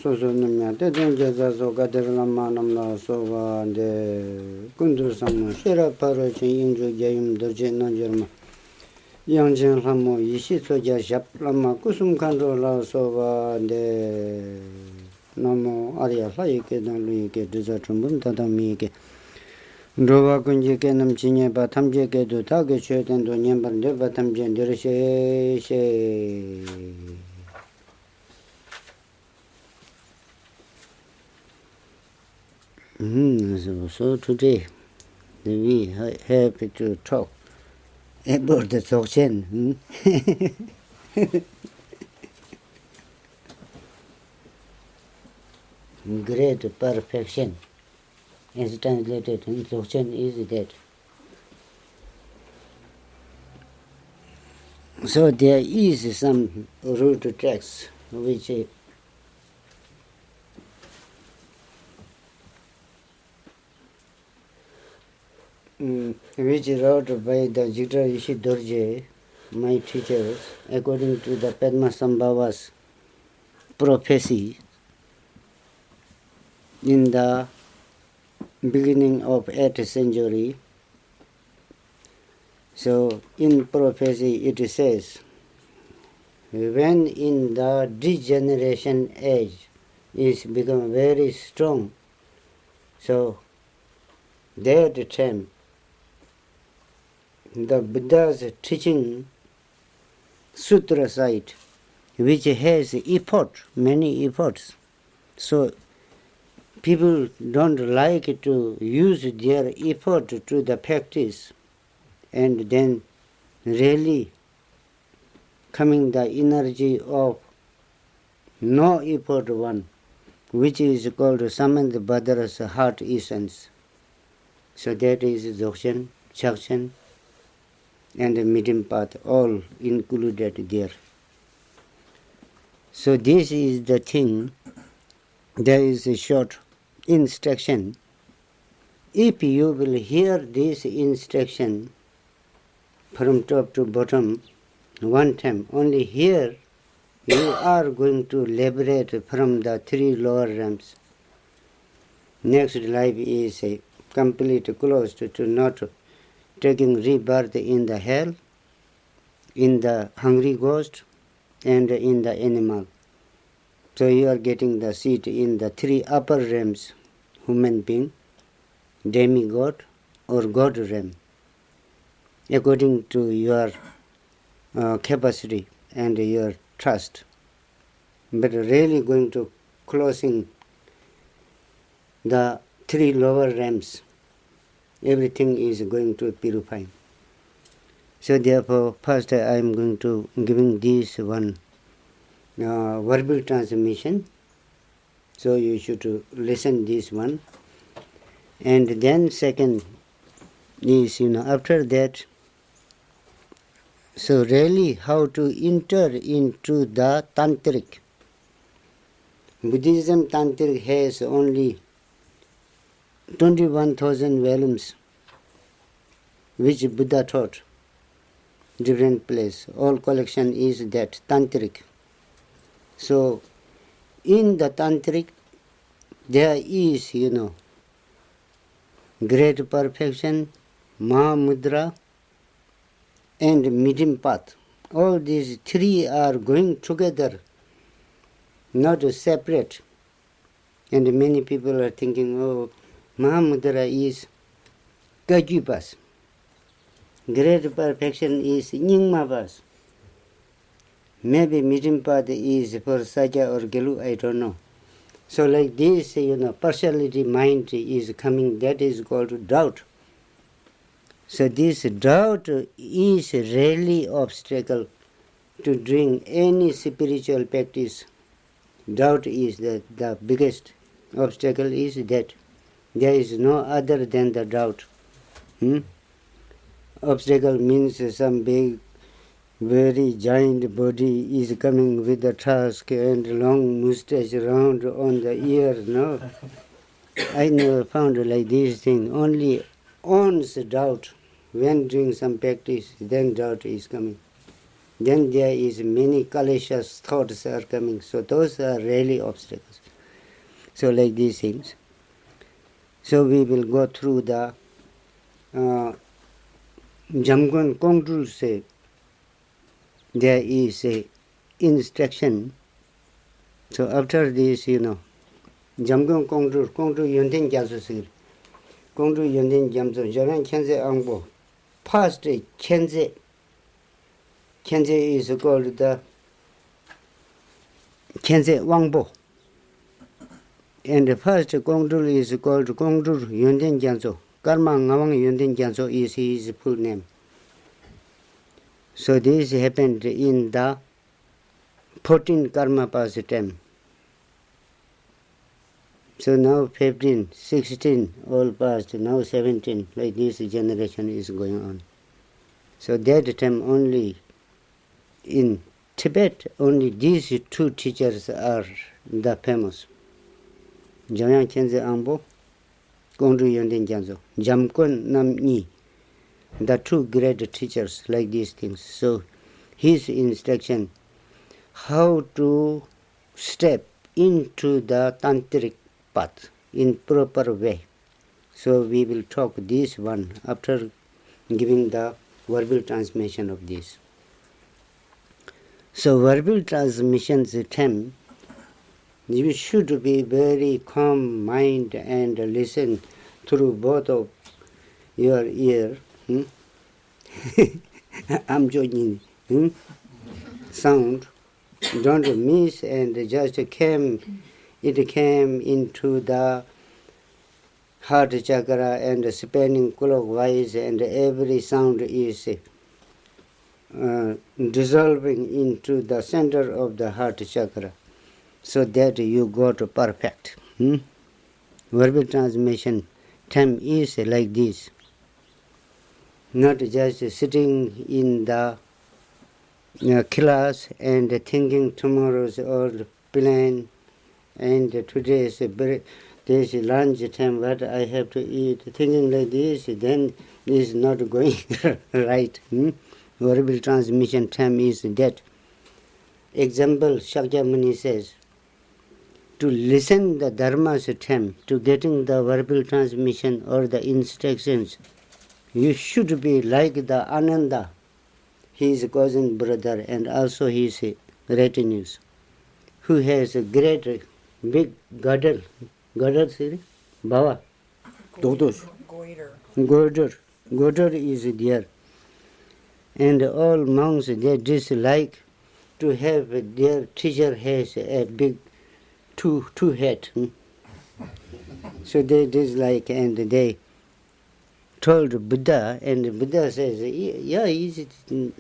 소소님야 대전제자소 가데르라마남나 소바데 군두상무 셰라파르 진인주 제임도 제난저마 양진함모 이시소자 샵라마 쿠숨칸로라 소바데 나모 아리아사 이케단루이게 드자춤분 다다미게 로바 군지게 남진에 바탐제게도 다게 최된도 년반데 바탐제 드르셰셰 So today we happy to talk about the Dzogchen. Great perfection is translated in Dzogchen is that. So there is some root text which wrote by the Jitra Rishi Dorje, my teachers, according to the Padmasambhava's prophecy in the beginning of 8th century. So in prophecy it says, when in the degeneration age is become very strong, so that time the Buddha's teaching sutra site, which has effort, many efforts. So people don't like to use their effort to the practice, and then really coming the energy of no effort one, which is called Samant Bhadra's heart essence. So that is Dzogchen, Chakchen, and the medium path, all included there. So this is the thing. There is a short instruction. If you will hear this instruction from top to bottom one time, only here you are going to liberate from the 3 lower realms. Next life is a complete closed to not taking rebirth in the hell, in the hungry ghost, and in the animal. So you are getting the seat in the 3 upper realms, human being, demigod, or god realm, according to your capacity and your trust. But really going to closing the 3 lower realms, everything is going to purify. So therefore, first I am going to giving this one verbal transmission. So you should listen this one. And then second is, after that, so really how to enter into the Tantric. Buddhism Tantric has only 21,000 volumes which Buddha taught, different place. All collection is that, Tantric. So in the Tantric there is, great perfection, Mahamudra, and medium path. All these 3 are going together, not separate. And many people are thinking, oh, Mahamudra is Kajupas. Great perfection is Nyingmapas. Maybe medium path is for Saja or Gelu, I don't know. So like this, partiality mind is coming, that is called doubt. So this doubt is really obstacle to doing any spiritual practice. Doubt is the biggest obstacle is that. There is no other than the doubt. Obstacle means some big, very giant body is coming with a tusk and long mustache round on the ear. No, I never found like this thing. Only once doubt, when doing some practice, then doubt is coming. Then there is many kaleshas thoughts are coming. So those are really obstacles. So like these things. So we will go through the Jamgon Kongtrul say there is a instruction. So after this, Jamgon Kongtrul Yonten Gyalso Sir. Kongtrul Yonten Gyamso, Jaran Kenze Angbo. Past Kenze. Kenze is called the Kenze Wangbo. And the first Kongtrul is called Kongtrul Yonten Gyalso. Karma Ngawang Yonten Gyalso is his full name. So this happened in the 14 karma past time. So now 15, 16 all passed, now 17, like this generation is going on. So that time only in Tibet, only these two teachers are the famous. Jamgon Khenze Angbo, Kongtrul Yonten Gyalso, Jamgon Nam-Nyi, the two great teachers like these things. So his instruction, how to step into the tantric path in proper way. So we will talk this one after giving the verbal transmission of this. So verbal transmission's time, you should be very calm mind and listen through both of your ear. I'm joining sound. Don't miss and just it came into the heart chakra and spinning clockwise, and every sound is dissolving into the center of the heart chakra, so that you got perfect. Verbal transmission time is like this. Not just sitting in the class and thinking tomorrow's old plan and today's this lunch time what I have to eat, thinking like this, then is not going right. Verbal transmission time is that. Example, Shakyamuni says, to listen the dharma's time, to getting the verbal transmission or the instructions, you should be like the Ananda, his cousin brother, and also his retinues, who has a great big girdle, Baba, goiter is there. And all monks, they dislike to have their teacher has a big two head. So they dislike, and they told Buddha, and Buddha says, yeah, it's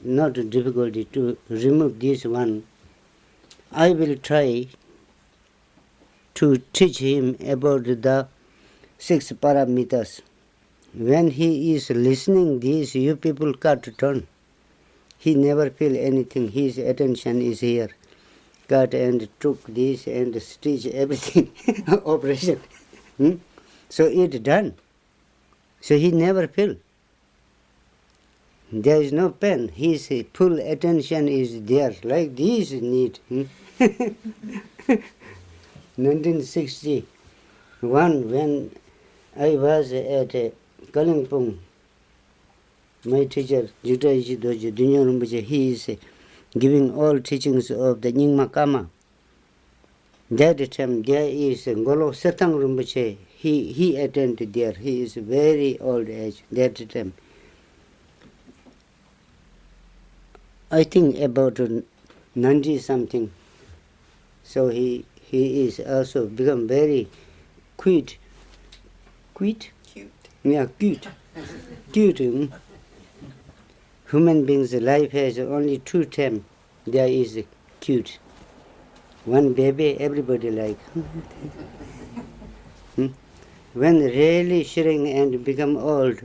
not difficult to remove this one. I will try to teach him about the 6 paramitas. When he is listening this, you people cut turn. He never feel anything. His attention is here. Cut and took this and stitch everything. Operation. So it done. So he never feel. There is no pain. His full attention is there. Like this need. 1961, when I was at Kalimpong, my teacher, Judaiji Dojo, Dudjom Rinpoche, he is giving all teachings of the Nying-kyi. That time there is Ngolo Setang Rinpoche. He attended there. He is very old age that time. I think about 90 something. So he is also become very cute. Yeah, cute. Human beings' life has only 2 times. There is cute. One baby, everybody like. When really shrink and become old,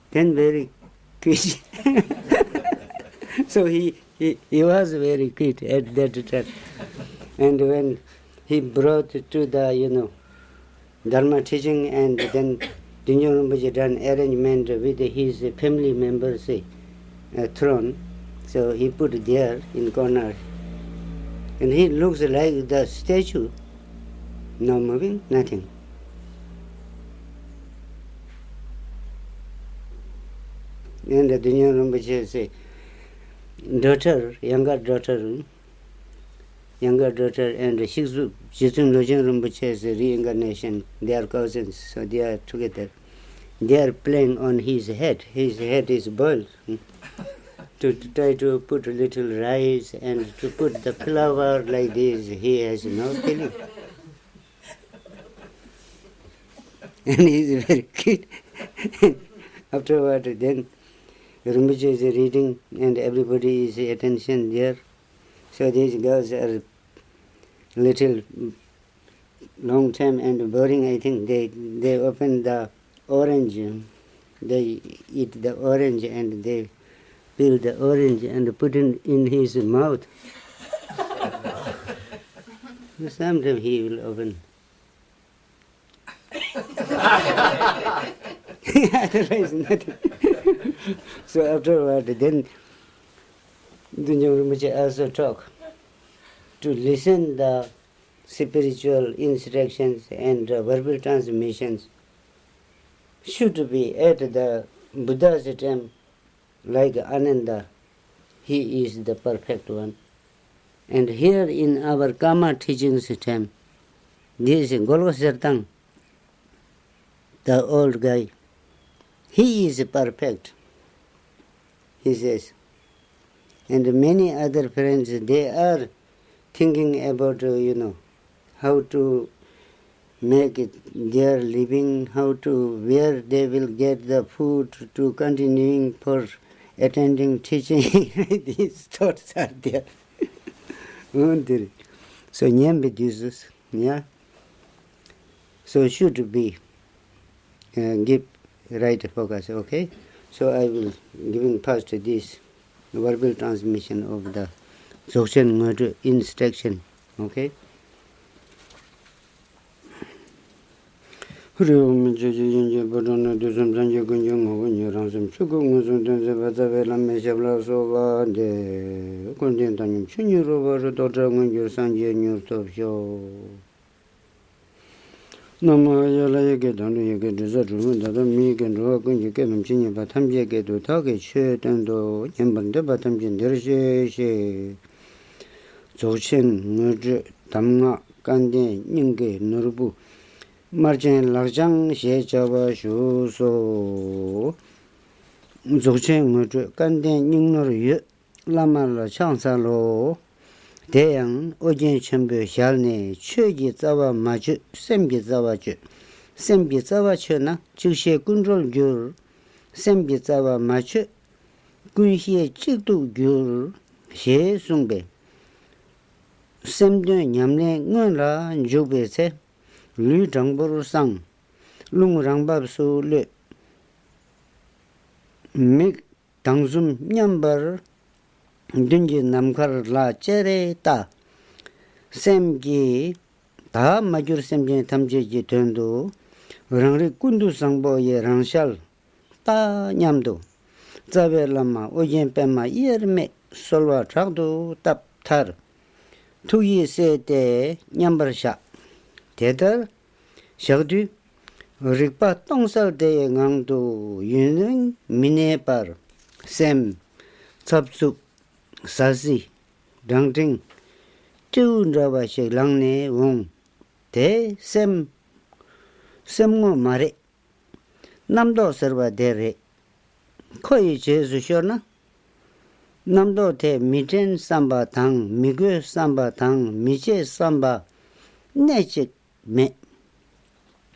then very cute. So he was very cute at that time. And when he brought to the, Dharma teaching, and then Dudjom Rinpoche done arrangement with his family members' throne, so he put there in corner. And he looks like the statue. No moving, nothing. And the Dudjom Rinpoche say, younger daughter, and Shikzu Jitsun Dudjom Rinpoche's reincarnation, they are cousins, so they are together. They are playing on his head. His head is boiled. To try to put a little rice and to put the flour like this, he has no feeling. And he is very cute. Afterward, then Rinpoche is reading and everybody is attention there. So these girls are little long time and boring. I think they open the orange. They eat the orange and they peel the orange and put it in his mouth. Sometimes he will open. Otherwise nothing. So afterward, then Dudjom Rinpoche also talk to listen the spiritual instructions and verbal transmissions should be at the Buddha's time, like Ananda. He is the perfect one. And here in our Karma teachings time, this Golgo Sertang, the old guy, he is perfect, he says. And many other friends, they are thinking about, how to make it their living, where they will get the food to continuing for attending teaching. These thoughts are there. So, Nyambe Jesus, yeah. So should be give right focus, okay? So I will giving first this verbal transmission of the Dzogchen instruction, okay? Hriom Jeju Yinje Bodona Dudjom Zanje Gunjong Wen Ransum Chugu Nguzun Denze Batawe Lame Shabla Soba de Kundin Tanyum Chunyu Roba Dodra Ngunjur Sanje Nyur Top Show. Nama Yala Yage Danu Yage Dizatu Dada Migan Rogan Yakem Chinya Batam Yage to Take Shet and Yamban de Batam Jindershe Dzogchen Dam-Ngag Kalden Nying-kyi Norbu Marchen Lachang She Chaba Shu So Dzogchen Kalden Nying-kyi Lama Lachang Salo Dayang Ojen Chembe Shalne Chogi Zawa Machu Sembi Zawa Chu Sembi Zawa Chu na Chushe Kundrol Gyur Sembi Zawa Machu Kunhie Chikdu Gyur She Sungbe Semdun Nyamne Ngunla Njube Se Lu Jangburu Sang Lung Rangbab Su Le Mik Tangzum Nyambar Dunji Namkar La Chere Ta Semgi Ta Majur Semji Tamjeji Tundu Rangri Kundu Sangbo Ye Rangshal Ta Nyamdu Zabe Lama Ojen Pema Yerme Solwa Chakdu Tap Tar Tuyi Se De Nyambar Sha Tedar Shagdu Rikpa Tongsal De Ngangdu Yunin Minepar Sem Tsapsuk Sasi Dangting Chun Rava Shek Langne Wong Te Semgo Mare Namdo Serva Dere Koi Jesu Shorna Namdo Te Miten Samba Tang Migue Samba Tang Miche Samba Nechik Me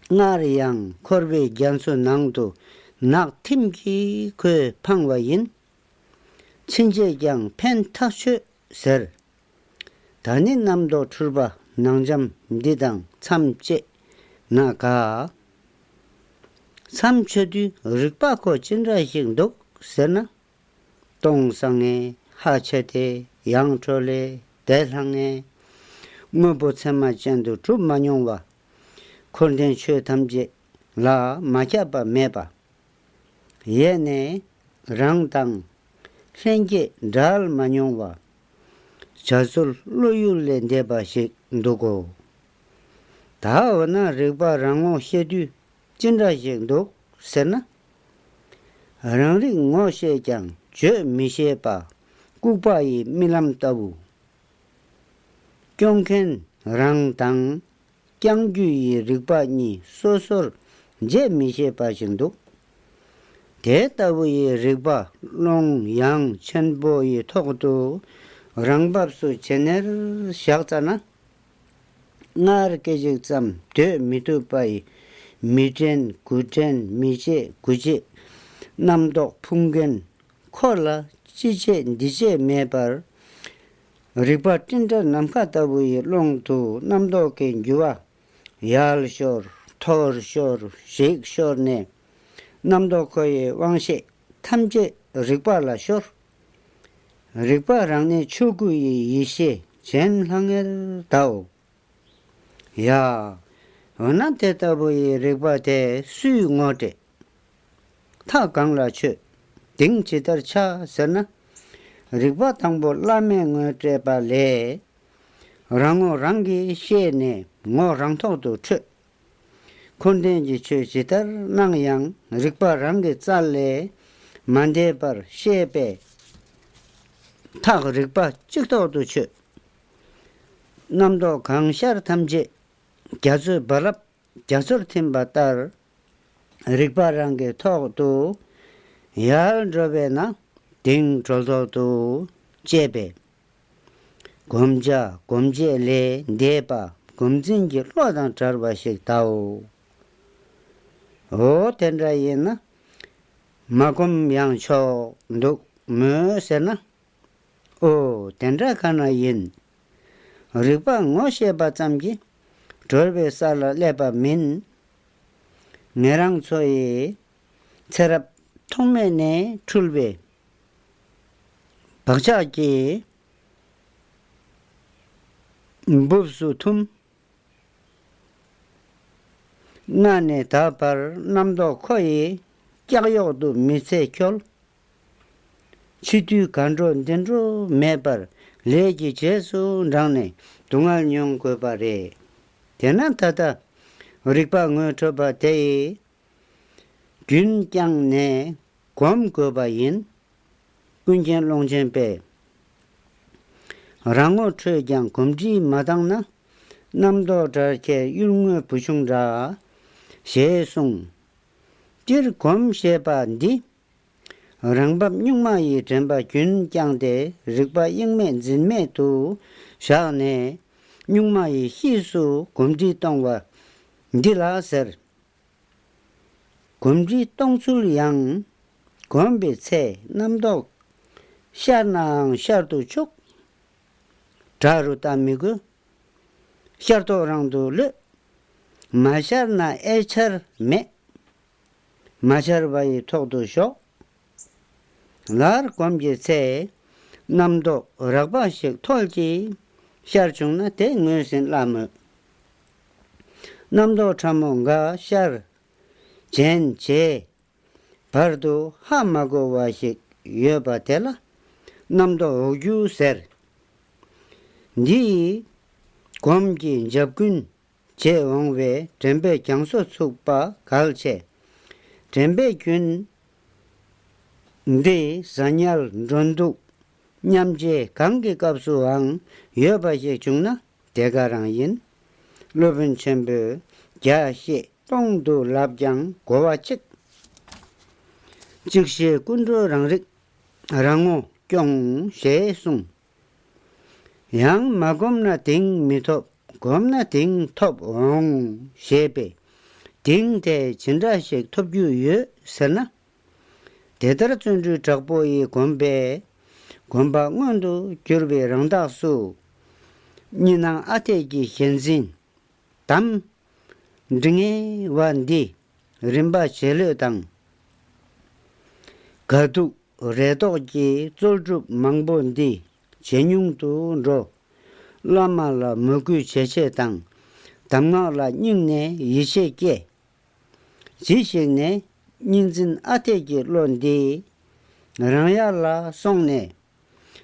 Ngari Yang Korbe Gyanso Nangdo Nak Timki Kwe Pangwa Yin 친제경 펜타슈 셀 단인 남도 출바 낭잠 니당 참제 나가 삼초뒤 르빠코 진라식독 세나 동상에 하체대 양초래 대상에 무보체마전도 줍만용와 콜덴슈 담제 라 마샤바 메바 예네 랑당 생계 달 만용와 자술 로율레 네바식 누고 다오나 릭바 랑오 셰두 진라식도 세나 랑리 ngo셰장 저 미셰바 국바이 밀람따부 경켄 랑당 짱주이 릭바니 소솔 제 미셰바신도 대따부이 릭바 롱양 천보이 토고도 랑밥수 제네르 시작잖아 나르케직삼 데 미투바이 미젠 구젠 미제 구지 남도 풍겐 콜라 지제 니제 메발 리바틴다 남카타부이 롱투 남도케 주와 야르쇼 토르쇼 셰익쇼네 남도코의 왕시 탐제 릭발라쇼 릭바랑네 추구이 이시 젠항을 다오 야 어나테타부이 릭바테 수용어데 타강라치 딩치더차 서나 릭바 당보 라메ngö trebalé 랑오 랑기 셰네 ngô 랑토도 치 콘덴지 치지터 낭양 릭바 랑게 짤레 만데버 셰베 타 릭바 찍도도 치 남도 강샤르 탐제 갸즈 바랍 갸서 팀바따르 릭바 랑게 토도 야르베나 딩 졸도도 제베 검자 검제레 네바 검진기 로단 저바식 다오 오 텐라이나 마곰 양초 룩 무세나 오 텐라카나인 리바 ngo셰바 잠기 절베 살라 레바 민 네랑초이 체랍 통면에 출베 박자기 법수툼 나네 다발 남도 거의 짝요도 미세결 치두 간로 된로 매발 레지 제수 랑네 동알용 거발에 대난타다 우리방어 저바데 균장내 곰거바인 군전 롱전배 랑오 최장 검지 마당나 남도 저렇게 율무 부중자 세송 질 검셰바디 랑밥 육마이 전바 균장대 릭바 ing면 진매도 샤네 육마이 희수 검지 동과 딜라서 검지 똥술양 검비체 남도 샤낭 샤도 쪽 자루다미고 샤도랑도르 마샤나 에처메 마샤르바이 토도쇼 날 검비체 남도 락바식 톨지 샤중나 대응신 라무 남도 참mon가 샤 젠제 바르도 하마고 와식 여바텔라 남도 오규서 니 검기 접근 제왕외 전배 장소 축바 갈체 전배균 네 산열 런두 냠제 관계값수왕 여바식 중나 대가랑인 로빈 챔베 자시 똥도 랍장 고와측 즉시 군도랑릭 랑오 경 셰숭 양 마곰나 딩 미톱 곰나 딩톱 옹 셰베 딩대 진라식 톱유여 서나 대다라 준주 적보이 곰베 곰바원도 겨베 랑다수 니낭 아테기 현진 담 등에 완디 림바 젤르당 가두 레도기 졸주 망본디 제뇽도 로 라마라 먹구 제체당 담나라 닝네 이세게 지식네 닌진 아테기 론디 라야라 송네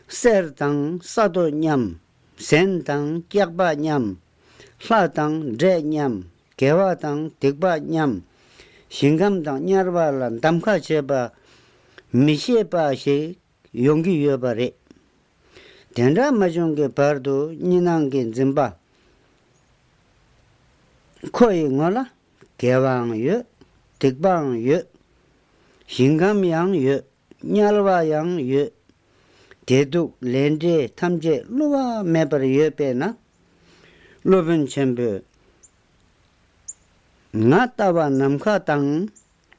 세르당 사도냠 센당 깍바냠 Latang, Dre Nyam, Kewatang, Tikba Nyam, Shingamdang, Nyarwalan, Damka Cheba, Mishepa She, Yongi Yobare. Tendra Majunge Pardo, Ninangin Zimba. Koi Ngola, Kewang Yu, Tikbang Yu, Shingam Yang Yu, Nyalwa Yang Yu, Teduk, Lende, Tamje, Luwa Mebar Yu Pena, Lubin Chembe. Natawa Namka Tang,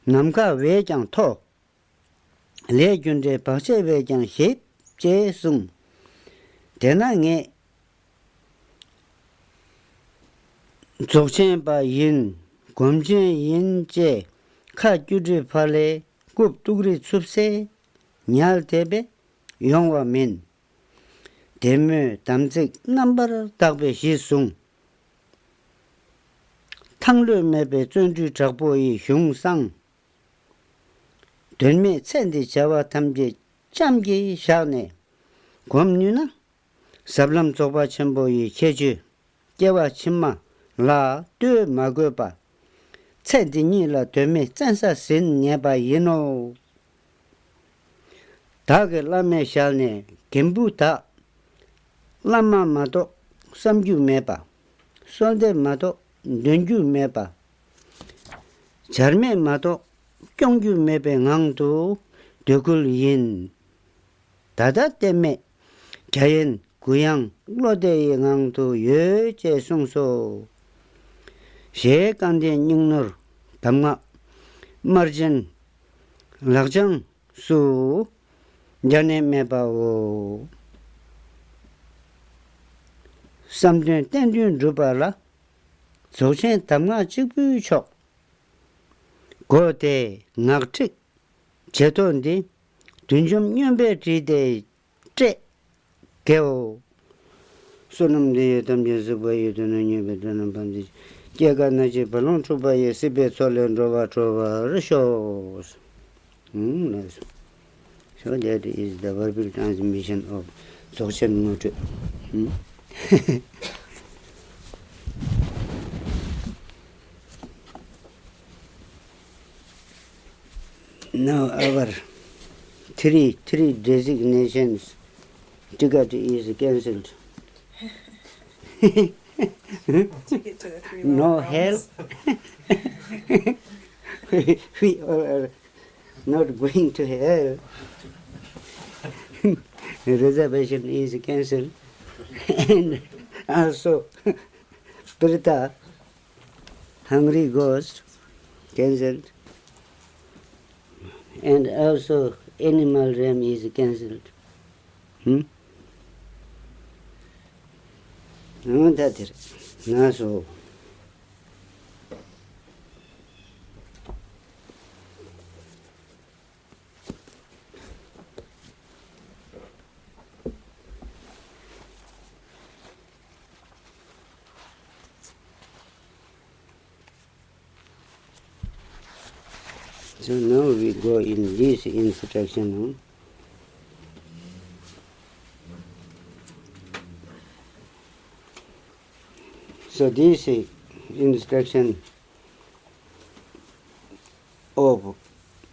Namka Wejang To, Legende Pase Wejang Ship, Je Sung. Tenange Dzogchen Ba Yin, Gomchen Yin Je, Ka Gyudri Pale, Gup Dugri Tsupse, Nyal Tebe, Yongwa Min. Deme Damzik Nambar Takbe Shi Sung. Tanglu Mebe Zunju Chakbo Yi Hyung Sang. Dunme Tsendi Jawa Tamje Jamgi Shane. Gomnyuna Sablam Zoba Chenbo Yi Keju. Gewa Chimma La Du Magoba. Tsendi Nila Dunme Zansa Sin Nyeba Yino. Dage Lame Shane Gembu Ta. Lama Mado Samgyu Meba. Sonde Mado Dunju Meba. Jarme Mado Kyongju Mebe Ngangdu Dugul Yin. Dada Teme Kyayen Guyang Lode Ngangdu Ye Je Sungso. She Kande Nyingnur Dam-Ngag Marchen Lachang Su Jane Meba O. Samdun Tendun Rubala Dzogchen Dam-Ngag Chikbu Chok Gote Ngak-Tik Chetondi Dudjom Nyombe Tride Tre Keo Sunam De Damje Zubaye Duna Nyombe Duna Bandi Kega Naji Balon Chubaye Sibe Solen Rova Trova Rishos. Nice. So that is the verbal transmission of Dzogchen Kongtrul. Now our three designations ticket is cancelled. No hell. We all are not going to hell. Reservation is cancelled. And also Prita, Hungry Ghost, cancelled. And also Animal Realm is cancelled. No, that is not so. So now we go in this instruction. So this instruction of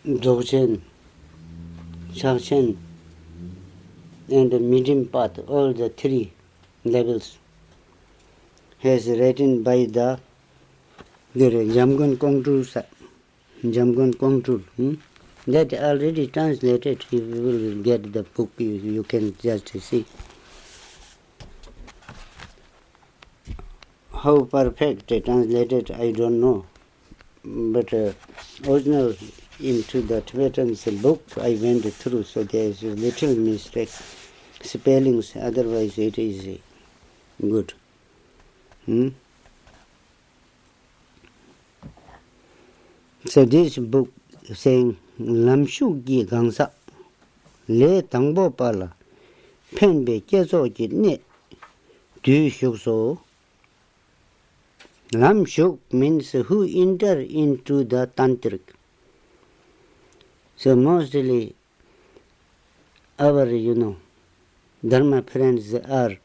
Dzogchen, Shakshen, and the medium path, all the three levels, has written by the Jamgon Kongtrul. Jamgon Kongtrul. That already translated. If you will get the book, you can just see. How perfect translated, I don't know. But original into the Tibetan book I went through, so there is a little mistake. Spellings, otherwise it is good. So this book saying Lamshu Gi Gangsa Le Tangbo Pala Penbe Kezo Ji Ne Du Shukso. Lamshuk means who enter into the Tantric. So mostly our, Dharma friends are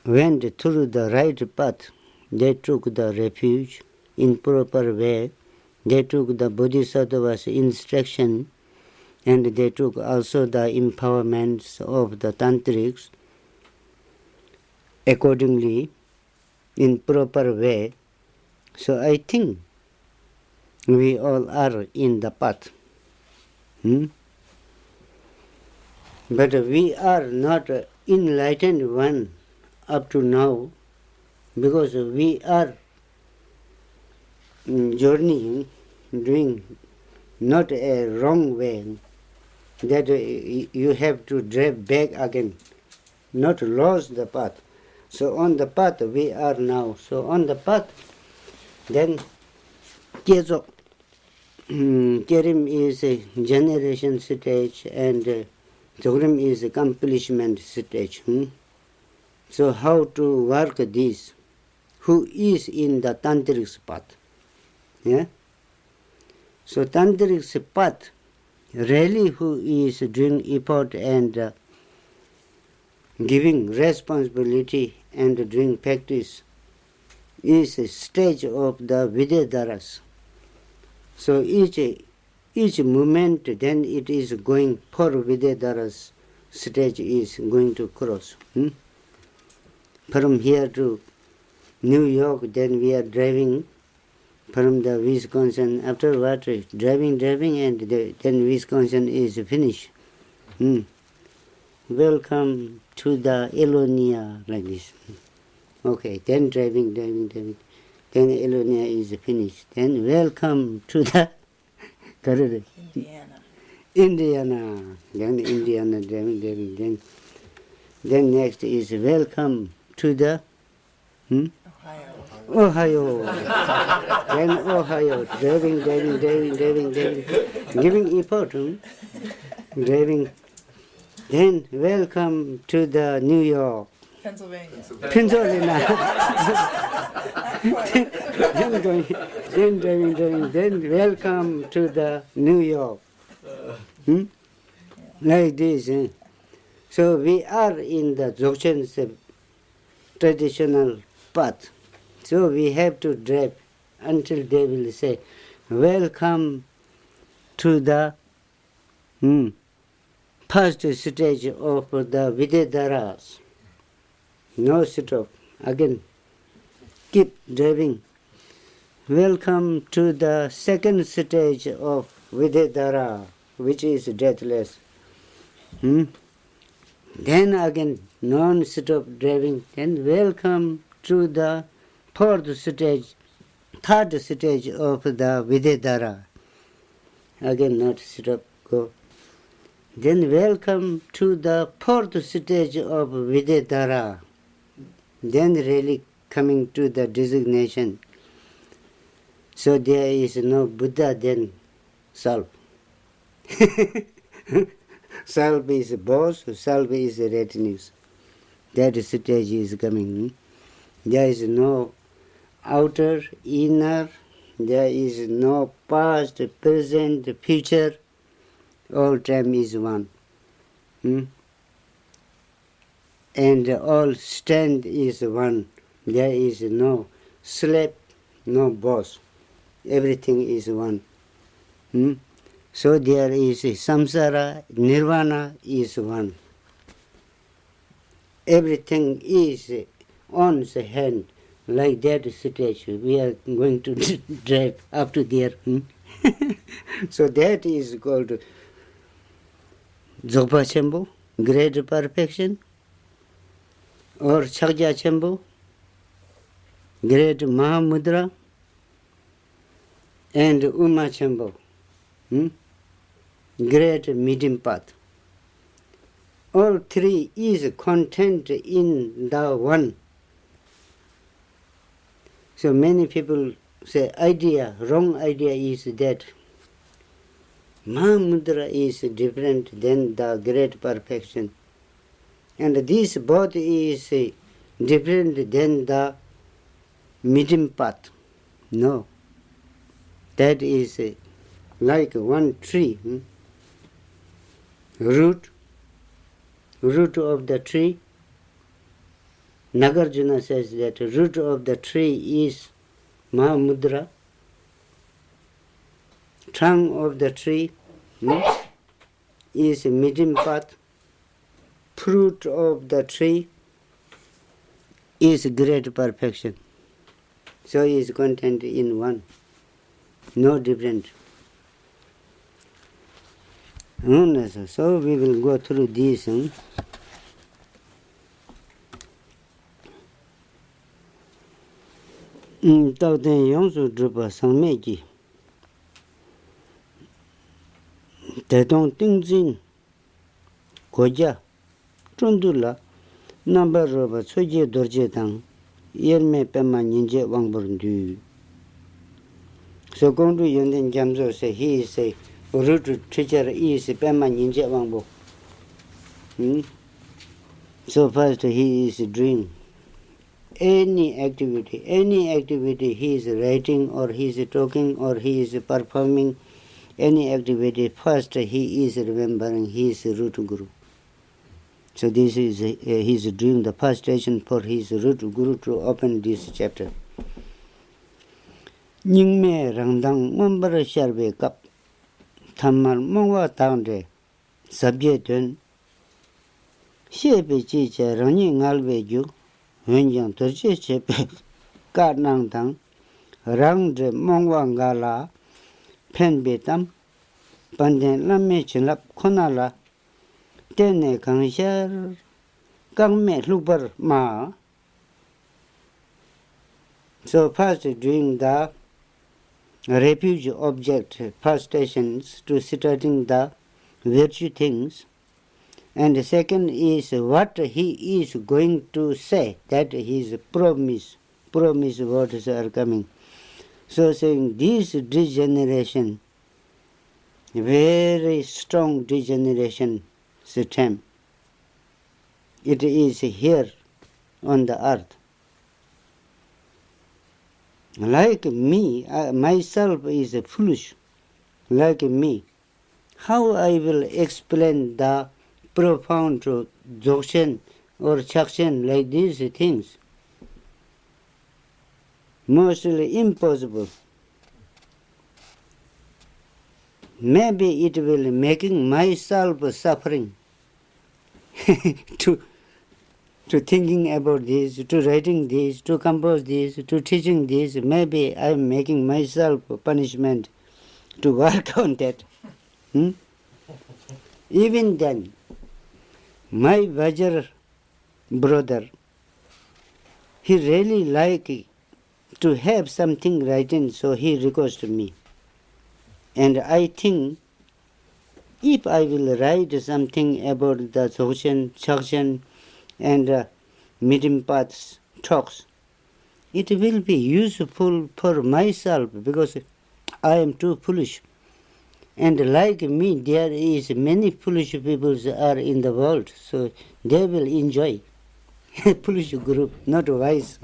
went through the right path. They took the refuge in proper way. They took the Bodhisattva's instruction, and they took also the empowerments of the Tantrics accordingly in proper way. So I think we all are in the path. But we are not enlightened one up to now, because we are journeying, doing not a wrong way, that you have to drive back again, not lose the path. So on the path we are now. So on the path, then Kezo Kerim is a generation stage, and Dzogchen is a accomplishment stage. So how to work this? Who is in the Tantric path? Yeah? So Tantric path, really who is doing effort and giving responsibility and doing practice, is a stage of the Vidyadharas. So each movement, then it is going for Vidyadharas stage is going to cross. From here to New York, then we are driving from the Wisconsin. After what, driving, and then Wisconsin is finished. Welcome to the Elonia, like this. Okay, then driving. Then Elonia is finished. Then welcome to the Indiana. Then Indiana driving. Then next is welcome to the Ohio. Then Ohio, driving, giving effort, driving. Then welcome to the New York. Pennsylvania. then driving, then welcome to the New York. Like this. So we are in the Dzogchen traditional path. So we have to drive until they will say, welcome to the first stage of the Vidyadharas. No stop. Again, keep driving. Welcome to the second stage of Vidyadhara, which is deathless. Then again, non-stop driving. Then welcome to the third stage of the Vidyadhara. Again, not stop, go. Then welcome to the fourth stage of Vidyadhara. Then really coming to the designation. So there is no Buddha, then self. Self is boss, self is retinues. That stage is coming. There is no outer, inner, there is no past, present, future. All time is one. And all stand is one. There is no slave, no boss. Everything is one. So there is samsara, nirvana is one. Everything is on the hand, like that situation. We are going to drive up to there. So that is called Dzogpa Chambu, great perfection, or Chakya Chambu, great Mahamudra, and Uma Chambu, great medium path. All three is content in the one. So many people say wrong idea is that Mahamudra is different than the great perfection. And this both is different than the medium path. No. That is like one tree. Root of the tree Nagarjuna says that the root of the tree is Mahamudra, trunk of the tree is medium path, fruit of the tree is great perfection. So is contained in one, no different. So we will go through these. Tao ten yongsu drupa sangmeji Tetong tingzin koja Trundula number roba soje dorje tang yerme pema ninje wangburndu. So Gongdu Yonden Jamso say he is a root teacher is pema ninje wangbo. So first he is doing any activity he is writing or he is talking or he is performing any activity, first he is remembering his root guru. So this is he is doing the first station for his root guru to open this chapter. Nyingme rangdang mambara sharbe kap thammal mongwa taungde subject dun shebe chi cha rangi ngalbe ju wenjang torche chepe ka nang tang rangde mongwa ngala penbe tam panden lamme chinlap khonala tene kangshar kangme lukbar ma. So first doing the refuge object first stations to starting the virtue things, and second is what he is going to say, that his promise words are coming. So saying this degeneration, very strong degeneration system, it is here on the earth. Like me, myself is foolish, like me. How I will explain the profound Dzogchen or Chakchen like these things? Mostly impossible. Maybe it will making myself suffering to thinking about this, to writing this, to compose this, to teaching this. Maybe I am making myself punishment to work on that. Even then, my Vajra brother, he really like to have something written, so he requested me. And I think if I will write something about the Dzogchen, Chakchen, and medium paths talks, it will be useful for myself because I am too foolish. And like me, there is many foolish people are in the world, so they will enjoy. Foolish group, not wise.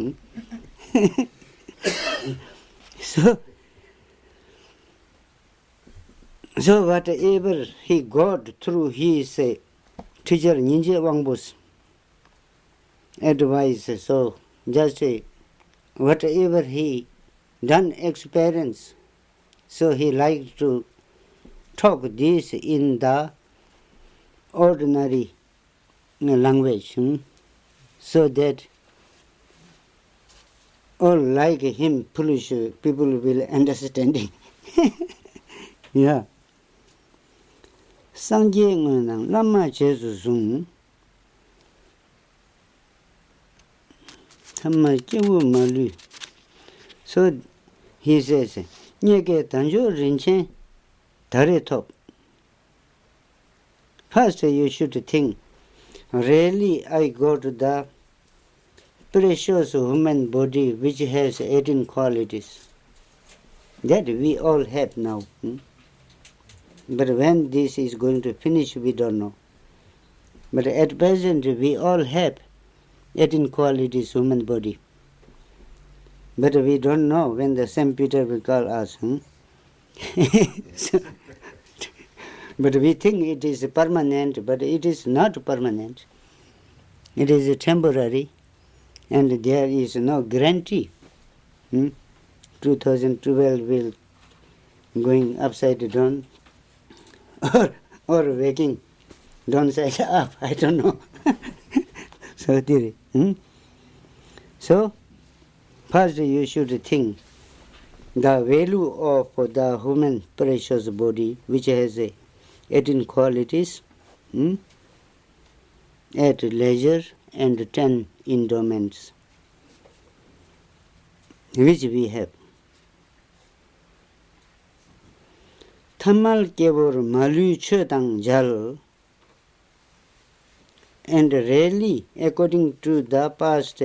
So whatever he got through his teacher Ninja Wangbo's advice, so just whatever he done experience, so he liked to talk this in the ordinary language, so that all like him foolish people will understand. Yeah. Sangye ngang Lama Jesu Sung Tama Jewu Malu. So he says, Nyeke Tanjo Rinchen Tare Top. First you should think, really I got the precious human body which has 18 qualities. That we all have now. But when this is going to finish, we don't know. But at present, we all have 18 qualities human body. But we don't know when the Saint Peter will call us. So, but we think it is permanent, but it is not permanent. It is temporary. and there is no guarantee. 2012 will going upside down or waking downside up, I don't know. So, first you should think the value of the human precious body, which has 18 qualities, at leisure, and 10 endowments, which we have. Thamal kebor malu chödang jal, and really, according to the past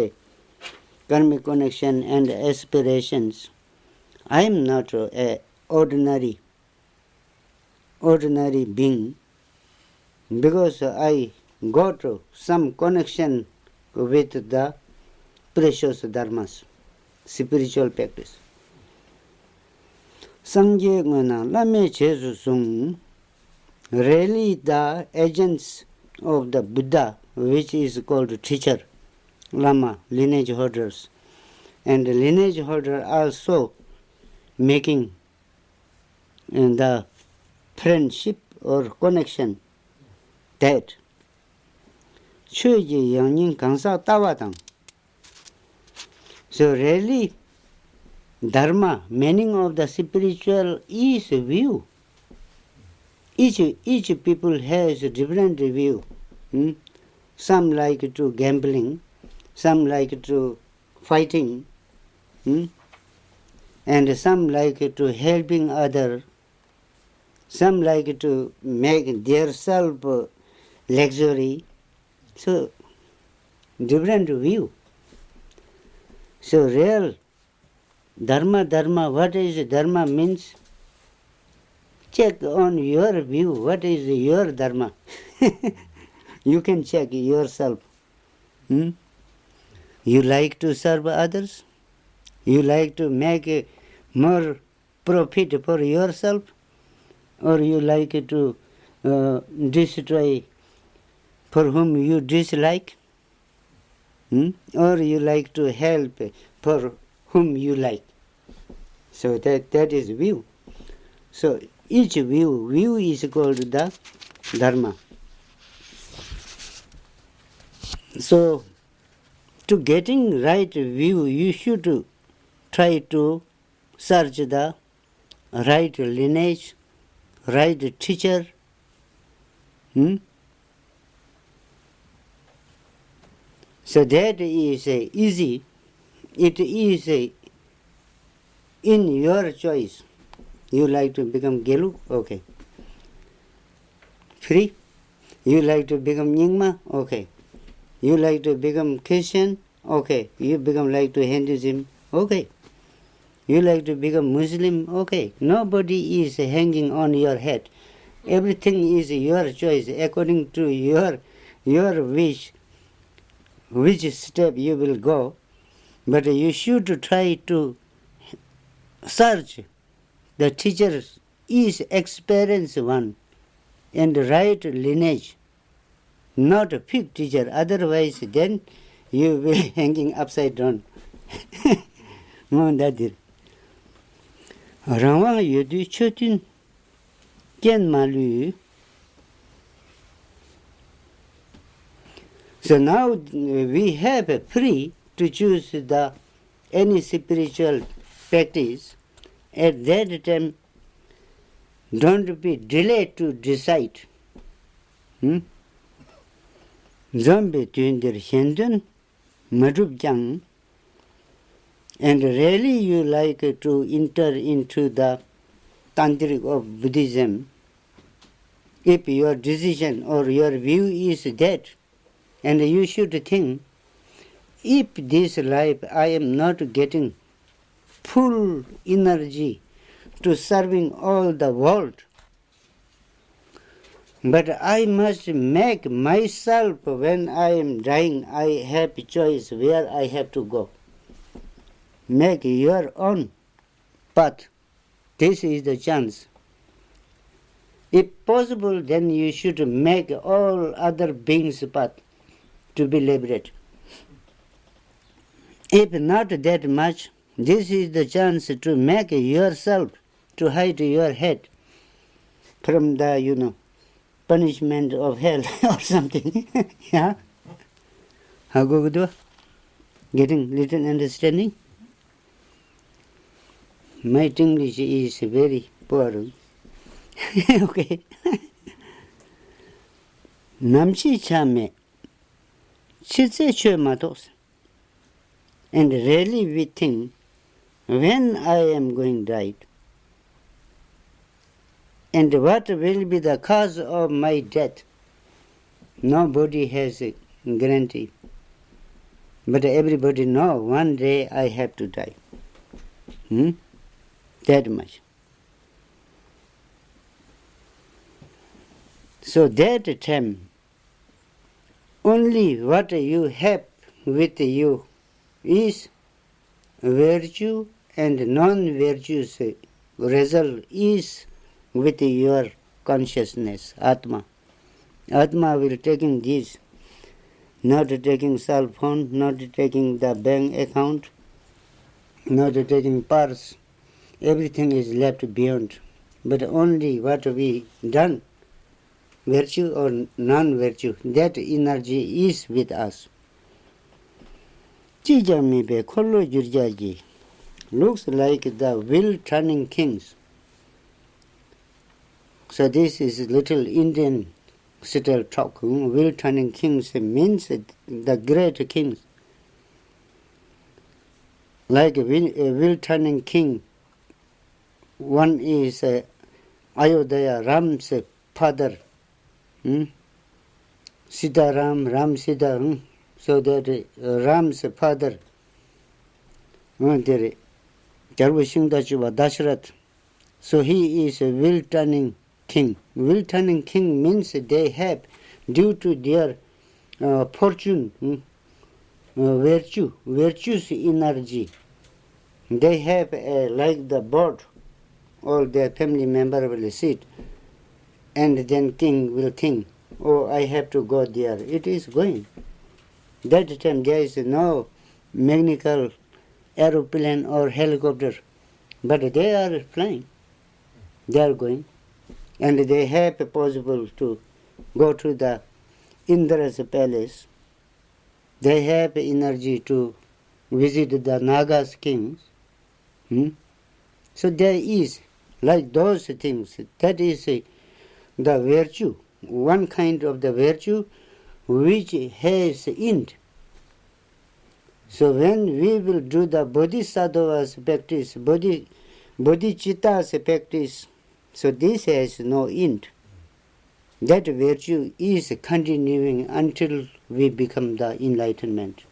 karmic connection and aspirations, I am not an ordinary being, because I got some connection with the precious dharmas, spiritual practice. Sangye ngana lame chesu sung, really the agents of the Buddha, which is called teacher, Lama, lineage holders, and lineage holder also making the friendship or connection that Chöji Yangning Kansa Tawadang. So really, Dharma, meaning of the spiritual is view. Each people has a different view. Some like to gambling, some like to fighting, and some like to helping other, some like to make their self luxury. So, different view. So, real Dharma, what is Dharma means? Check on your view, what is your Dharma? You can check yourself. You like to serve others? You like to make more profit for yourself? Or you like to destroy for whom you dislike? Or you like to help for whom you like? So that is view. So each view is called the Dharma. So to getting right view, you should try to search the right lineage, right teacher. So that is easy. It is in your choice. You like to become Gelu? Okay. Free? You like to become Nyingma? Okay. You like to become Christian? Okay. You become like to Hinduism? Okay. You like to become Muslim? Okay. Nobody is hanging on your head. Everything is your choice according to your wish, which step you will go. But you should try to search the teacher is experienced one and right lineage, not a fig teacher. Otherwise, then you will be hanging upside down. Rangwang yudu chotin ken malu. So now we have free to choose any spiritual practice. At that time, don't be delayed to decide. Zombi tuindir hendun madub jang, and really you like to enter into the Tantric of Buddhism. If your decision or your view is that, and you should think, if this life I am not getting full energy to serving all the world, but I must make myself, when I am dying, I have choice where I have to go. Make your own path. This is the chance. If possible, then you should make all other beings' path to be liberated. If not that much, this is the chance to make yourself, to hide your head from the, punishment of hell or something. Yeah? How go? Getting little understanding? My English is very poor. Okay. Namchi chame, chitse chwe matos. And really we think, when I am going right, and what will be the cause of my death? Nobody has a guarantee. But everybody knows one day I have to die. That much. So that time, only what you have with you is virtue, and non-virtue's result is with your consciousness, Atma. Atma will taking this, not taking cell phone, not taking the bank account, not taking purse. Everything is left beyond. But only what we done, virtue or non-virtue, that energy is with us. Chijamibe Kolo Jurjaji looks like the will-turning kings. So this is little Indian subtle talk. Will-turning kings means the great kings. Like a will-turning king, one is Ayodhya, Ram's father. Sita Ram, Ram Sita. So that Ram's father, Dashrath, so he is a will-turning king. Will-turning king means they have, due to their fortune, virtue's energy, they have like the board, all their family member will sit, and then king will think, oh, I have to go there. It is going. That time there is no mechanical aeroplane or helicopter, but they are flying. They are going, and they have possible to go to the Indra's palace. They have energy to visit the Nagas kings. So there is, like those things, that is the virtue, one kind of the virtue which has int. So when we will do the bodhisattva's practice, bodhicitta's practice, so this has no int. That virtue is continuing until we become the enlightenment.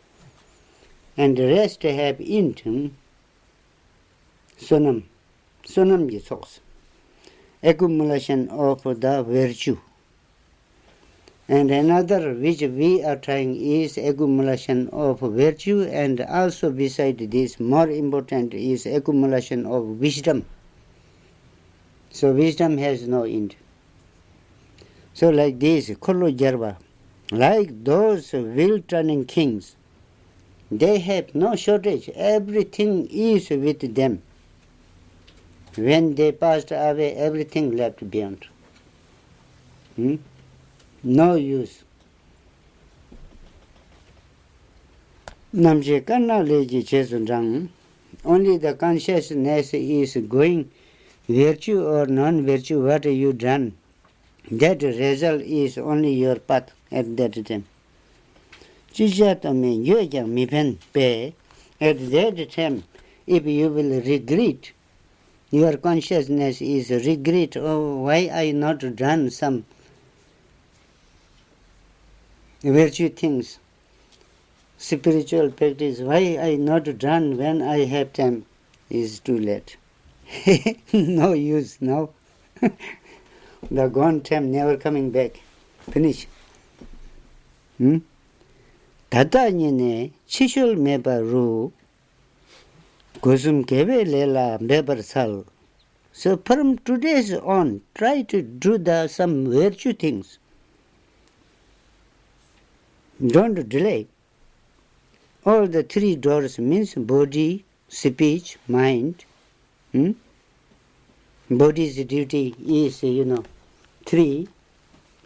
And the rest have int. Sonam yisos. Accumulation of the virtue. And another which we are trying is accumulation of virtue, and also beside this, more important is accumulation of wisdom. So wisdom has no end. So like this, Kolo Jarva, like those will-turning kings, they have no shortage. Everything is with them. When they passed away, everything left beyond. No use. Namje Kanna Leji Chesundang, only the consciousness is going, virtue or non-virtue, what you done, that result is only your path at that time. Chijatame Yoja Mipen Pe, at that time, if you will regret, your consciousness is regret, oh, why I not done some virtue things, spiritual practice, why I not done when I have time, is too late. No use now. The gone time never coming back. Finish. Tata nyene chishul meba ru gosum kebe lela mebar sal. So from today's on, try to do some virtue things. Don't delay. All the three doors means body, speech, mind. Body's duty is, 3.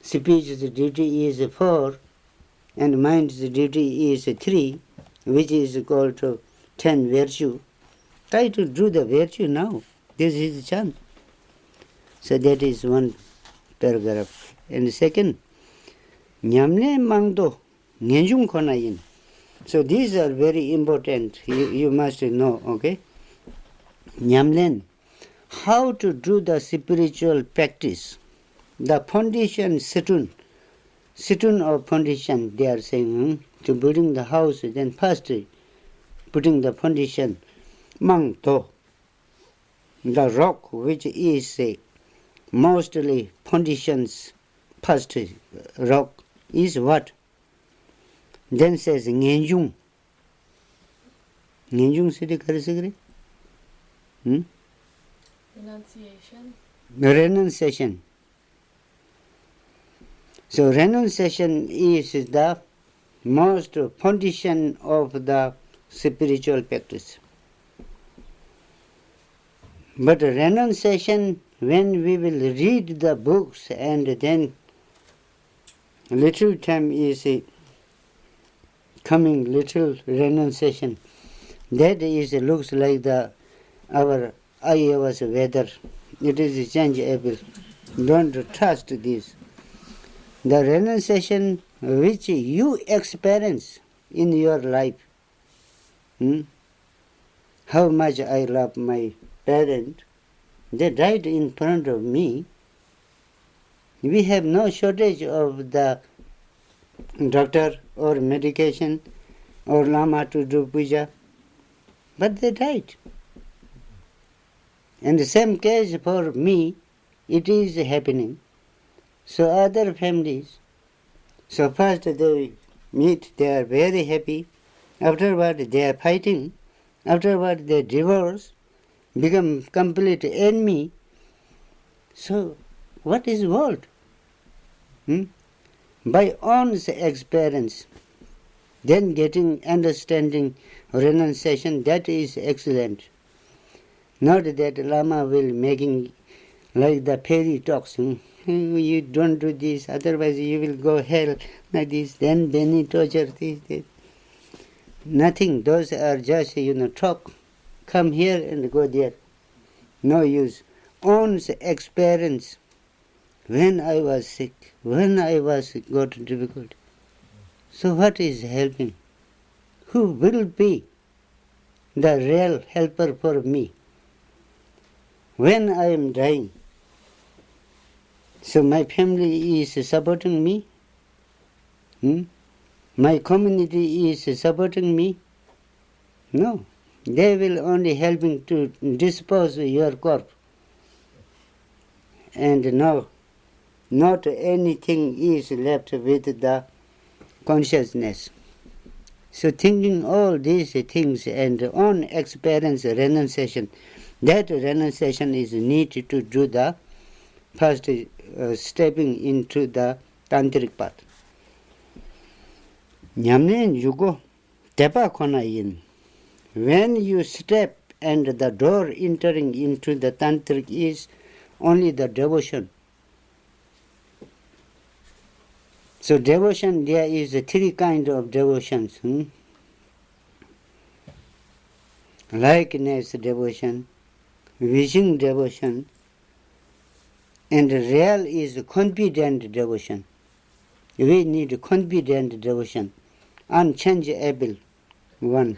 Speech's duty is 4. And mind's duty is 3, which is called 10 virtue. Try to do the virtue now. This is the chance. So that is one paragraph. And second, Nyamne Mangdo Ngenjung Konayin. So these are very important. You must know, okay? Nyamlen, how to do the spiritual practice. The foundation situn of foundation, they are saying, to building the house, then first putting the foundation. Mangdo, the rock which is mostly foundations, first rock is what? Then says Ngenjung. Ngenjung Siddhi Karasigri? Renunciation. So renunciation is the most foundation of the spiritual practice. But renunciation, when we will read the books and then little time is coming, little renunciation, that is looks like our Ayava's weather. It is changeable. Don't trust this. The renunciation which you experience in your life. How much I love my parent. They died in front of me. We have no shortage of the doctor or medication or Lama to do puja. But they died. And the same case for me, it is happening. So other families, so first they meet, they are very happy. Afterward they are fighting. Afterward they divorce, become complete enemy. So what is world? By own experience, then getting understanding renunciation, that is excellent. Not that Lama will making like the fairy talks. You don't do this, otherwise you will go hell like this, then Benny torture this. Nothing, those are just, talk. Come here and go there. No use. Own experience. When I was sick, when I got difficult. So what is helping? Who will be the real helper for me? When I am dying, so my family is supporting me? My community is supporting me? No. They will only helping to dispose your corpse. And no, not anything is left with the consciousness. So thinking all these things and on experience renunciation, that renunciation is needed to do the first stepping into the tantric path. Nyamnen yugo tepa kona yin. When you step and the door entering into the tantric is only the devotion. So devotion, there is 3 kinds of devotions. Likeness devotion, wishing devotion, and real is confident devotion. We need confident devotion, unchangeable one.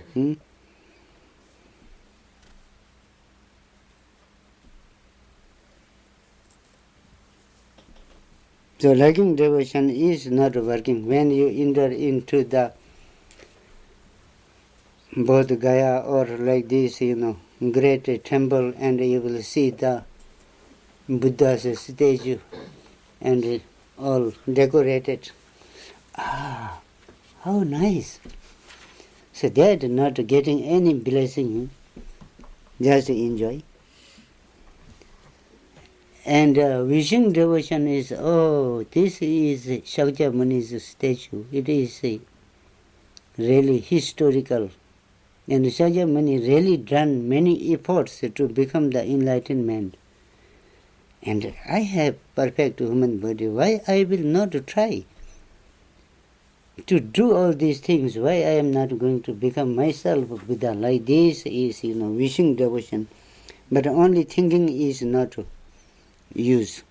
So liking devotion is not working. When you enter into the Bodh Gaya or like this, great temple, and you will see the Buddha's statue and all decorated. Ah, how nice. So they are not getting any blessing, just enjoy. And wishing devotion is, this is Shakya Muni's statue. It is really historical. And Sakyamuni really done many efforts to become the enlightened man. And I have perfect human body. Why I will not try to do all these things? Why I am not going to become myself Buddha? Like this is, wishing devotion. But only thinking is not use.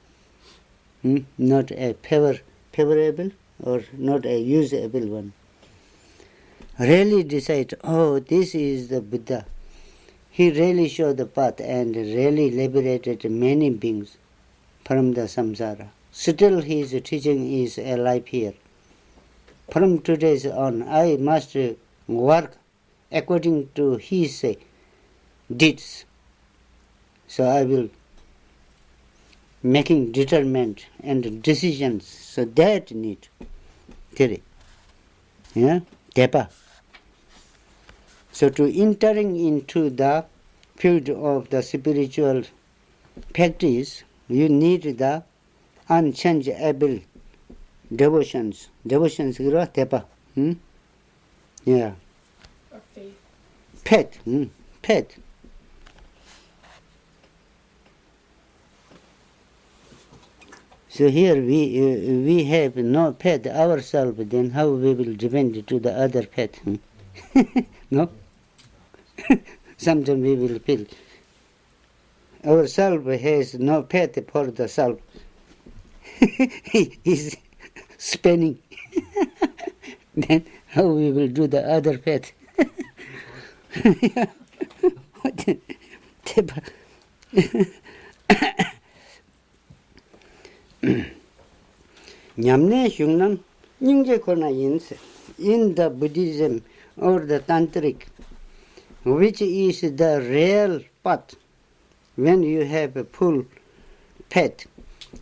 Not a favorable or not a usable one. Really decide, this is the Buddha. He really showed the path and really liberated many beings from the samsara. Still his teaching is alive here. From today on, I must work according to his deeds. So I will making determined and decisions. So that need. Yeah? Tepa. So to entering into the field of the spiritual practice, you need the unchangeable devotions. Devotions, tepa. Yeah. Or faith. Faith. Faith. So here we have no faith ourselves, then how we will depend to the other faith? No? Sometimes we will feel ourself has no faith for the self. He is spinning. Then how we will do the other faith? Nyamne Shungnam Nying-kyi Kona Yinse in the Buddhism or the Tantric, which is the real path, when you have a full faith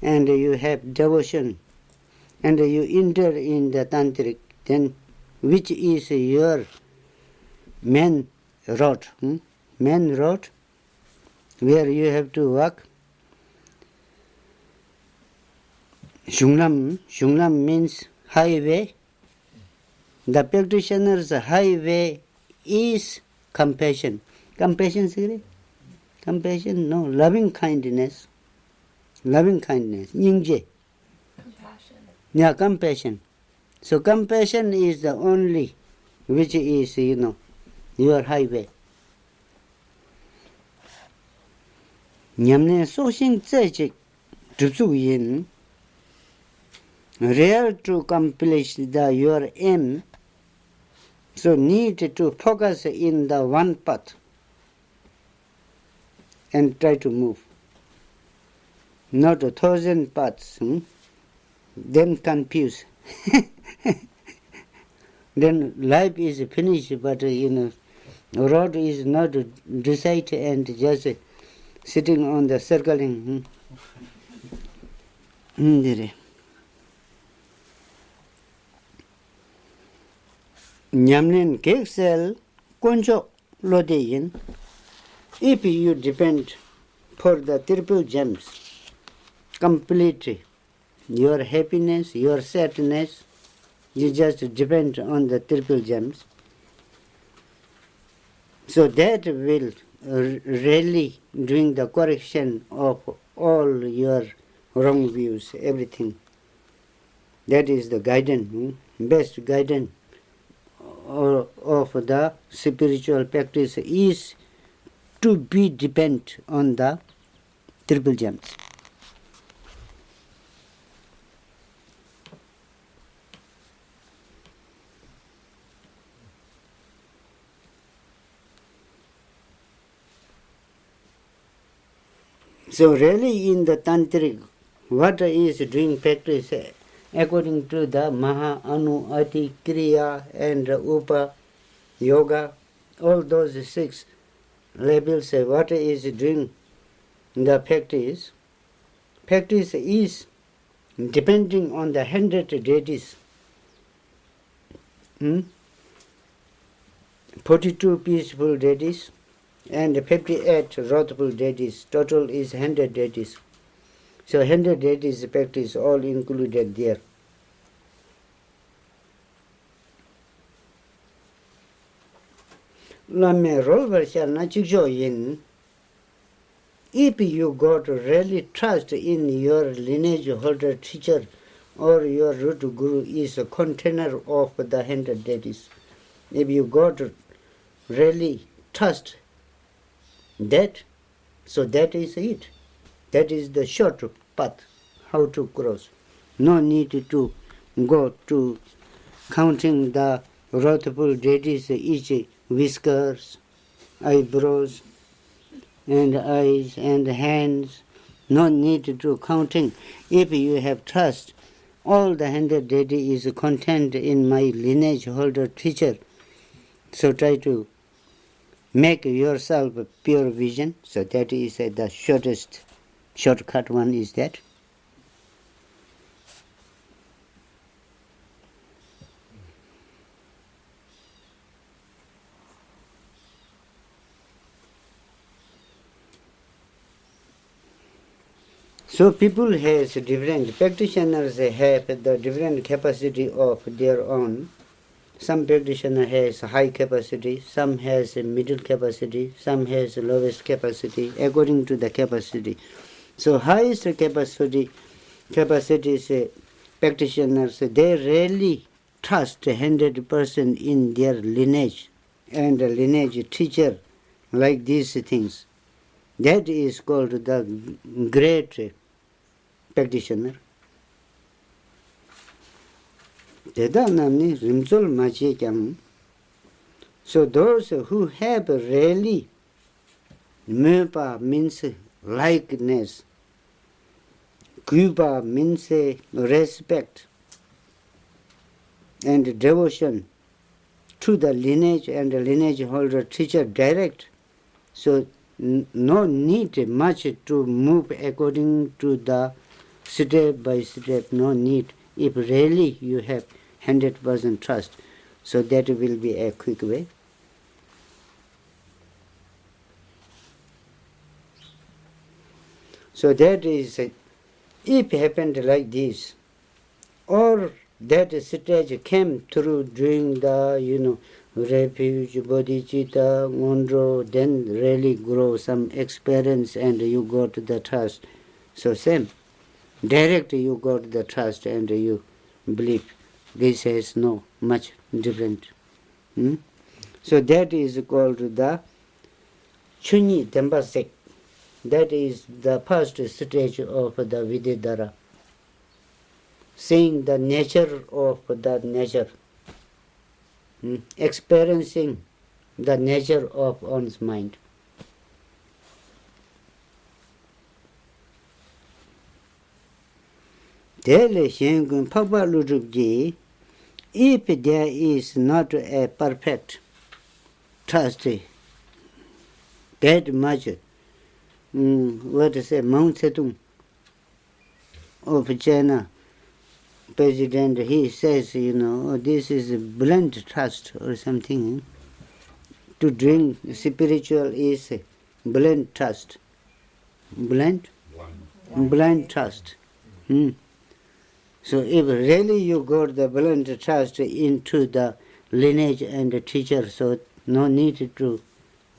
and you have devotion and you enter in the Tantric, then which is your main road, main road where you have to walk. Shungnam means highway. The practitioner's highway is compassion. Compassion, Sigri? Compassion? No, loving kindness. Loving kindness. Nying-kyi. Compassion. Yeah, compassion. So compassion is the only which is, your highway. Nyamne soxing tsechik dupsu yin. Real to accomplish your aim, so need to focus in the one path and try to move. Not 1,000 paths, then confuse. Then life is finished, but road is not decided and just sitting on the circling. Nyamnen keksel koncho lodeyin. If you depend for the triple gems completely, your happiness, your sadness, you just depend on the triple gems. So that will really doing the correction of all your wrong views, everything. That is the guidance, best guidance of the spiritual practice is to be dependent on the triple gems. So really in the Tantric, what is doing practice according to the Maha, Anu, Ati, Kriya and Upa, Yoga, all those 6 labels, what is doing the practice? Practice is depending on the 100 deities. 42 peaceful deities and 58 wrathful deities. Total is 100 deities. So 100 deities practice all included there. Lama Rolver Sharna Chikjo Yin. If you got really trust in your lineage holder teacher or your root guru is a container of the 100 deities, if you got really trust that, so that is it. That is the short path, how to cross. No need to go to counting the wrathful deities, each whiskers, eyebrows, and eyes and hands. No need to counting. If you have trust, all the 100 deities is contained in my lineage holder teacher. So try to make yourself a pure vision. So that is the shortest, shortcut one is that. So people has different, practitioners have the different capacity of their own. Some practitioner has high capacity, some has a middle capacity, some has lowest capacity, according to the capacity. So highest capacity practitioners, they really trust 100% in their lineage and the lineage teacher, like these things. That is called the great practitioner. So those who have really mepa means likeness, kupa means respect and devotion to the lineage and the lineage holder teacher direct. So no need much to move according to the step by step, no need. If really you have 100% trust, so that will be a quick way. So that is, if happened like this, or that stage came through during the, refuge, bodhicitta, Ngo-drud, then really grow some experience and you got the trust. So same. Direct you got the trust and you believe. This has no much different. So that is called the Chunyi Dembasek. That is the first stage of the Vidyadhara. Seeing the nature of the nature. Experiencing the nature of one's mind. If there is not a perfect trust, that much, what is it, Mao Zedong of China, President, he says, this is blind trust or something. To drink spiritual is blind trust. Blind trust. So if really you got the blind trust into the lineage and the teacher, so no need to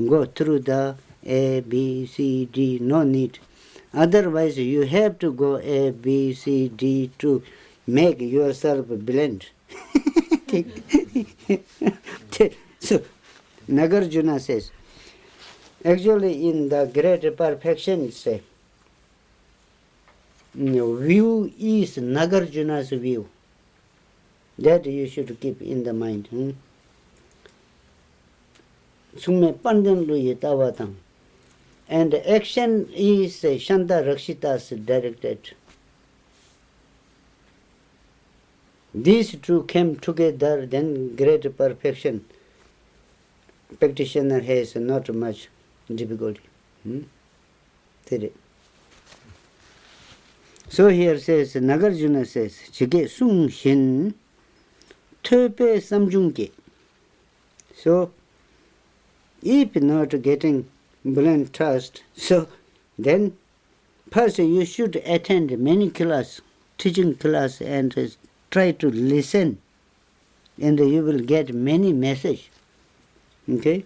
go through the A, B, C, D, no need. Otherwise you have to go A, B, C, D to make yourself blind. So Nagarjuna says, actually in the great perfection say, view is Nagarjuna's view. That you should keep in the mind. Sume Pandan Luye Tawatang. And action is Shanta Rakshita's directed. These two came together, then great perfection. Practitioner has not much difficulty. So here says, Nagarjuna says, Chige sung shin tepe samjungke. So, if not getting blind trust, so then first you should attend many class, teaching class, and try to listen, and you will get many message. Okay?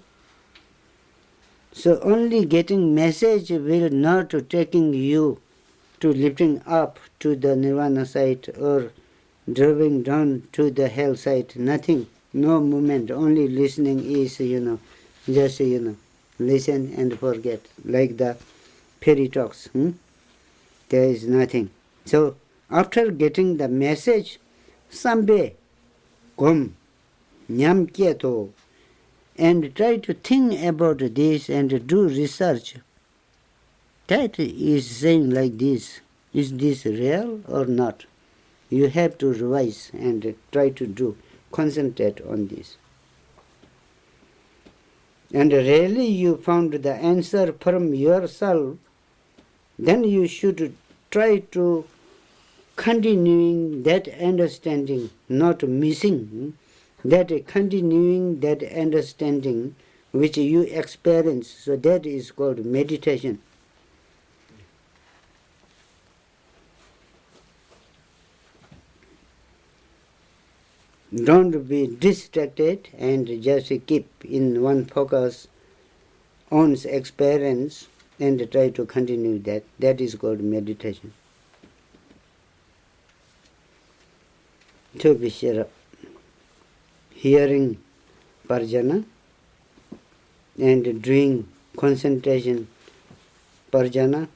So only getting message will not taking you to lifting up to the nirvana site or driving down to the hell site. Nothing, no movement, only listening is, just, listen and forget, like the fairy talks. There is nothing. So after getting the message, sambe, gom, Nying-kyi to, and try to think about this and do research. That is saying like this, is this real or not? You have to revise and try to concentrate on this. And really you found the answer from yourself, then you should try to continuing that understanding, not missing that continuing that understanding which you experience. So that is called meditation. Don't be distracted and just keep in one focus on experience and try to continue that. That is called meditation. To be sure, hearing parjana and doing concentration parjana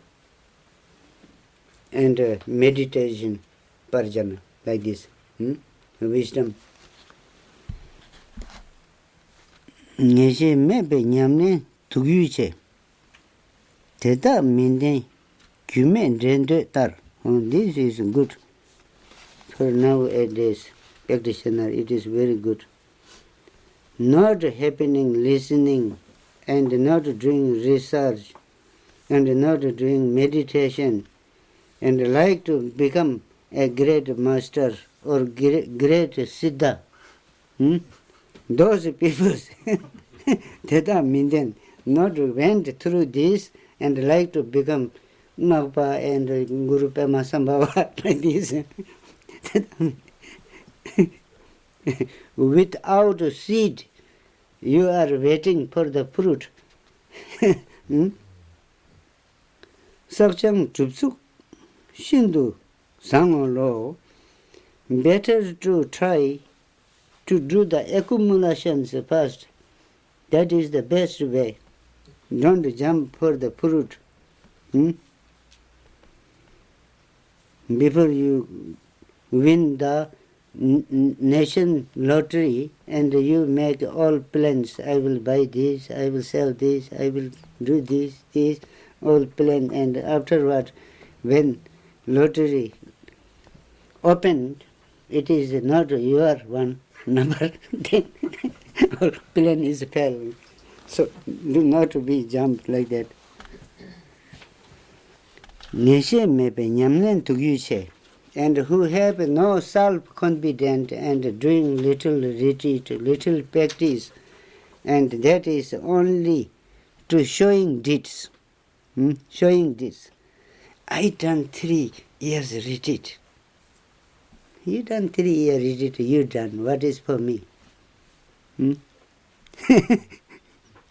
and meditation parjana, like this. Wisdom. Ngeshe mebe nyamne tugyuche. Teta minde gyume rende tar. This is good. For nowadays practitioner, it is very good. Not happening listening and not doing research and not doing meditation and like to become a great master or great siddha. Those people that are Minden not went through this and like to become Magpa and Guru Pema Sambhava like this. Without seed, you are waiting for the fruit. Sakcham Chupsuk Shindu Sangolo. Better to try to do the accumulations first. That is the best way. Don't jump for the fruit. Before you win the nation lottery and you make all plans, I will buy this, I will sell this, I will do this, all plan, and afterward, when lottery opened, it is not your one number, then all plan is failed. So do not be jumped like that. Neshe mepe nyamnen tugyuche, and who have no self-confidence and doing little retreat, little practice, and that is only to showing deeds. Showing this. I done 3 years retreat. You done 3 years retreat, you done. What is for me?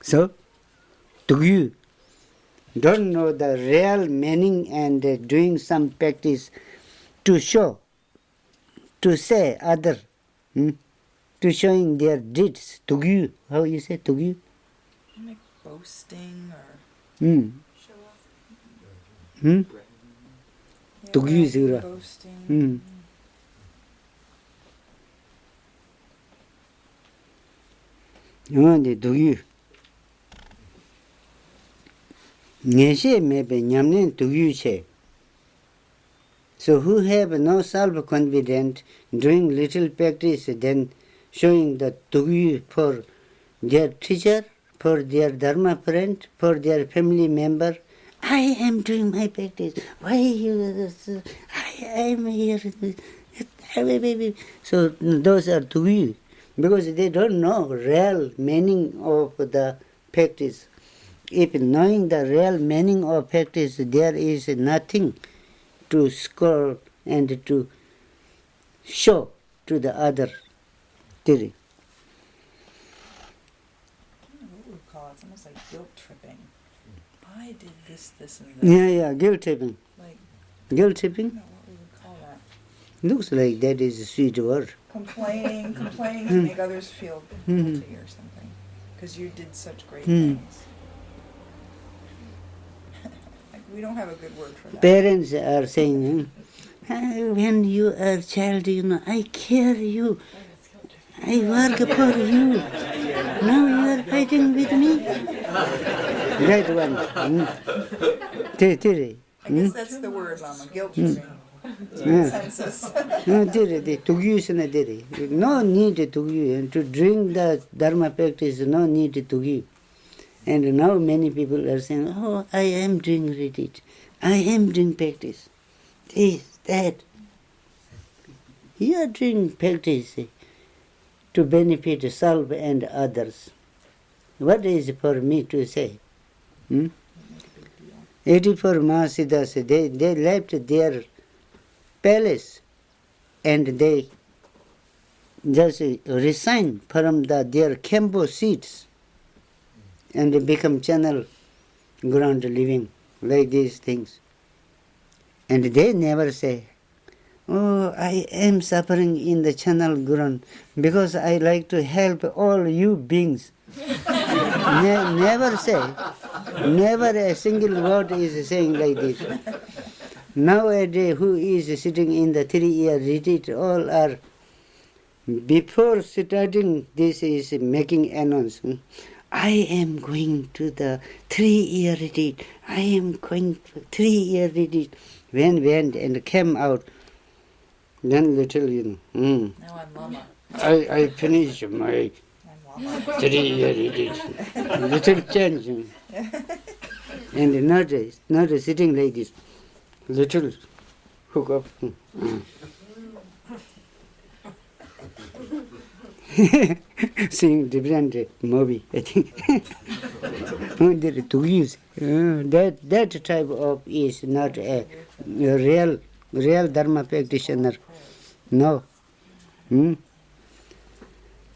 So, to you, don't know the real meaning and doing some practice to show, to say other, to showing their deeds. To you, how you say to you? Like boasting or Show off. To you, Sura. boasting. To you. Ngeshe mebe nyamnen to you che. So who have no self-confidence, doing little practice, then showing the tugi for their teacher, for their dharma friend, for their family member. I am doing my practice. Why you? I am here. So those are tugi, because they don't know real meaning of the practice. If knowing the real meaning of practice, there is nothing to score and to show to the other theory. I don't know what we would call it. It's almost like guilt tripping. this, and this. Yeah, guilt tripping. Like, Guilt I tripping? don't know what we would call that. Looks like that is a sweet word. Complaining to make others feel guilty or something. Because you did such great things. Like, we don't have a good word for that. Parents are saying, when you are a child, I care you. I work for you. Now you are fighting with me. That one. I guess that's the word, Lama. Guilt tripping. Census. No need to give. To drink the Dharma practice, no need to give. And now many people are saying, oh, I am doing retreat. I am doing practice. This, that. You are doing practice to benefit self and others. What is for me to say? 84 Mahasiddhas, they left their palace and they just resigned from their Kempo seats and they become channel ground living, like these things. And they never say, oh, I am suffering in the channel ground because I like to help all you beings. Never say, never a single word is saying like this. Nowadays, who is sitting in the 3-year retreat, all are, before starting this is making announcement. I am going to the 3-year retreat. I am going to 3-year retreat. When went and came out, then little, Now I'm Lama. I finished my I'm Lama. 3-year retreat. Little change. And not sitting like this. Little hook up. Seeing different movie, I think. That type of is not a real Dharma practitioner. No.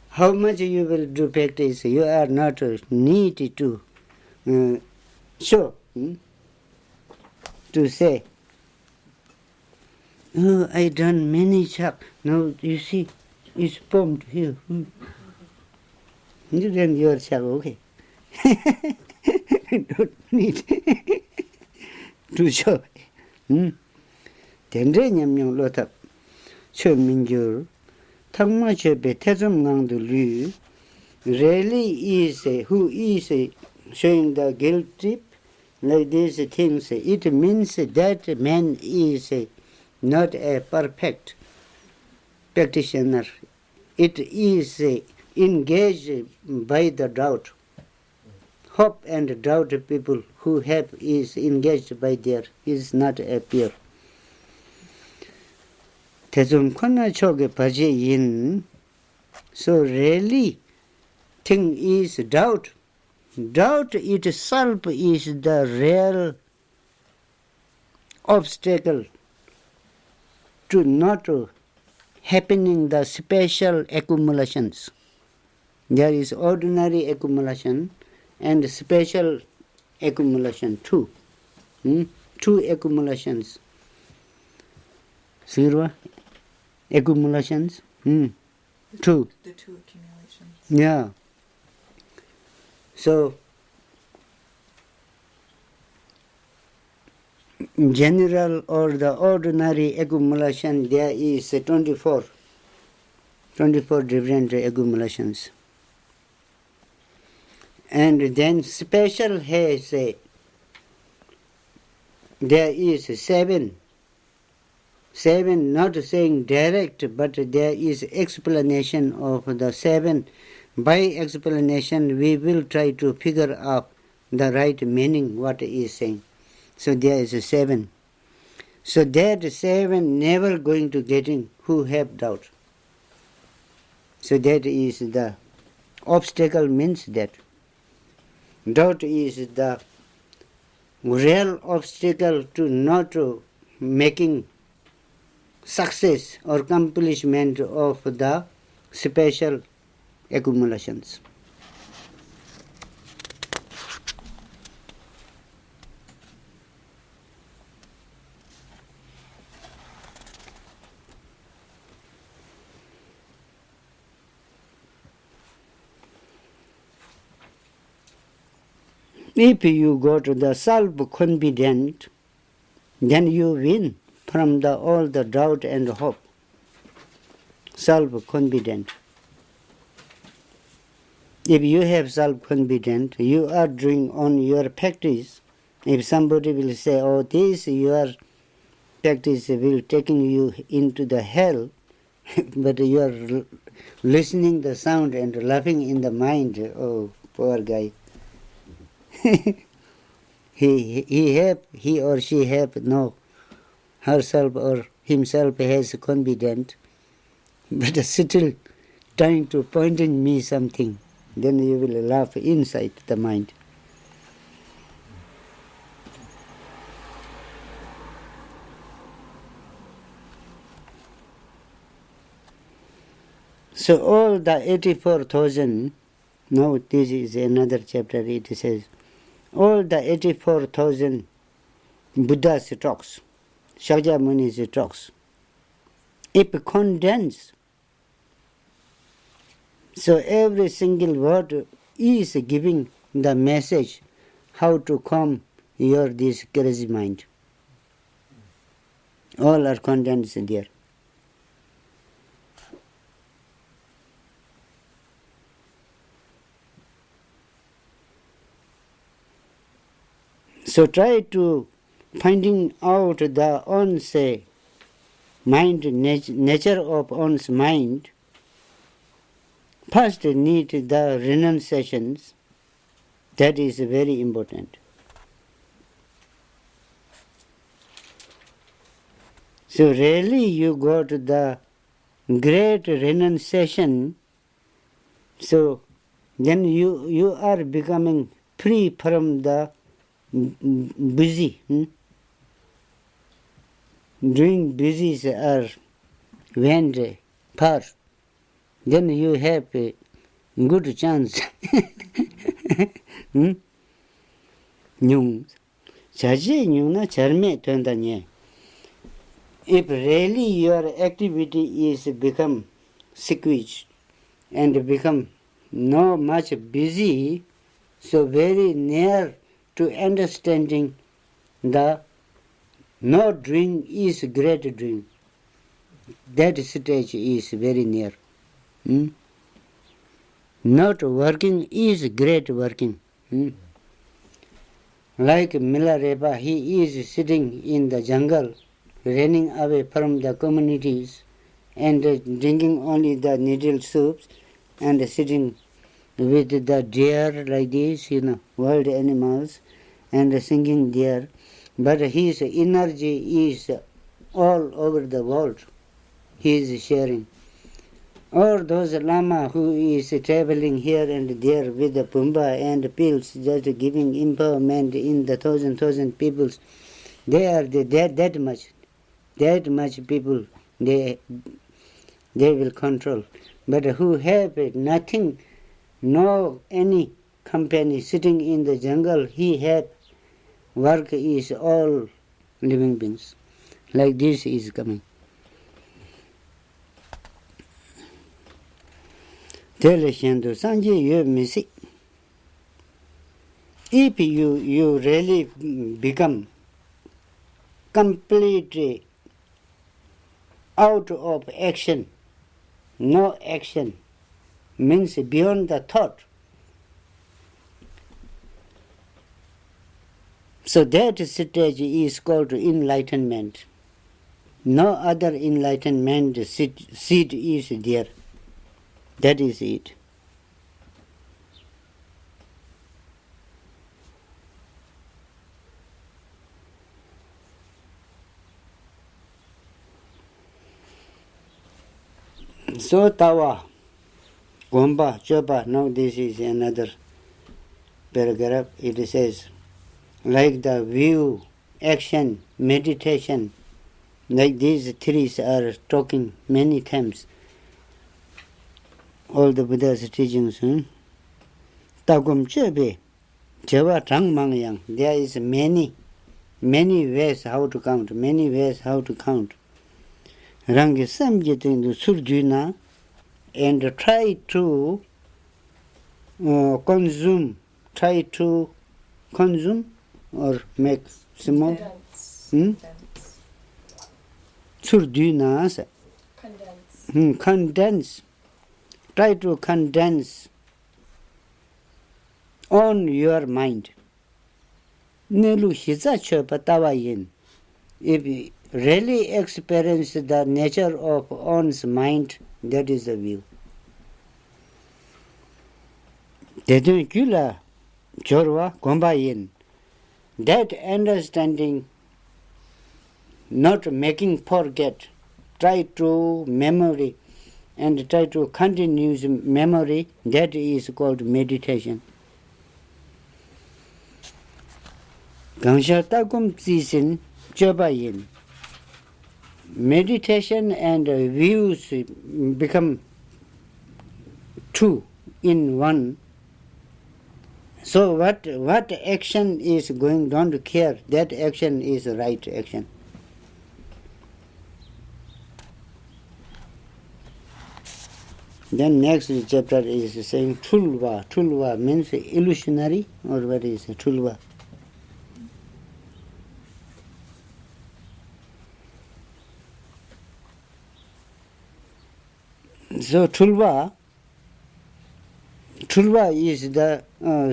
How much you will do practice, you are not need to show, to say, oh, I done many chak. Now you see, it's pumped here. You done your chak, okay. Don't need to show. Tendre nyamnyong lotap. Cho mingyur. Thangma chepe tezom ngangdu lu. Really is who is showing the guilt trip. Like these things, it means that man is not a perfect practitioner. It is engaged by the doubt. Hope and doubt people who have is engaged by their is not a pure. Tezum kona choge paje yin. So really thing is doubt. Doubt itself is the real obstacle to not happening the special accumulations. There is ordinary accumulation and special accumulation too. Two accumulations. Sirva? Accumulations? Two. The two accumulations. Yeah. So, general or the ordinary accumulation, there is 24 different accumulations. And then special has, there is 7. 7, not saying direct, but there is explanation of the 7. By explanation, we will try to figure out the right meaning, what he is saying. So there is 7. So that 7 never going to getting who have doubt. So that is the obstacle, means that. Doubt is the real obstacle to not making success or accomplishment of the special accumulations. If you go to the self-confident, then you win from all the doubt and hope. Self-confident. If you have self-confidence, you are doing on your practice. If somebody will say, oh, this your practice will taking you into the hell, but you are listening the sound and laughing in the mind, oh, poor guy. he or she have no herself or himself has confidence, but still trying to point in me something. Then you will laugh inside the mind. So all the 84,000, now this is another chapter, it says, all the 84,000 Buddha's talks, Shakyamuni's talks, if condensed, so every single word is giving the message how to calm this crazy mind. All are condensed there. So try to finding out the one's mind, nature of one's mind. First need the renunciations. That is very important. So really you go to the great renunciation, so then you are becoming free from the busy. Doing busy are went far. Then you have a good chance. Nyung. Chaji nyung na charme tuandanye. If really your activity is become squeezed and become no much busy, so very near to understanding the no doing is great doing. That stage is very near. Not working is great working. Like Milarepa, he is sitting in the jungle, running away from the communities and drinking only the needle soups and sitting with the deer like this, wild animals, and singing there. But his energy is all over the world. He is sharing. Or those Lama who is traveling here and there with the Pumbaa and pills, just giving empowerment in the thousand peoples, they are that much people they will control. But who have nothing, no any company, sitting in the jungle, he have work is all living beings. Like this is coming. If you really become completely out of action, no action, means beyond the thought. So that stage is called enlightenment. No other enlightenment seed is there. That is it. So Tawa, Gomba, Chopa, now this is another paragraph. It says, like the view, action, meditation, like these three are talking many times. All the Buddha's teachings. Tagum Chebe, Java Trangmangyang. There is many ways how to count, Rangi Samjitin to Surjuna and try to consume, try to consume or make small. Condense. Hmm? Condense. Surdunas. Condense. Condense. Try to condense on your mind. Nilu hiza chopa tawayin. If you really experience the nature of one's mind, that is the view. Dedun kula chorwa gombayin. That understanding, not making forget, try to memory and try to continue memory, that is called meditation. Gangsha takum tsisin chobayin. Meditation and views become two in one. So what action is going, don't care, that action is right action. Then next chapter is saying Tulva. Tulva means illusionary, or what is Tulva? So Tulva is the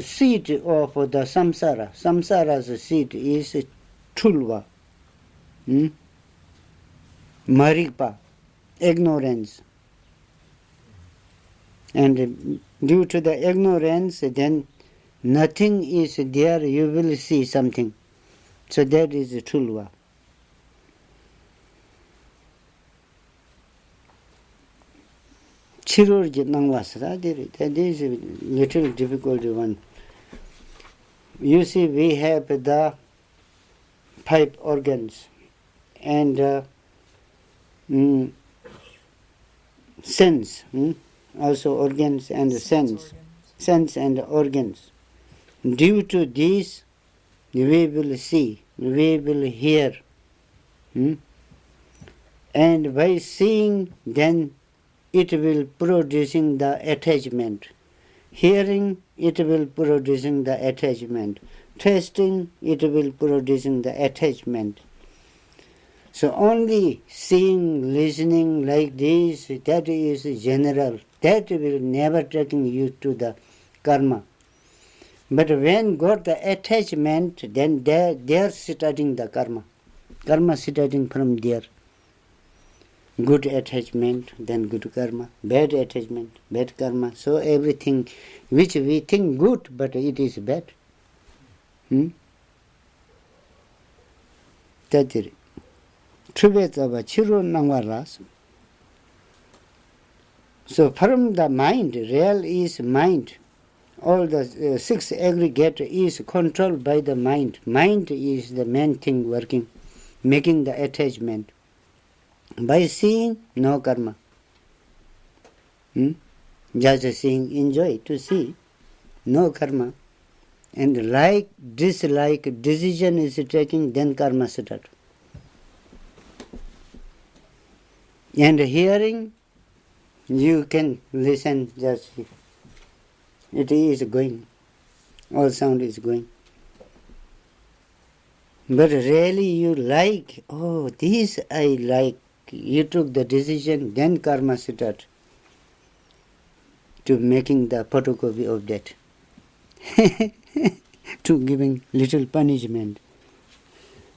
seed of the samsara. Samsara's seed is Tulva. Marikpa, ignorance. And due to the ignorance, then nothing is there, you will see something. So that is Tulva. Chirurgi nangwasara, that is a little difficult one. You see, we have the 5 organs and sense, also organs and sense and organs. Due to this, we will see, we will hear, and by seeing, then it will producing the attachment. Hearing, it will producing the attachment. Tasting, it will producing the attachment. So only seeing, listening like this, that is general. That will never taking you to the karma. But when got the attachment, then they are starting the karma. Karma starting from there. Good attachment, then good karma. Bad attachment, bad karma. So everything which we think good, but it is bad. That is. So from the mind, real is mind. All the 6 aggregate is controlled by the mind. Mind is the main thing working, making the attachment. By seeing, no karma. Just seeing, enjoy to see, no karma. And like, dislike, decision is taking, then karma start. And hearing, you can listen, just it is going. All sound is going. But really you like, oh, this I like. You took the decision, then karma start to making the photocopy of that. To giving little punishment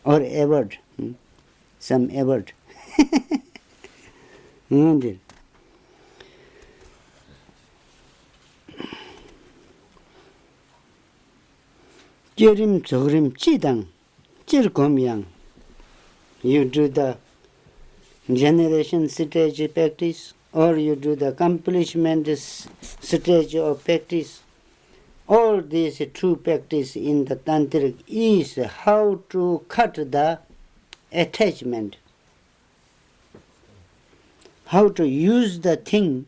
or award, some award. Jerim Zorim Chidang, Jirkomyang. You do the generation stage practice, or you do the accomplishment stage of practice. All these true practice in the Tantric is how to cut the attachment. How to use the thing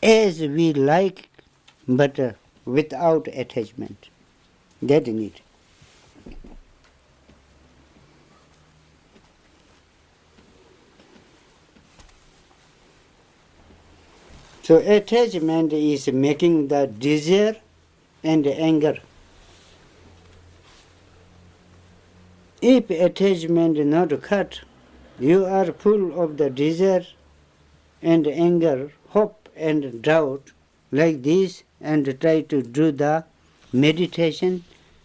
as we like, but without attachment. That is it. So attachment is making the desire and anger If attachment not cut, you are full of the desire and anger, hope and doubt like this, and try to do the meditation,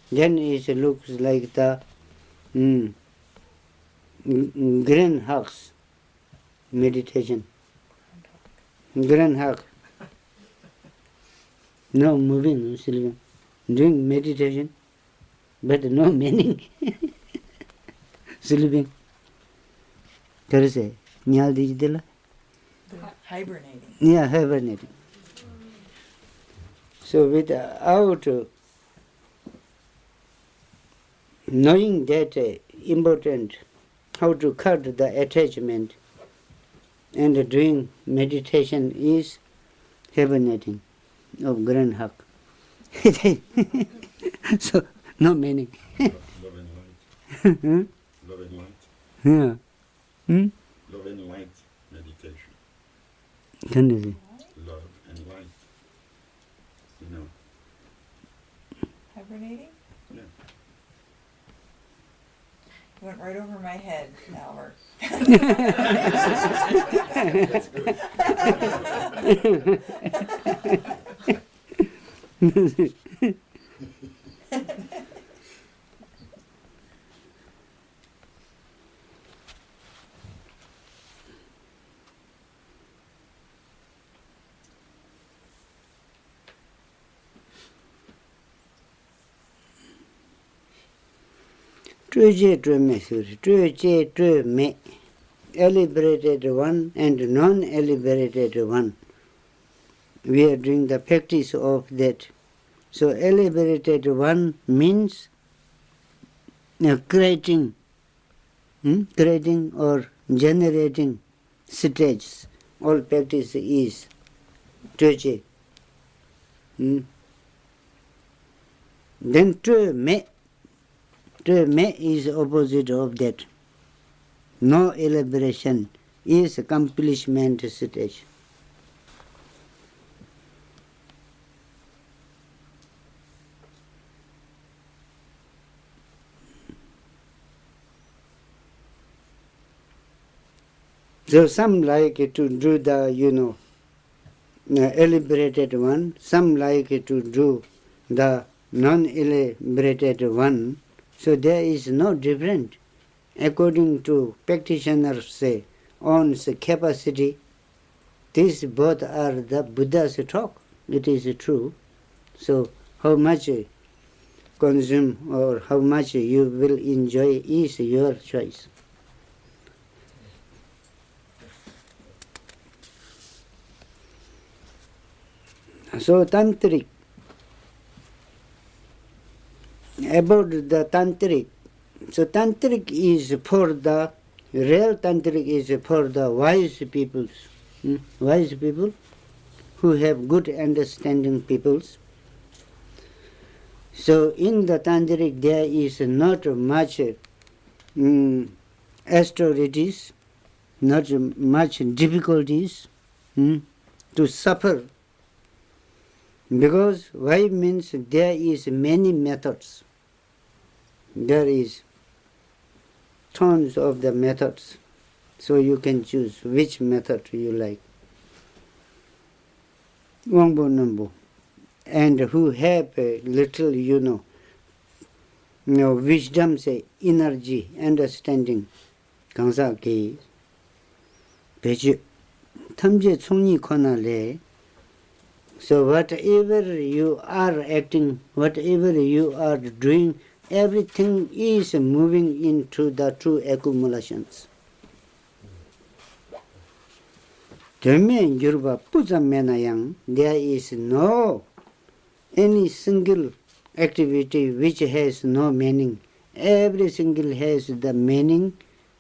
then it looks like the greenhouse meditation. Greenhouse. No moving, sleeping. Doing meditation, but no meaning. Sleeping. Karase, nyal dijidela? Hibernating. Yeah, hibernating. So without knowing that important, how to cut the attachment, and doing meditation is hibernating of grand hug. So no meaning. Love and light. Love and light. Yeah. Love and light meditation. Can you see? Love and light. You know. Hibernating? Yeah. Went right over my head, Albert. That's good. Liberated one and non-liberated one. We are doing the practice of that. So liberated one means creating or generating stages. All practice is Tuji. Then me is opposite of that. No elaboration is accomplishment stage. So some like to do the, elaborated one, some like to do the non-elaborated one. So there is no difference. According to practitioners' own capacity, these both are the Buddha's talk. It is true. So how much consume or how much you will enjoy is your choice. So Tantric, about the Tantric, so Tantric is for the, real Tantric is for the wise peoples, wise people who have good understanding peoples. So in the Tantric there is not much austerities, not much difficulties to suffer. Because why means there is many methods. There is tons of the methods. So you can choose which method you like. Wangbo Nambo. And who have a little, wisdom, energy, understanding. Gangsa ki peju tamje chungni kona le. So whatever you are acting, whatever you are doing, everything is moving into the true accumulations. There is no any single activity which has no meaning. Every single has the meaning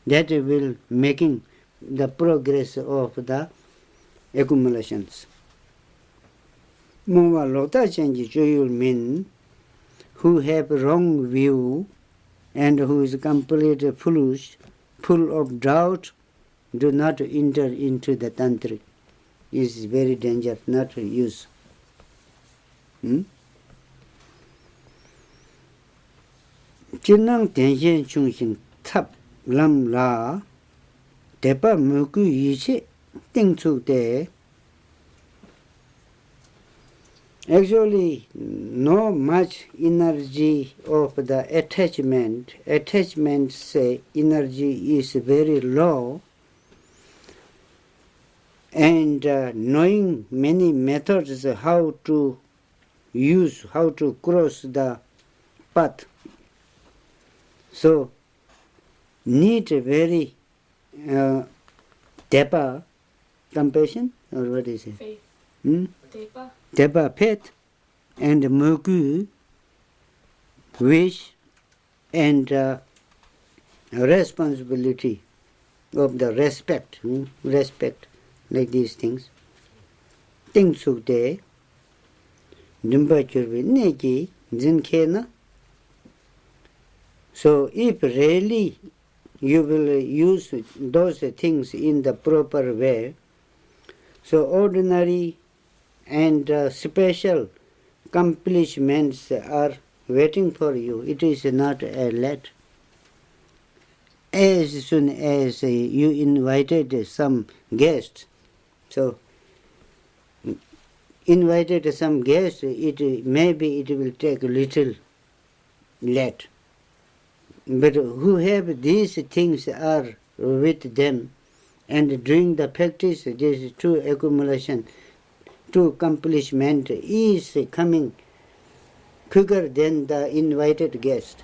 that will making the progress of the accumulations. Mova Lota Chenji Choyul mean who have wrong view and who is completely foolish, full of doubt, do not enter into the Tantric. It is very dangerous not to use. Chinang Tension Chungshin Tap Lam La Depa Mugu Yichi Ting Tsuk De. Actually, no much energy of the attachment. Attachment's energy is very low, and knowing many methods how to use, how to cross the path. So, need a very depa compassion, or what is it? Faith. Depa. Depa faith and mugu wish and responsibility of the respect, respect, like these things. Things of the Rinpoche Nying-kyi Nying-kyi. So if really you will use those things in the proper way, so ordinary and special accomplishments are waiting for you. It is not late. As soon as you invited some guests, so invited some guests, maybe it will take a little late. But who have these things are with them, and during the practice, this true accumulation, true accomplishment is coming quicker than the invited guest.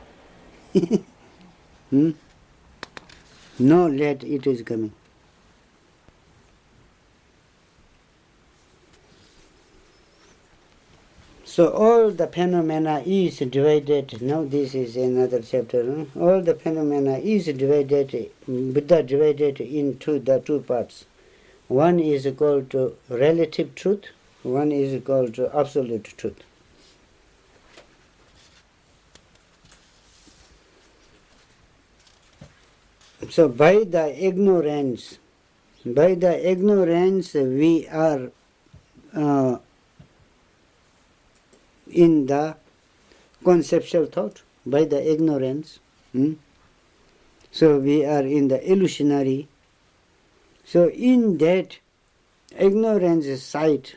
No late it is coming. So all the phenomena is divided. Now this is another chapter. All the phenomena is divided, Buddha divided into the two parts. One is called relative truth, one is called absolute truth. So by the ignorance we are in the conceptual thought, by the ignorance. So we are in the illusionary. So in that ignorance side,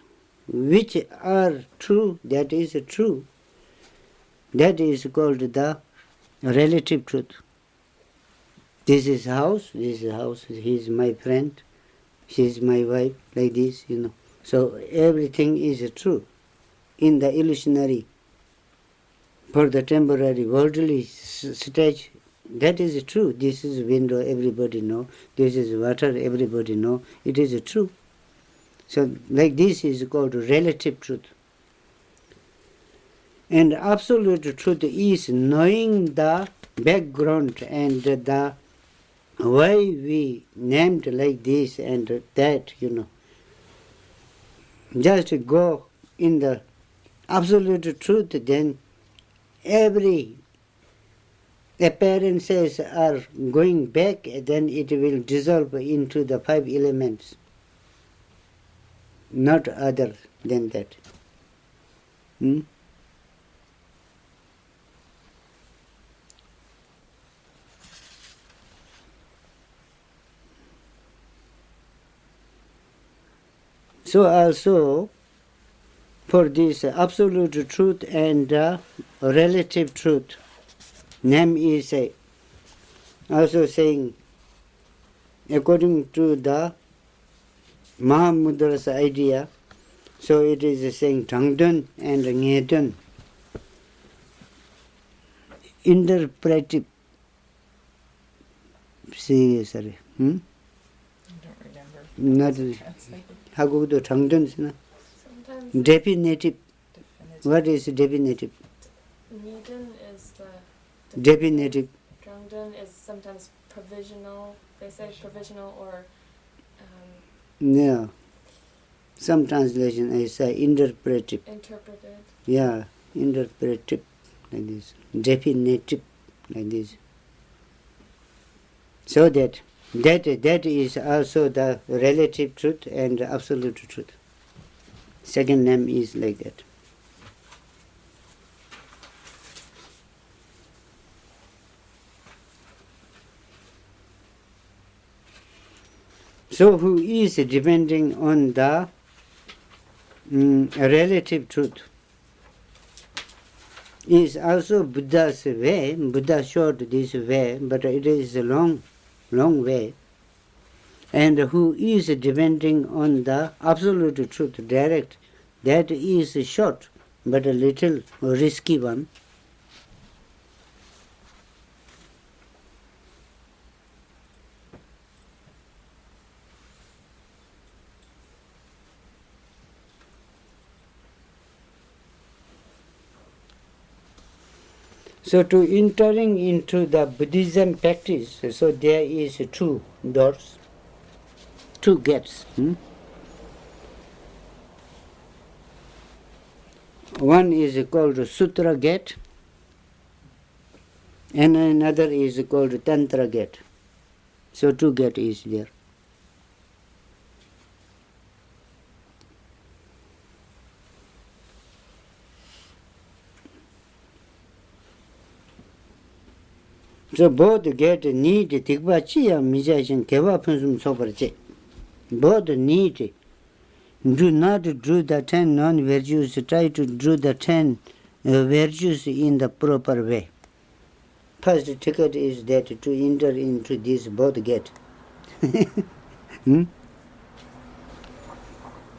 which are true, that is true, that is called the relative truth. This is house, he is my friend, she is my wife, like this, So everything is true in the illusionary. For the temporary worldly stage, that is true. This is window, everybody know. This is water, everybody know. It is true. So like this is called relative truth. And absolute truth is knowing the background and the why we named like this and that, Just go in the absolute truth, then every appearances are going back, then it will dissolve into the 5 elements, not other than that. So also, for this absolute truth and relative truth, name is also saying, according to the Mahamudra's idea, so it is saying Tangdun and Ngedun, interpretive. Sorry. I don't remember. Not Translated. Hagudo Tangdun. Sometimes Definitive. Definitive. What is definitive? Nidun is the Definitive. Drangdun is sometimes provisional. They say provisional or Yeah. Some translation I say interpretive. interpreted. Yeah, interpretive, like this. Definitive, like this. So that is also the relative truth and absolute truth. Second name is like that. So who is depending on the relative truth is also Buddha's way. Buddha showed this way, but it is a long way. And who is depending on the absolute truth, direct, that is short, but a little risky one. So to entering into the Buddhism practice, so there is two doors, two gates. One is called Sutra gate, and another is called Tantra gate. So two gates is there. So both gate need tikpa chiya mijashin kewa punsum soparche. Both need. Do not do the 10 non-virtues, try to do the 10 virtues in the proper way. First ticket is that to enter into this both gate.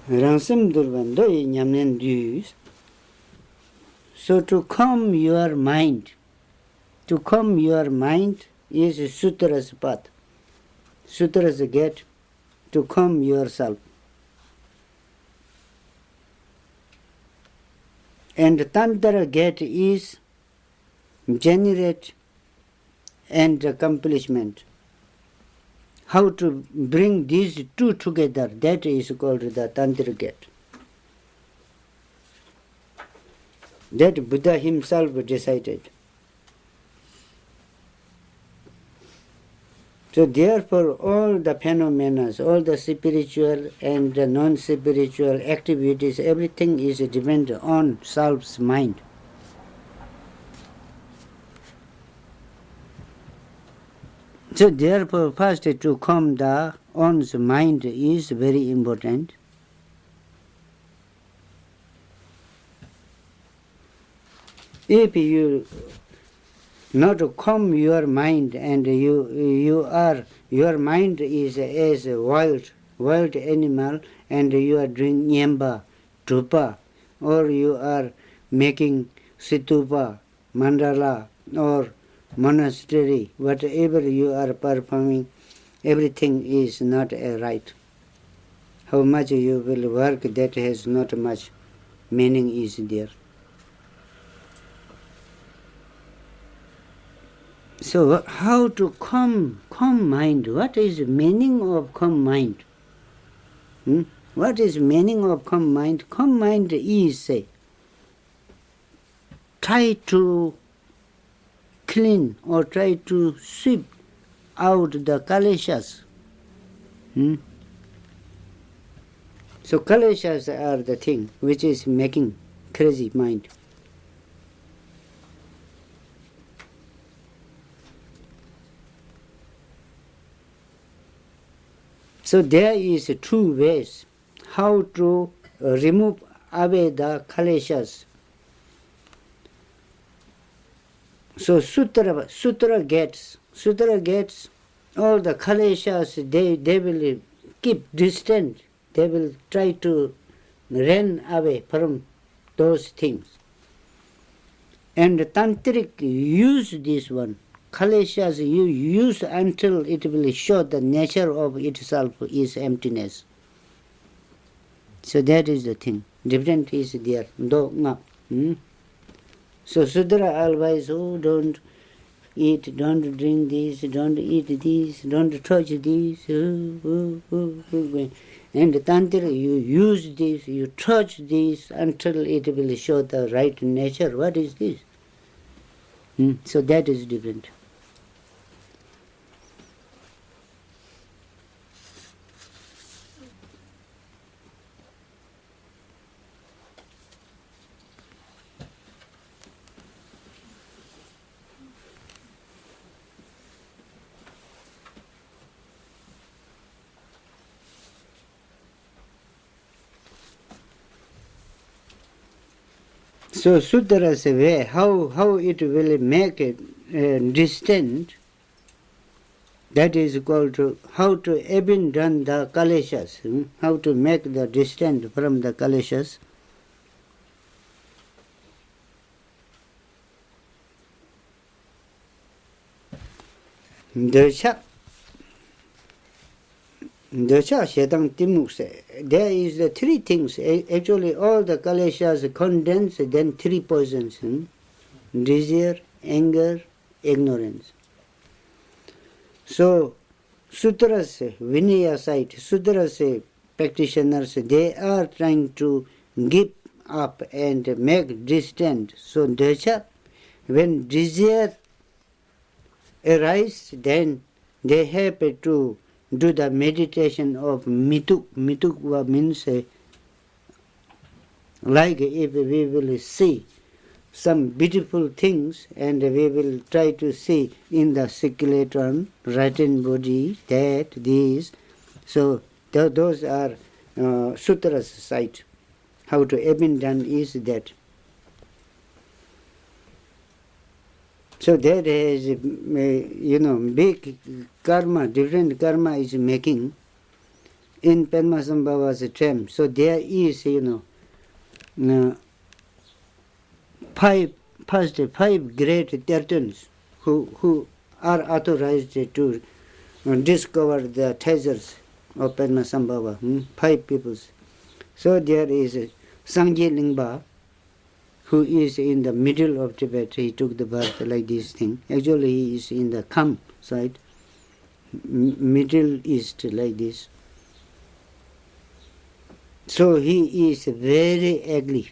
Ransam durvando nyamnen dues. So to calm your mind, is Sutra's path. Sutra's gate to calm yourself. And Tantra gate is generate and accomplishment. How to bring these two together, that is called the Tantric gate. That Buddha himself decided. So therefore all the phenomena, all the spiritual and the non-spiritual activities, everything is dependent on self's mind. So therefore first to calm the one's mind is very important. If you not to calm your mind, and your mind is as a wild animal, and you are doing nyamba, drupa, or you are making situpa, mandala, or monastery, whatever you are performing, everything is not right. How much you will work, that has not much meaning is there. So how to calm mind? What is the meaning of calm mind? What is meaning of calm mind? Calm mind is try to clean or try to sweep out the kaleshas. So kaleshas are the thing which is making crazy mind. So there is two ways how to remove away the kaleshas. So sutra gets all the kaleshas, they will keep distant. They will try to run away from those things. And Tantric use this one. Kaleshas you use until it will show the nature of itself is emptiness. So that is the thing. Different is there. Dam-Ngag. So Sudra always, don't eat, don't drink this, don't eat this, don't touch this. And Tantra, you use this, you touch this until it will show the right nature. What is this? So that is different. So Sutra's way, how it will make it distant, that is called how to abandon the kaleshas, how to make the distant from the kaleshas. Dosha Shedang Timukse. There is the three things. Actually, all the kaleshas condense, then three poisons: desire, anger, ignorance. So, Sutras, Vinaya site, Sutras practitioners, they are trying to give up and make distant. So, Dosha, when desire arises, then they have to do the meditation of mituk. Mituk means like if we will see some beautiful things and we will try to see in the circulation, written body, that, these. So those are sutras site. How to abandon is that. So that is, big karma, different karma is making in Padmasambhava's term. So there is, five great Tirthans who are authorized to discover the treasures of Padmasambhava. 5 peoples. So there is Sangye Lingpa, who is in the middle of Tibet. He took the birth like this thing. Actually, he is in the Kham side, Middle East like this. So he is very ugly.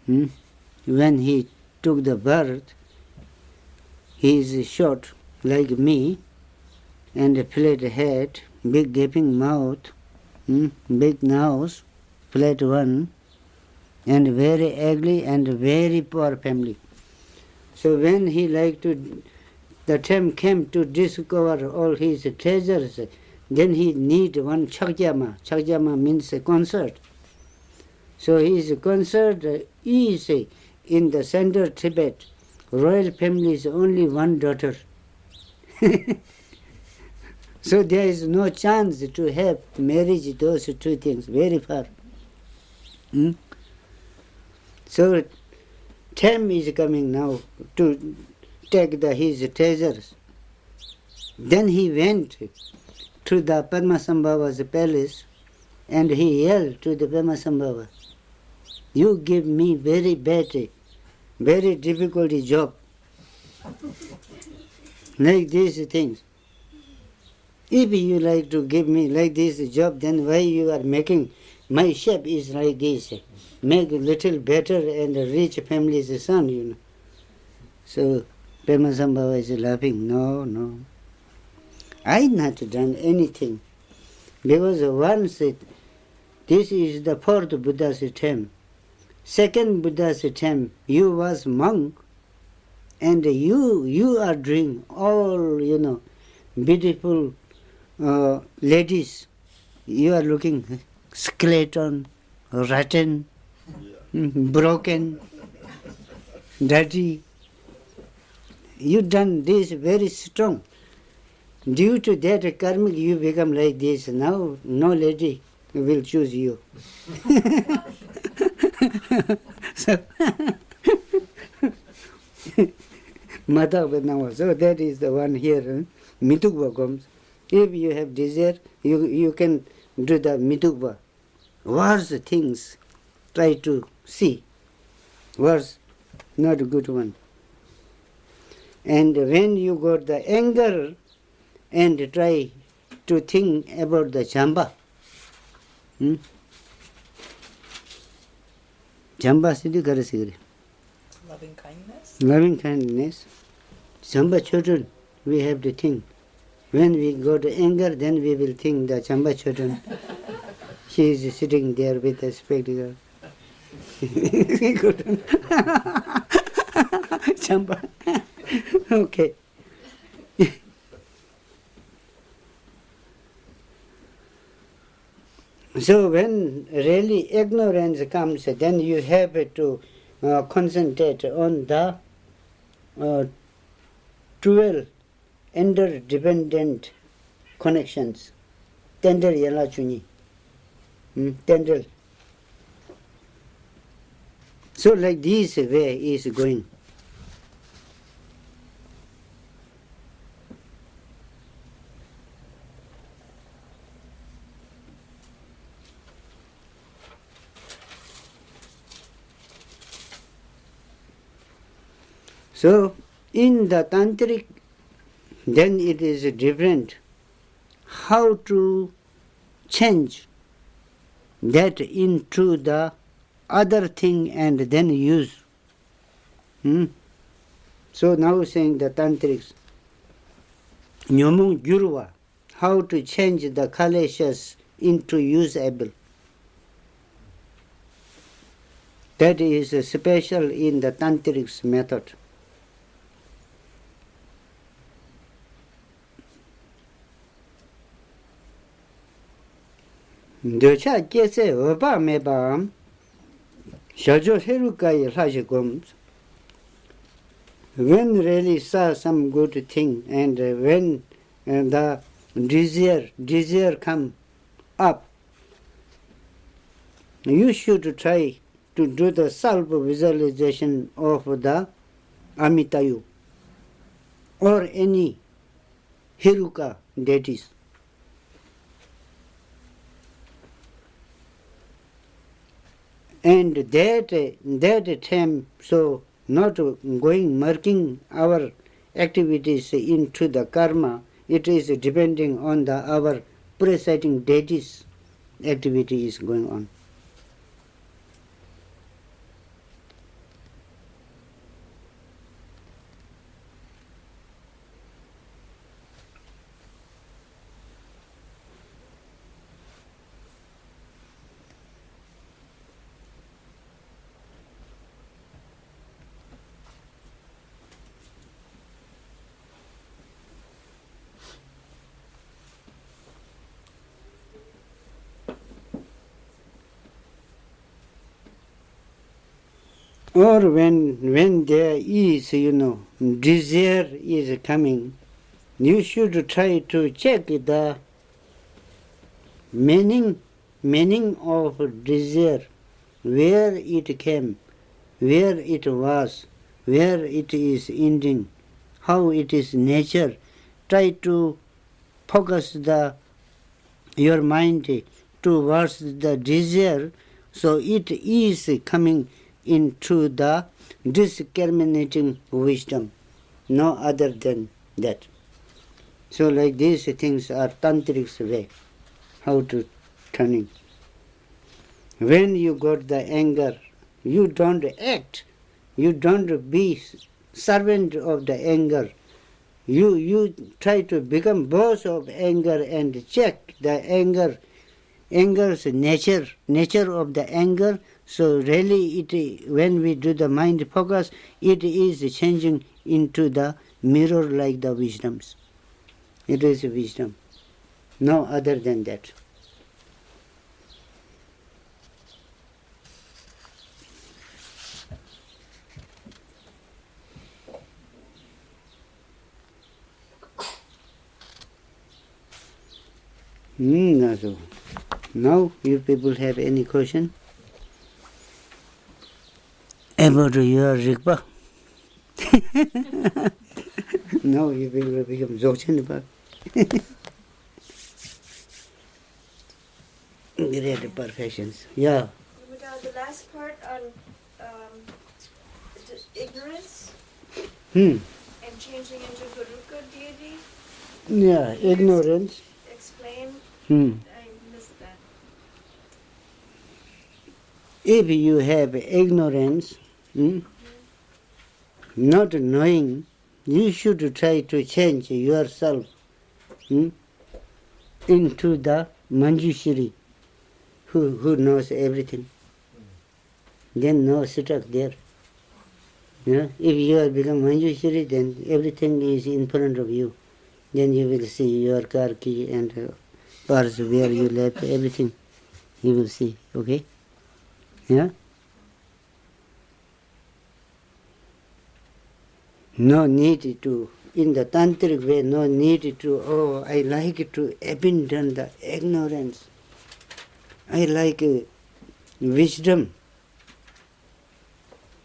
When he took the birth, he is short like me, and a flat head, big gaping mouth, big nose, flat one, and very ugly and very poor family. So when he the time came to discover all his treasures, then he need one chakyama. Chakyama means a concert. So his concert is in the central Tibet. Royal family is only one daughter. So there is no chance to have marriage, those two things, very far. So time is coming now to take his treasures. Then he went to the Padmasambhava's palace and he yelled to the Padmasambhava, "You give me very bad, very difficult job, like these things. If you like to give me like this job, then why you are making my shape is like this? Make a little better and rich family's son, So Padmasambhava is laughing. No. I not done anything. Because once this is the 4th Buddha's time. 2nd Buddha's time, you was monk, and you are doing all, beautiful ladies. You are looking skeleton, rotten, broken, dirty. You done this very strong. Due to that karmic, you become like this. Now no lady will choose you. So that is the one here. Mitukva comes. If you have desire, you can do the mitukva. Worse things, try to see. Worse, not a good one. And when you got the anger and try to think about the Chamba. Chamba siddhi kare sigre. Loving kindness? Loving kindness. Chamba children, we have to think. When we got anger, then we will think the Chamba children. She is sitting there with a spectacle. Chamba. Okay. So when really ignorance comes, then you have to concentrate on the 12 interdependent connections. Tender yala chuni. Tender. So like this way is going. So in the tantric, then it is different how to change that into the other thing and then use. So now saying the tantrics, Nyomung Gyurva, how to change the kaleshas into usable. That is special in the tantrics method. Docha kese oba meba shajo herukai rajagums. When really saw some good thing and when the desire come up, you should try to do the self-visualization of the Amitayu or any Hiruka deities. And that time, so not going marking our activities into the karma, it is depending on our presiding deities activity is going on. Or when there is, desire is coming, you should try to check the meaning of desire, where it came, where it was, where it is ending, how it is nature. Try to focus your mind towards the desire, so it is coming into the discriminating wisdom, no other than that. So like these things are tantric's way, how to turning. When you got the anger, you don't act, you don't be servant of the anger. You try to become boss of anger and check the anger's nature of the anger. So really when we do the mind focus, it is changing into the mirror like the wisdoms. It is wisdom, no other than that. Now you people have any question about your Rigpa? Now you will become Dzogchen Teachings. Great perfections. Yeah. The last part on ignorance And changing into Garuka deity. Yeah, ignorance. Explain. I missed that. If you have ignorance, not knowing, you should try to change yourself into the Manjushri, who knows everything. Then no stuck there. If you have become Manjushri, then everything is in front of you. Then you will see your car key and purse where you left, everything you will see. Okay? Yeah? No need to, in the tantric way, no need to, oh, I like to abandon the ignorance. I like wisdom.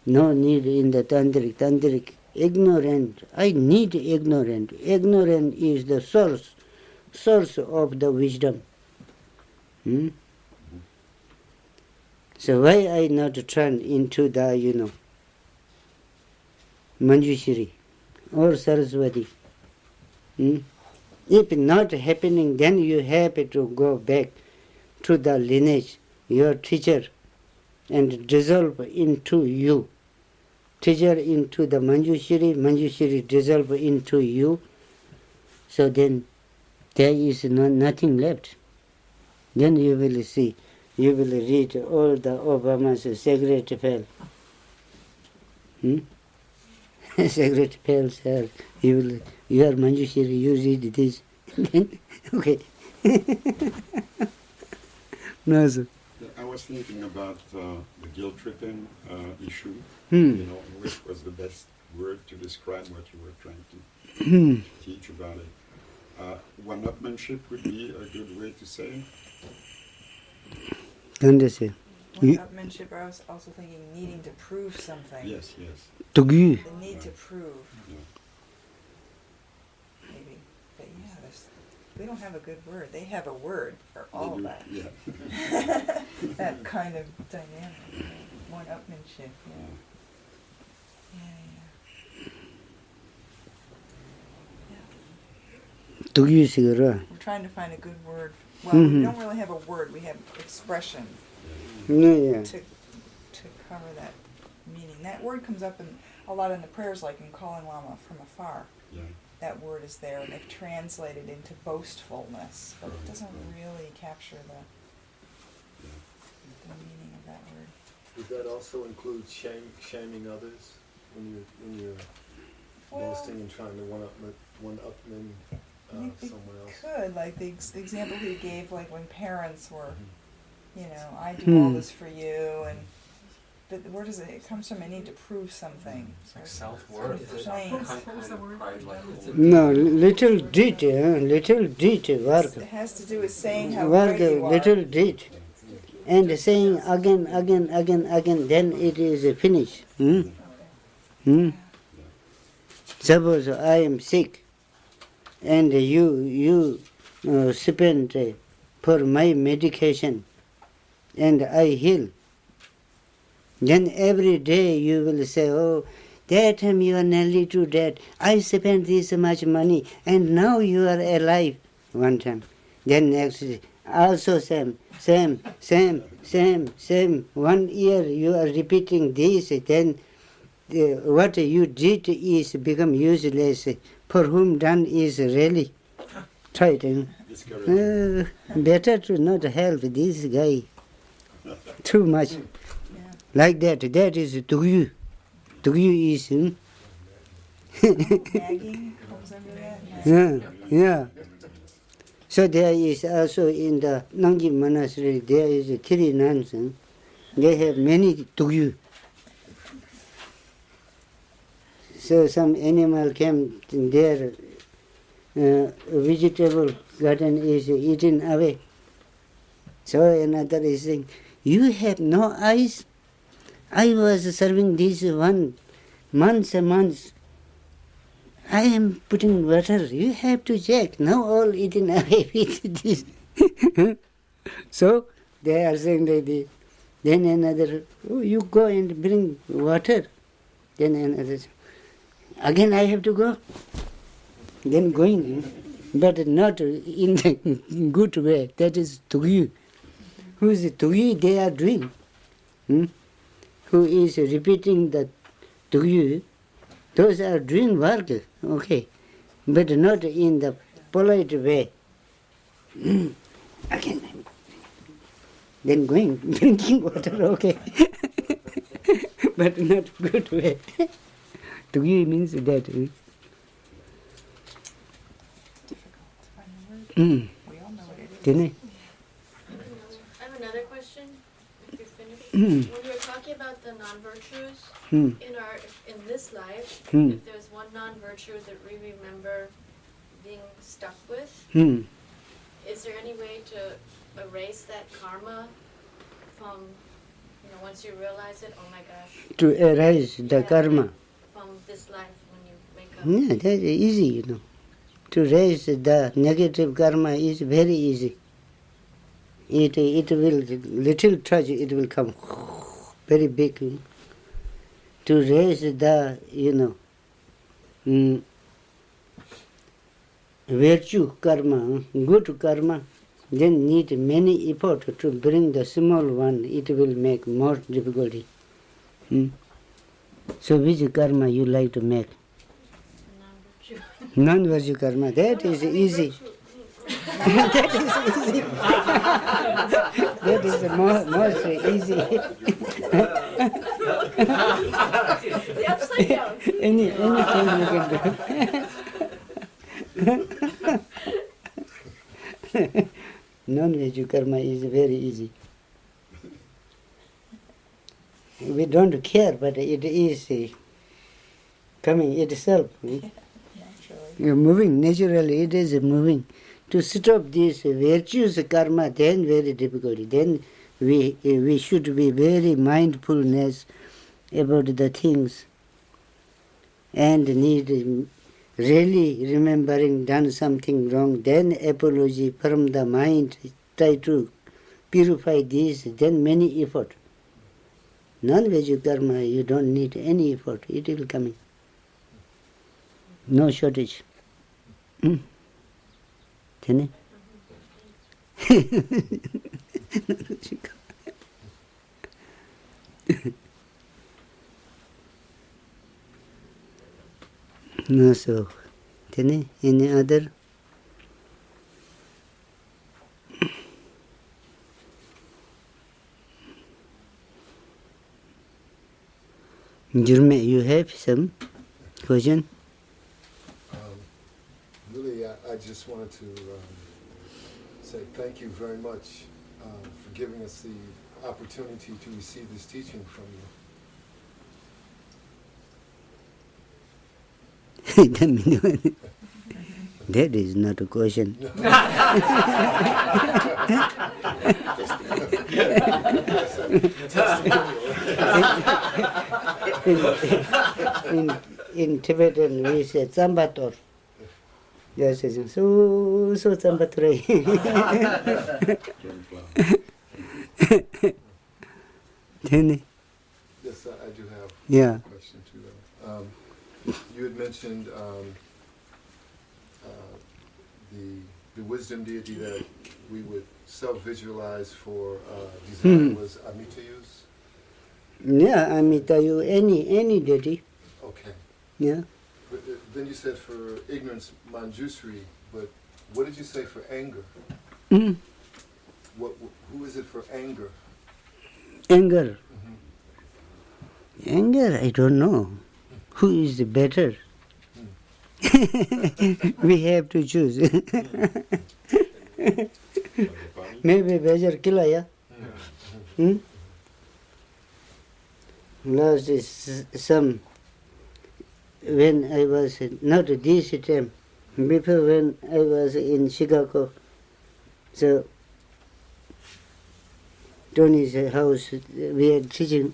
No need in the tantric. Ignorant. I need ignorant. Ignorant is the source of the wisdom. So why I not turn into the, Manjushri or Saraswati? If not happening, then you have to go back to the lineage, your teacher, and dissolve into you. Teacher into the Manjushri dissolve into you. So then there is nothing left. Then you will see, you will read all the Obama's sacred file. Sacred files are, you are Manjushri, you read this. Okay. No, sir. I was thinking about the guilt tripping issue, which was the best word to describe what you were trying to teach about it. One-upmanship would be a good way to say. Understand. One-upmanship, I was also thinking needing to prove something. Yes. To give. The need to prove. Yeah. Maybe. But yeah, they don't have a good word. They have a word for all of that. Yeah. That kind of dynamic. One-upmanship, To give, Sigara. We're trying to find a good word. Well, we don't really have a word. We have expression Yeah. to cover that meaning. That word comes up a lot in the prayers, like in calling Lama from afar. Yeah. That word is there, and they've translated into boastfulness, but it doesn't really capture the meaning of that word. Would that also include shaming others when you're Well, boasting and trying to one up someone else? Could, like the example he gave, like when parents were, I do all this for you, and but where does it comes from? I need to prove something. It's like self-worth. No, little did, work. It has to do with saying how Work, good you are. little did. And saying again, then it is finished. Suppose I am sick, and you spend for my medication, and I heal. Then every day you will say, oh, that time you are nearly to dead. I spent this much money, and now you are alive. One time. Then next day, also same. 1 year you are repeating this, then what you did is become useless. For whom done is really right. Better to not help this guy too much. Like that is Dugyu. Dugyu is Nagging comes under that. yeah. So there is also in the Nangji monastery, there is 3 nuns. They have many Dugyu. So some animal came in their vegetable garden is eaten away. So another is saying, you have no eyes? I was serving this one months. I am putting water. You have to check. Now all eaten away with this. So they are saying like this. Then another, oh, you go and bring water. Then another, again I have to go. Then going, but not in the good way. That is Tugi. Who is Tugi they are doing? Who is repeating the Tugi? Those are doing work, okay, but not in the polite way. Again, then going, drinking water, okay, but not good way. Tugi means that. Difficult to find the word. We all know what it is. Didn't I have another question, if you're finished. When you were talking talking about the non-virtues, Hmm. in this life, Hmm. if there's one non-virtue that we remember being stuck with, Hmm. is there any way to erase that karma from, once you realize it, oh my gosh, To erase the Yeah. karma. from this life when you wake up? Yeah, that is easy, To erase the negative karma is very easy. It will, little touch, it will come very big. To raise the, virtue karma, good karma, then need many effort to bring the small one. It will make more difficulty. So which karma you like to make? Non-virtue. Non-virtue karma, that No, is I mean easy. virtue. That is easy. That is the most easy. The upside down. Anything you can do. Non-virtue karma is very easy. We don't care, but it is coming itself. Naturally. Moving naturally, it is moving. To stop this virtuous karma, then very difficult. Then we should be very mindfulness about the things and need really remembering done something wrong. Then apology from the mind, try to purify this. Then many effort. Non-virtue karma, you don't need any effort. It will come. No shortage. Tene? No, so, Tene, any other? Jurme, you have some question? Really, I just wanted to say thank you very much for giving us the opportunity to receive this teaching from you. That is not a question. In Tibetan we say Zambator. Yes, so Zambatore. Then, Yes, I do have yeah. a question too. You had mentioned the wisdom deity that we would self-visualize for desire was Amitayus. Yeah, Amitayu, any deity. Okay. Yeah. But then you said for ignorance, Manjusri, but what did you say for anger? Mm. Who is it for anger? Anger. Anger, I don't know. Who is better? We have to choose. Maybe Bajar Kilaya. Last is some, when I was, not this time, before when I was in Chicago, so Tony's house, we are teaching.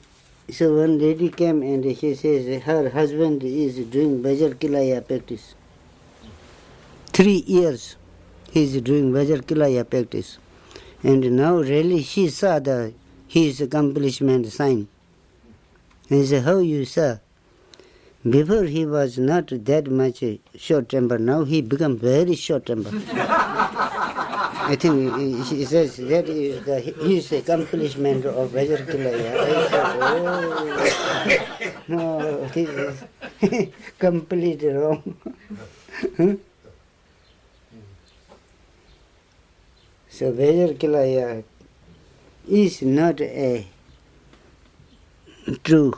So one lady came and she says her husband is doing Bajar Kilaya practice. 3 years he is doing Bajar Kilaya practice. And now really she saw his accomplishment sign. And said, how you saw? Before he was not that much short temper, now he become very short temper. I think she says that is his accomplishment of Bajar Kilaya. I said, oh, no, this is completely wrong. So Bajar Kilaya is not a to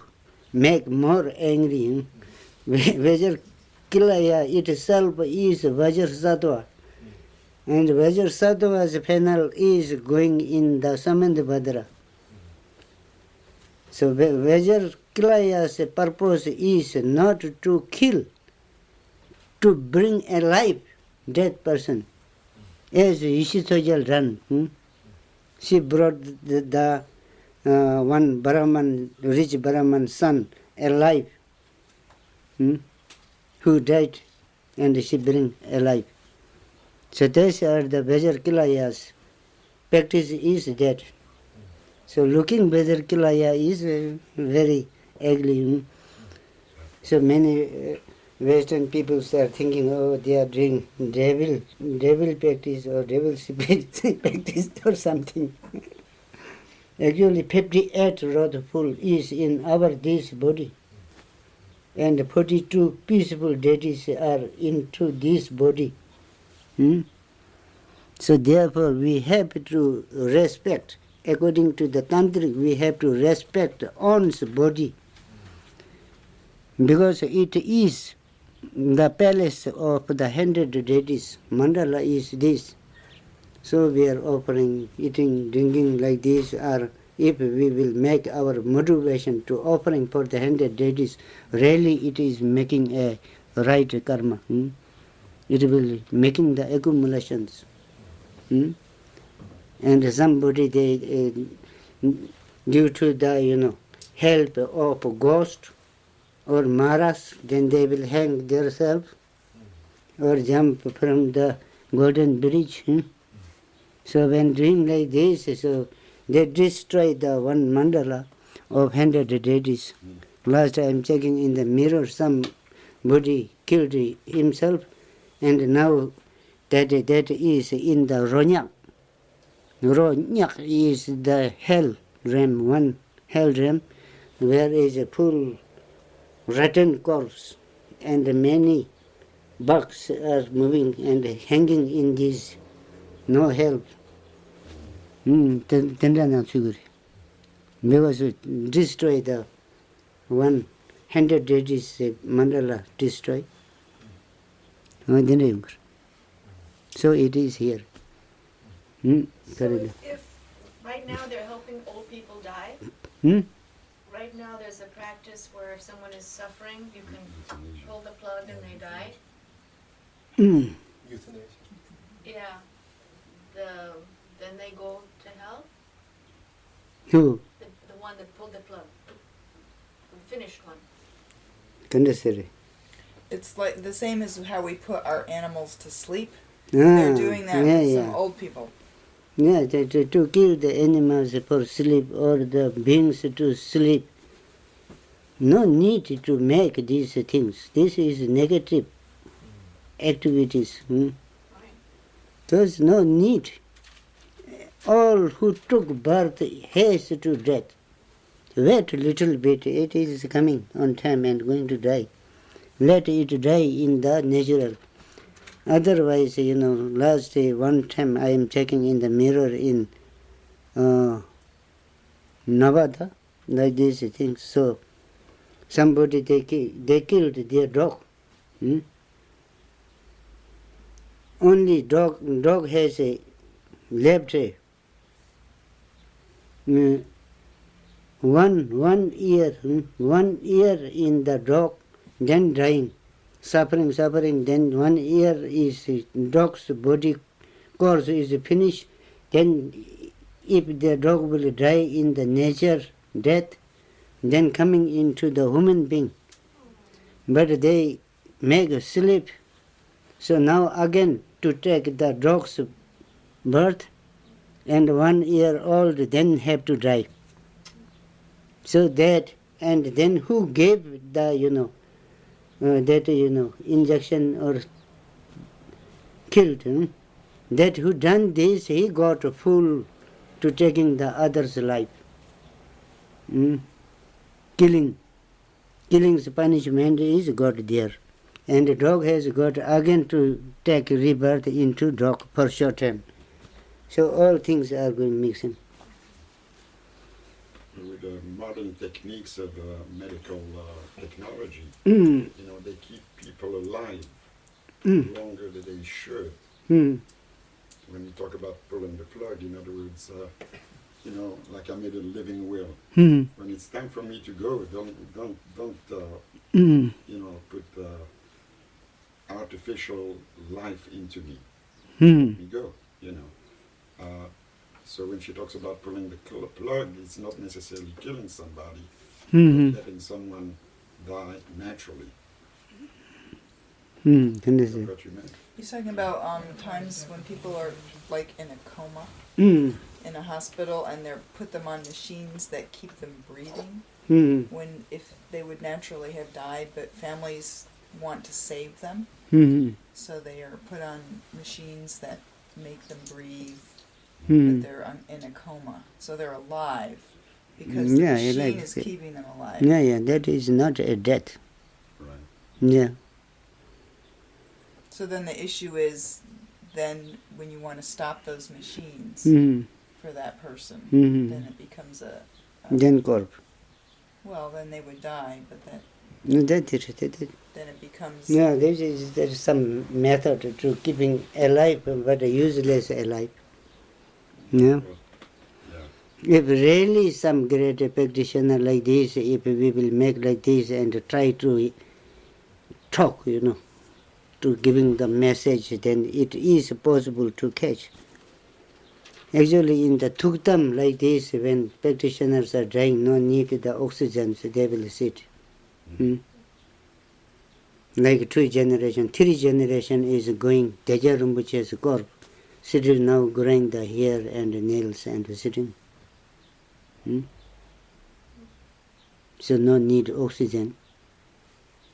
make more angry. Bajar Kilaya itself is Vajar Sattva. And Vajar Sattva's panel is going in the Samandabhadra. So Vajrakilaya's purpose is not to kill, to bring alive dead person. As Ishithojal ran, she brought the one Brahman, rich Brahman son alive, who died, and she bring alive. So these are the Vajrakilaya's practice is that. So looking Vajrakilaya is very ugly. So many Western people are thinking, oh, they are doing devil practice or devil spirit practice or something. Actually, 58 rod full is in our this body, and 42 peaceful deities are into this body. So therefore, we have to respect. According to the Tantric, we have to respect one's body, because it is the palace of the 100 deities. Mandala is this. So we are offering, eating, drinking like this, or if we will make our motivation to offering for the 100 deities, really it is making a right karma. It will making the accumulations. And somebody, they, due to the, help of ghost or maras, then they will hang themselves or jump from the golden bridge. So when doing like this, so they destroy the one mandala of 100 deities. Last I am checking in the mirror, somebody killed himself, and now that is in the Ronyak. Ronyak is the hell realm, one hell realm, where is a full rotten corpse, and many bugs are moving and hanging in this, no help. Because destroy the 100 deities mandala destroy. So it is here. So if right now they're helping old people die, right now there's a practice where if someone is suffering, you can pull the plug and they die. Euthanasia. Yeah. Then they go to hell? Who? The one that pulled the plug. The finished one. Kandasari. It's like the same as how we put our animals to sleep. They're doing that with some old people. Yeah, to kill the animals for sleep or the beings to sleep. No need to make these things. This is negative activities. There's no need. All who took birth has to death. Wait a little bit, it is coming on time and going to die. Let it die in the natural. Otherwise, last one time I am checking in the mirror in Nevada, like these things. So somebody, they killed their dog. Only dog has a left 1 year in the dog, then dying, suffering, then 1 year is dog's body course is finished, then if the dog will die in the nature death, then coming into the human being. But they make a sleep, so now again to take the dog's birth, and 1 year old then have to die. So that, and then who gave the, injection or killed, that who done this, he got full to taking the other's life. Killing's punishment is got there. And the dog has got again to take rebirth into dog for short time. So all things are going mixing. With the modern techniques of medical technology, they keep people alive longer than they should. When you talk about pulling the plug, in other words, you know, like I made a living will. Hmm. When it's time for me to go, don't Hmm. you know, put artificial life into me. Hmm. Let me go, you know. So when she talks about pulling the plug, it's not necessarily killing somebody, Hmm. but letting someone die naturally. Hmm. That's Understand. what you meant. He's talking about times when people are like in a coma Hmm. in a hospital and they're put them on machines that keep them breathing. Hmm. When if they would naturally have died, but families want to save them, Hmm. so they are put on machines that make them breathe, Hmm. but they're in a coma, so they're alive because the Yeah, I machine like is it. keeping them alive. Yeah, yeah, that is not a death. Right. Yeah. So then the issue is, then when you want to stop those machines Hmm. for that person, Hmm. then it becomes a Then corp. well, then they would die, but then That is it. then it becomes Yeah, there is some method to keeping alive, but useless alive. Yeah. Well, yeah. If really some great practitioner like this, if we will make like this and try to talk, you know, to giving the message, then it is possible to catch. Actually, in the Thuktam like this, when practitioners are dying, no need the oxygen, so they will sit. Hmm? Like 2 generation, 3 generation is going, Teja Rinpoche's corpse, sitting now growing the hair and nails and sitting. Hmm? So no need oxygen,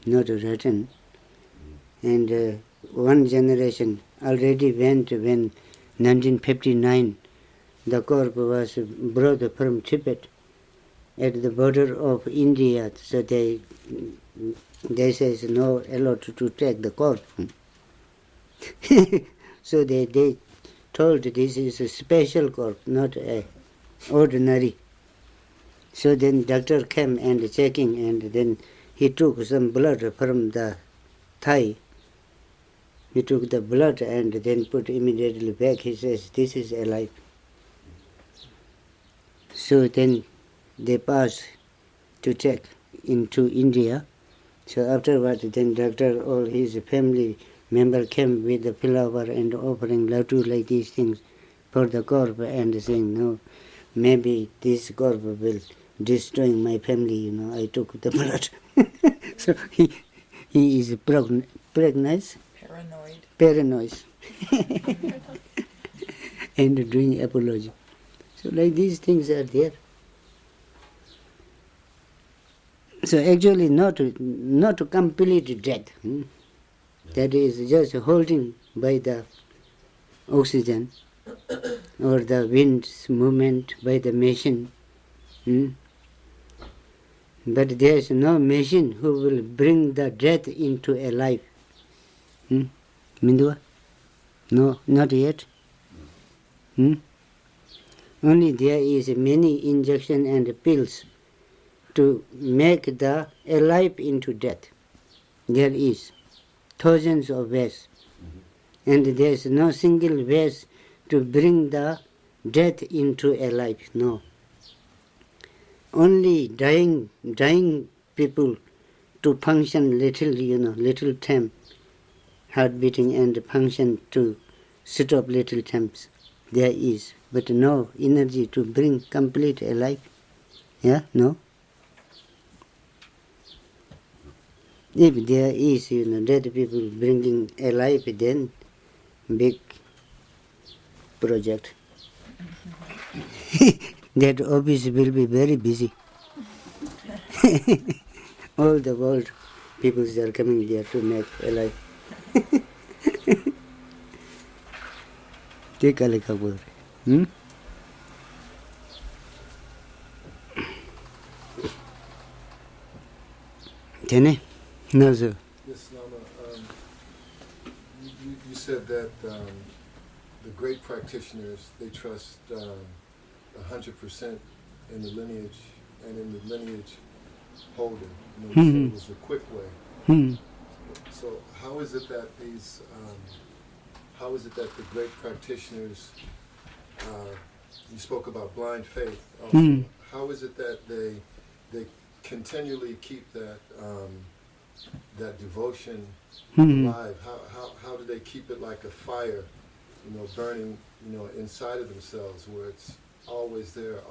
not written. And 1 generation already went when 1959 the corpse was brought from Tibet at the border of India, so they says no allowed to take the corpse. So they told this is a special corpse, not a ordinary. So then doctor came and checking, and then he took some blood from the thigh. He took the blood and then put immediately back. He says, this is alive. So then they passed to check into India. So afterwards, then doctor, all his family member came with the flower and offering laddu like these things for the corpse and saying, no, maybe this corpse will destroy my family, you know, I took the blood. So he is pregnant, paranoid, and doing apology. So like these things are there. So actually not complete death. That is just holding by the oxygen or the wind's movement by the machine. But there is no machine who will bring the death into a life. Mindua? No, not yet. Only there is many injection and pills to make the alive into death. There is thousands of ways. And there is no single ways to bring the death into a life. No. Only dying people to function little time, heart beating and function to stop little times. There is, but no energy to bring complete alive. Yeah, no. If there is, dead people bringing alive, then big project. That office will be very busy. All the world people are coming there to make alive. Take a look at it. Tene? No, sir. Yes, Lama. You said that the great practitioners, they trust 100% in the lineage and in the lineage holder. You said it was a quick way. So how is it that the great practitioners you spoke about blind faith. Also. Hmm. How is it that they continually keep that that devotion Hmm. alive? How do they keep it like a fire, burning, inside of themselves, where it's always there,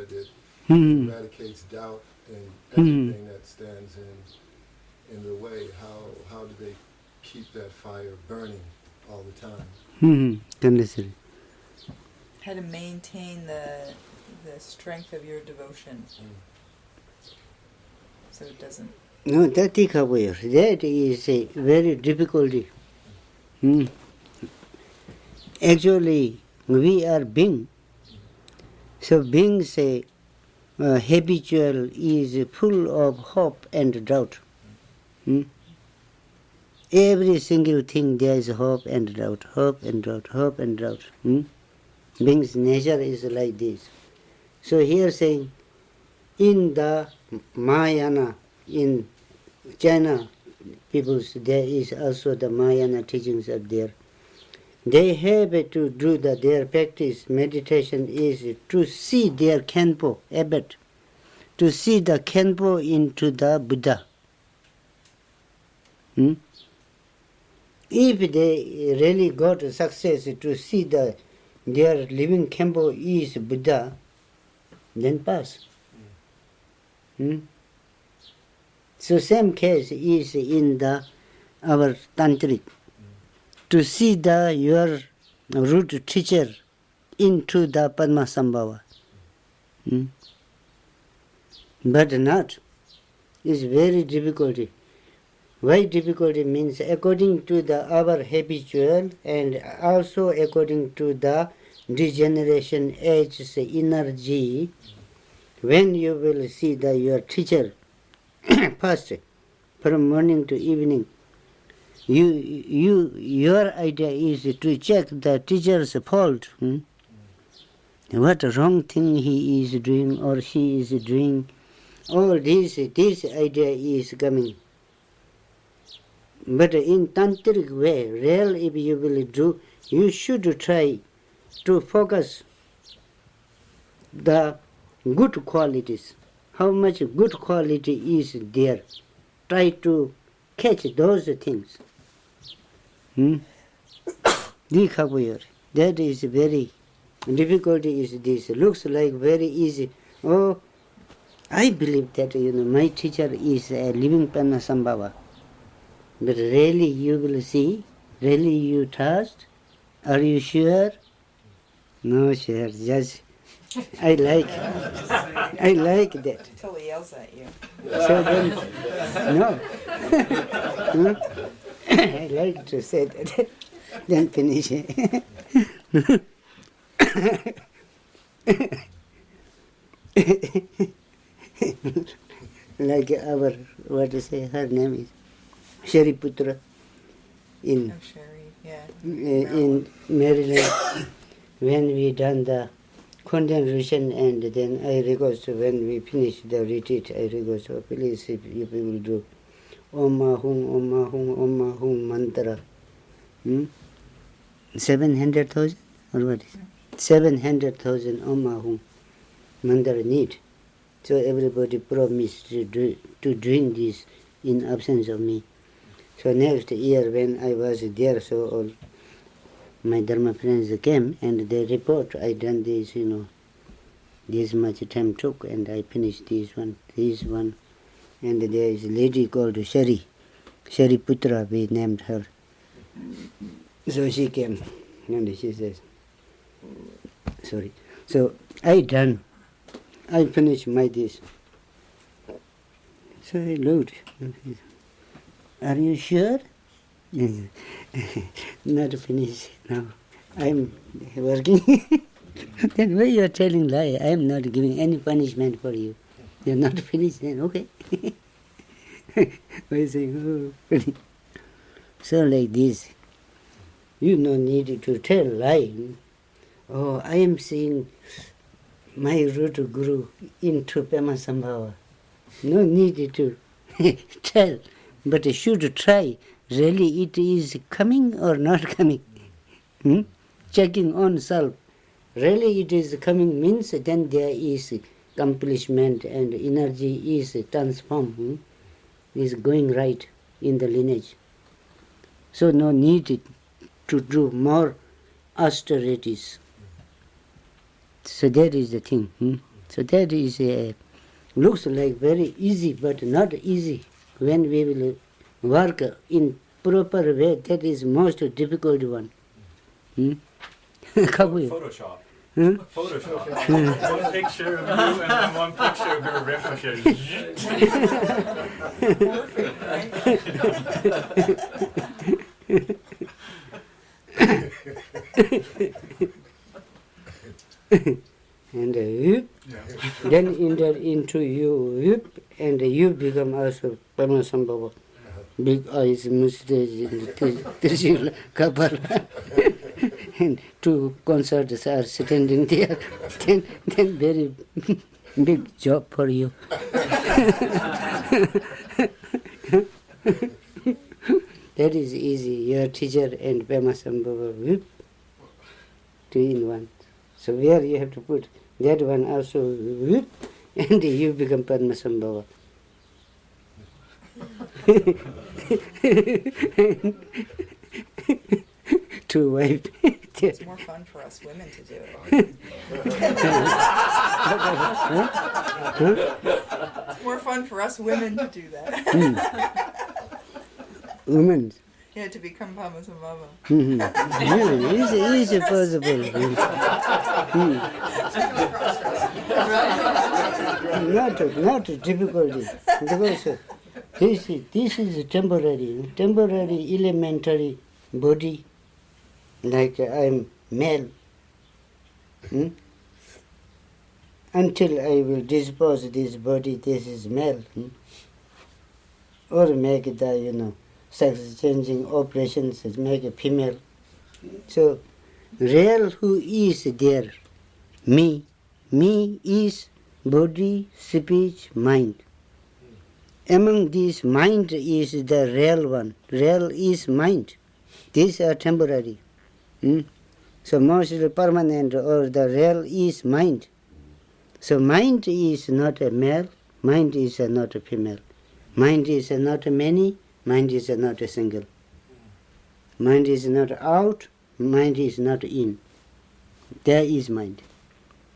that Hmm. eradicates doubt and Hmm. everything that stands in the way? How do they keep that fire burning all the time? Understood. How to maintain the strength of your devotion, so it doesn't. No, that is a very difficulty. Actually, we are being. So being say habitual is full of hope and doubt. Every single thing there is hope and doubt, hope and doubt, hope and doubt. Being's nature is like this. So here saying, in the Mahayana, in China peoples, there is also the Mahayana teachings up there. They have to do their practice, meditation is to see their Khenpo, abbot, to see the Khenpo into the Buddha. If they really got success to see their living Khenpo is Buddha, then pass. So same case is in our Tantric. To see your root teacher into the Padmasambhava. But not. It's very difficult. Why difficulty means according to our habitual and also according to the degeneration age energy, when you will see your teacher first from morning to evening, your idea is to check the teacher's fault. What wrong thing he is doing or she is doing. All this idea is coming. But in tantric way, real if you will do, you should try to focus the good qualities. How much good quality is there? Try to catch those things. That is very difficulty is this. Looks like very easy. Oh, I believe that my teacher is a living Padmasambhava. But really you will see, really you trust, are you sure? No, sure, just I like that. Until he yells at you. So then, no. I like to say that. Then finish it. Like our, what to say, her name is Shariputra in Oh, Sherry, yeah. in Maryland. When we done the condensation and then I request when we finish the retreat, I request, please if you will do Om Ahum mantra. 700,000 or what is it? 700,000 Om Ahum mantra need. So everybody promised to doing this in absence of me. So next year when I was there, so all my Dharma friends came and they report I done this, this much time took and I finished this one. And there is a lady called Shariputra, we named her. So she came and she says, sorry. So I finished my this. So I looked. Are you sure? Not finished now. I'm working. Then why you are telling lie? I am not giving any punishment for you. You are not finished then, okay. Why saying, oh. So like this, you no need to tell lie. Oh, I am seeing my root guru into Padmasambhava. No need to tell, but you should try. Really it is coming or not coming. Checking on self. really it is coming means then there is accomplishment and energy is transformed, is going right in the lineage. So no need to do more austerities. So that is the thing. So that is looks like very easy, but not easy. When we will work in proper way, that is most difficult one. Photoshop. Photoshop. One picture of you and then one picture of Guru Rinpoche. And then enter into you, and you become also Paramasambhava. Big eyes, mustache, Trishula, Kapala. And two concerts are standing there. Then very big job for you. That is easy. Your teacher and Paramasambhava, 2 in 1. So where you have to put that one also, and you become Paramasambhava. To wife. It's more fun for us women to do it. It's more fun for us women to do that. Women. Yeah, to become Paramasambhava. Easy possible. Not difficulty. Because this is temporary elementary body, like I'm male. Until I will dispose this body, this is male. Or make the, sex changing operations, make a female. So, real who is there? Me. Me is body, speech, mind. Among these, mind is the real one. Real is mind. These are temporary. So mostly permanent or the real is mind. So mind is not a male, mind is not a female. Mind is not a many, mind is not a single. Mind is not out, mind is not in. There is mind.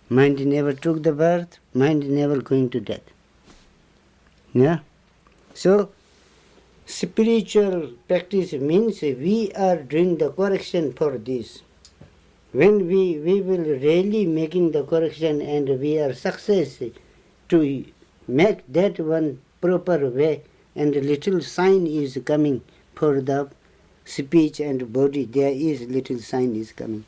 Mind never took the birth, mind never going to death. Yeah? So, spiritual practice means we are doing the correction for this. When we will really making the correction and we are success to make that one proper way, and a little sign is coming for the speech and body, there is little sign is coming.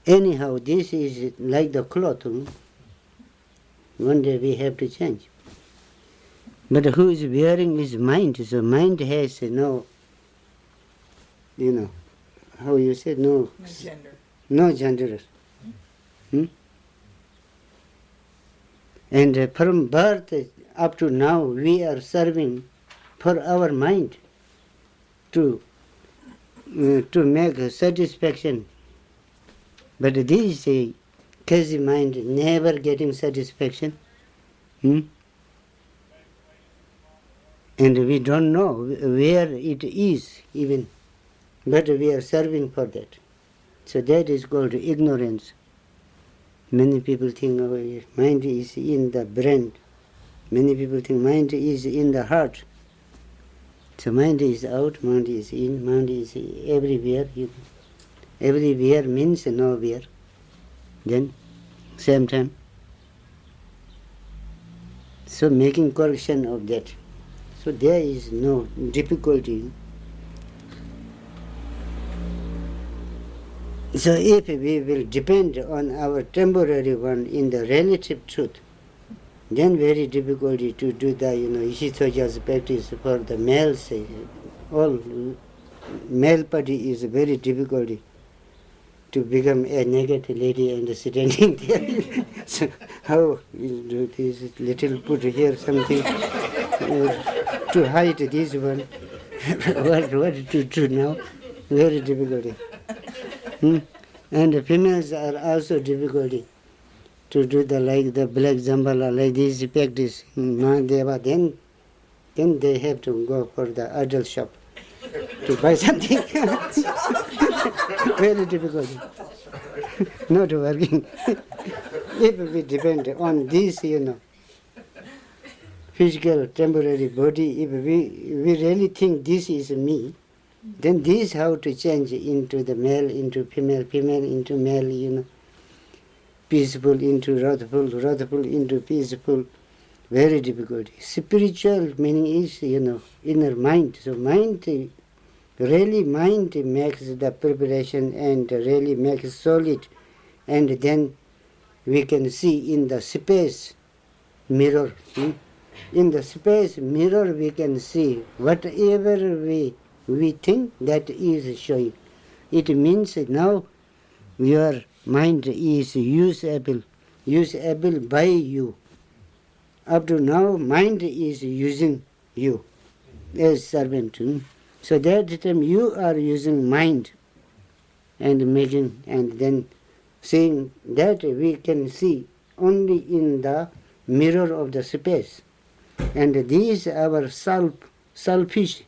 Anyhow, this is like the cloth. One day we have to change. But who is wearing his mind? So mind has no, how you say, No gender. No gender. And from birth up to now, we are serving for our mind to make satisfaction. But this crazy mind never getting satisfaction. And we don't know where it is even, but we are serving for that. So that is called ignorance. Many people think mind is in the brain. Many people think mind is in the heart. So mind is out, mind is in, mind is everywhere. Everywhere means nowhere. Then, same time. So making correction of that. So there is no difficulty. So if we will depend on our temporary one in the relative truth, then very difficulty to do the, Ishitoja's practice for the males. All male party is very difficult to become a naked lady and standing there. So how you do this little put here something to hide this one? what to do now? Very difficult. And the females are also difficulty to do the like the black zambala, like this practice Mahadeva, then they have to go for the adult shop to buy something. Very difficult. Not working. If we depend on this, physical temporary body, if we really think this is me, then this how to change into the male, into female, female into male, peaceful into wrathful, wrathful into peaceful. Very difficult. Spiritual meaning is, inner mind. So mind makes the preparation and really makes solid. And then we can see in the space mirror. In the space mirror we can see whatever we think that is showing. It means now your mind is usable by you. Up to now, mind is using you as servant. So that time you are using mind and making, and then seeing that we can see only in the mirror of the space. And this our selfish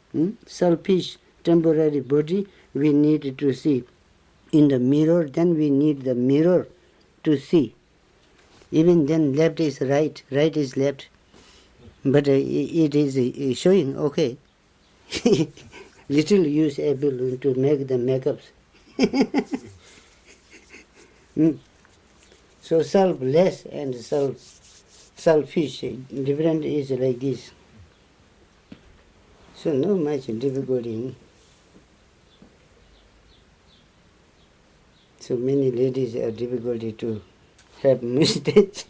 temporary body we need to see in the mirror. Then we need the mirror to see. Even then left is right, right is left. But it is showing, okay, little use able to make the makeups. So selfless and selfish, different is like this. So no much difficulty. So many ladies are difficulty to have mustache.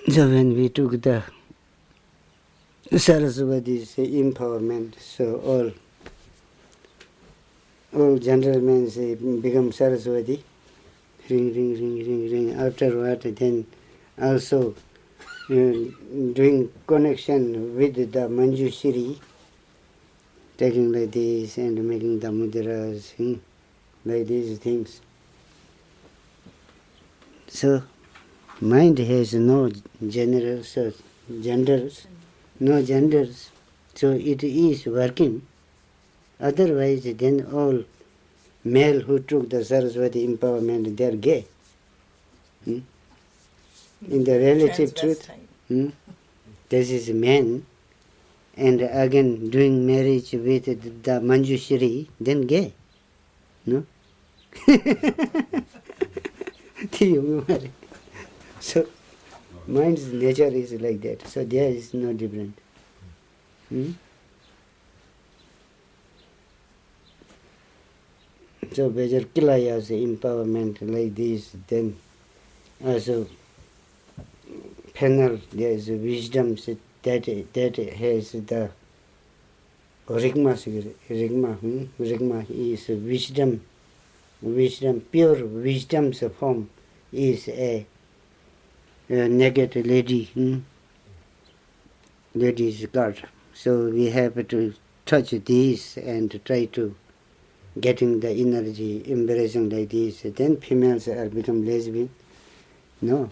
So when we took the Saraswati's empowerment, so all gentlemen say become Saraswati, ring, ring, ring, ring, ring. Afterward, then also doing connection with the Manjushri, taking like this and making the mudras, like these things. So mind has no genders, no genders, so it is working. Otherwise, then all male who took the Saraswati empowerment, they are gay. In the relative truth, this is man, and again doing marriage with the Manjushri, then gay. No? So mind's nature is like that. So there is no different. So Bejar Kilaya's empowerment like this, then also panel there is wisdom that has the Rigma is wisdom, pure wisdom's form is a negative lady, lady's god. So we have to touch this and try to getting the energy, embracing like this. Then females are become lesbian. No.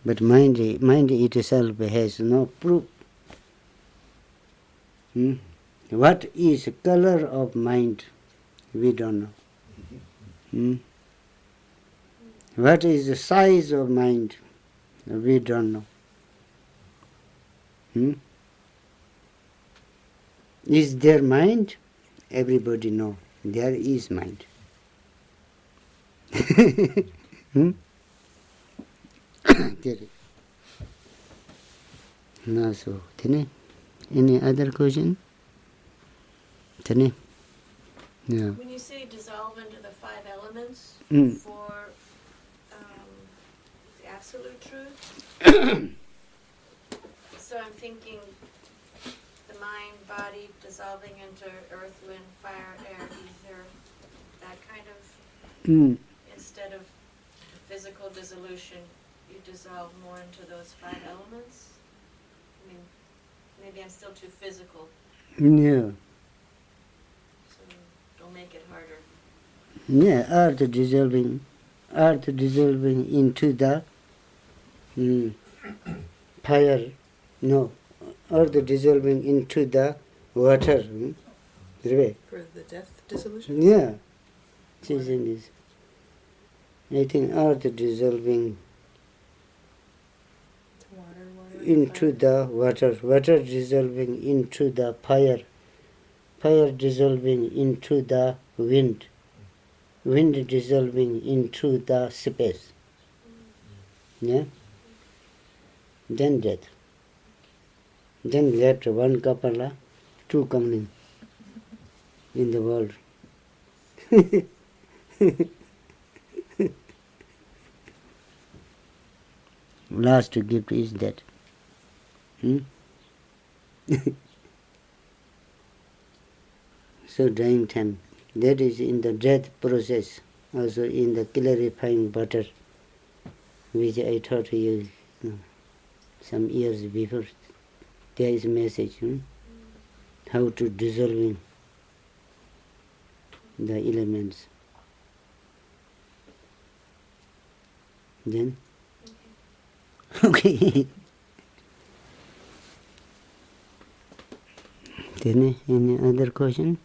But mind itself has no proof. What is color of mind? We don't know. What is the size of mind? We don't know. Is there mind? Everybody know. There is mind. No, so, any other question? Yeah. When you say dissolve into the 5 elements for the absolute truth, so I'm thinking the mind, body dissolving into earth, wind, fire, air, ether, that kind of, instead of physical dissolution you dissolve more into those 5 elements? I mean, maybe I'm still too physical, Yeah. so don't make it harder. Yeah, earth dissolving into the fire. No, earth dissolving into the water. Right? For the death dissolution? Yeah. Isn't this? I think earth dissolving Water, into the water, water dissolving into the fire, fire dissolving into the wind, wind dissolving into the space. Yeah? Then death. Then left one kapala, 2 coming in the world. Last gift is that. So dying time, that is in the death process, also in the clarifying butter, which I taught you some years before. There is a message, how to dissolving the elements. Then, okay. Then any other question?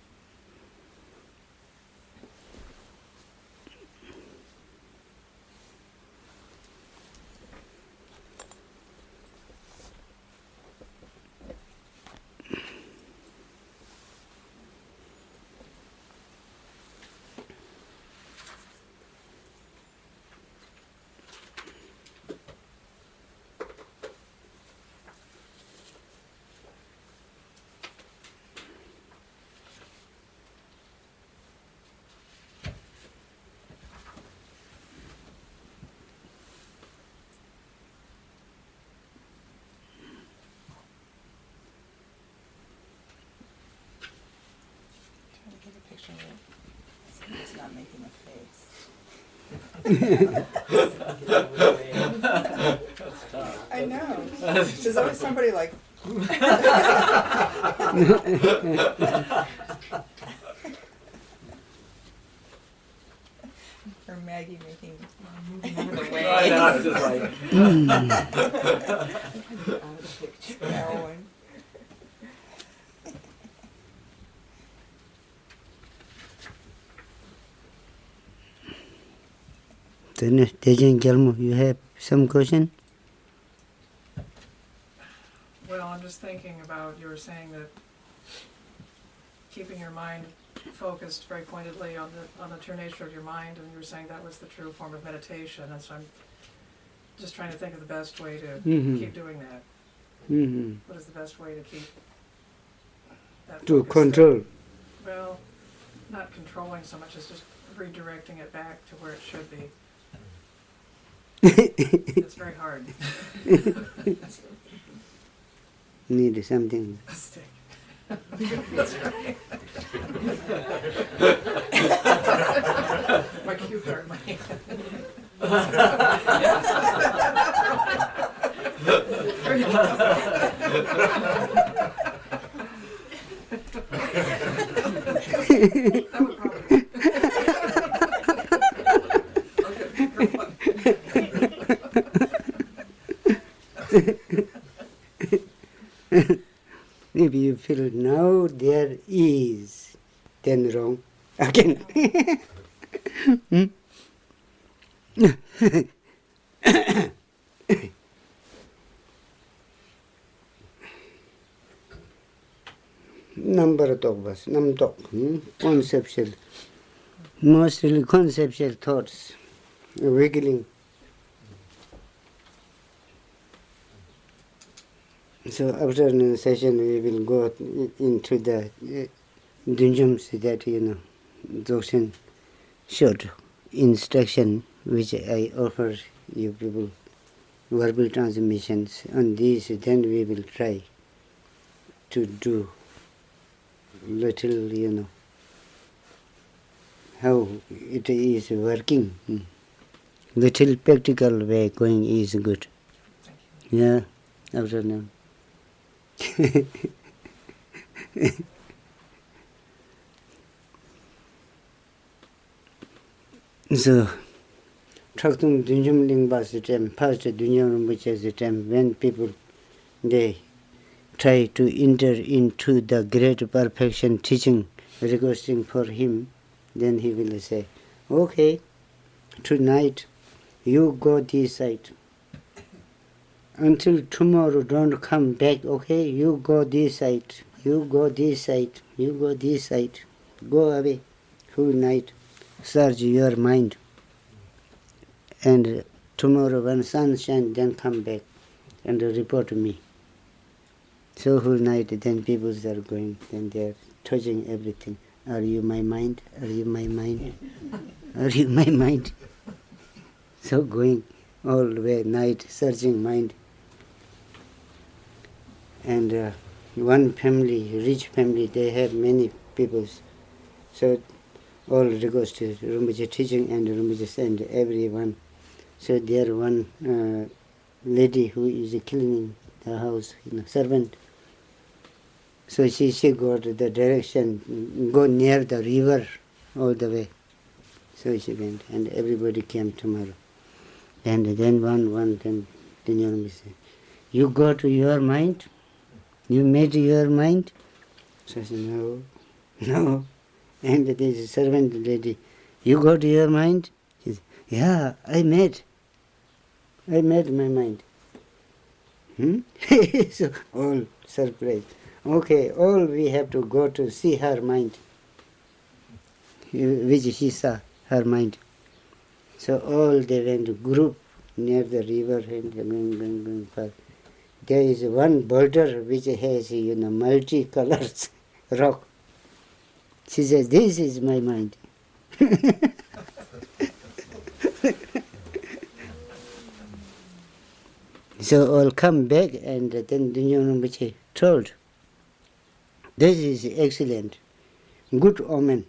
Trying to get a picture of it. Somebody's not making a face. I know. There's always somebody like. Or Maggie making moving away. I know, I was just like, Out of the picture. Heroin. Then, Dudjom Gelmo, you have some question? Well, I'm just thinking about, you were saying that keeping your mind focused very pointedly on the true nature of your mind, and you were saying that was the true form of meditation, and so I'm just trying to think of the best way to keep doing that. What is the best way to keep that To focus control. there? Well, not controlling so much as just redirecting it back to where it should be. It's very hard. Need something. A stick. My cue card, my that would probably. If you feel now there is, then wrong again. Number talk bas, nam talk, conceptual, mostly conceptual thoughts, wiggling. So after the session we will go into the Dudjom that Dzogchen short instruction which I offer you people, verbal transmissions. On these then we will try to do little, how it is working. Little practical way going is good. Thank you. Yeah, afternoon. So, Thaktung Dudjom Lingpa's time, past Dudjom Rinpoche's time, when people, they try to enter into the great perfection teaching, requesting for him, then he will say, okay, tonight you go this side. Until tomorrow don't come back, okay? You go this side, you go this side, you go this side. Go away, whole night. Search your mind. And tomorrow when sun shines, then come back and report to me. So whole night, then people are going, then they are touching everything. Are you my mind? Are you my mind? Are you my mind? So going all the way, night, searching mind. And one family, rich family, they have many peoples. So all regoes to Rinpoche teaching and Rinpoche send everyone. So there one lady who is cleaning the house, servant. So she got the direction, go near the river all the way. So she went, and everybody came tomorrow. And then then Rinpoche said, you go to your mind? You made your mind? So I said, no. And this servant lady, you go to your mind? She said, yeah, I made my mind. So all surprised. Okay, all we have to go to see her mind, which she saw, her mind. So all they went to group near the river and going far. There is one boulder which has, multi-colors rock. She says, this is my mind. So all come back, and then Dudjom Rinpoche told, this is excellent, good omen.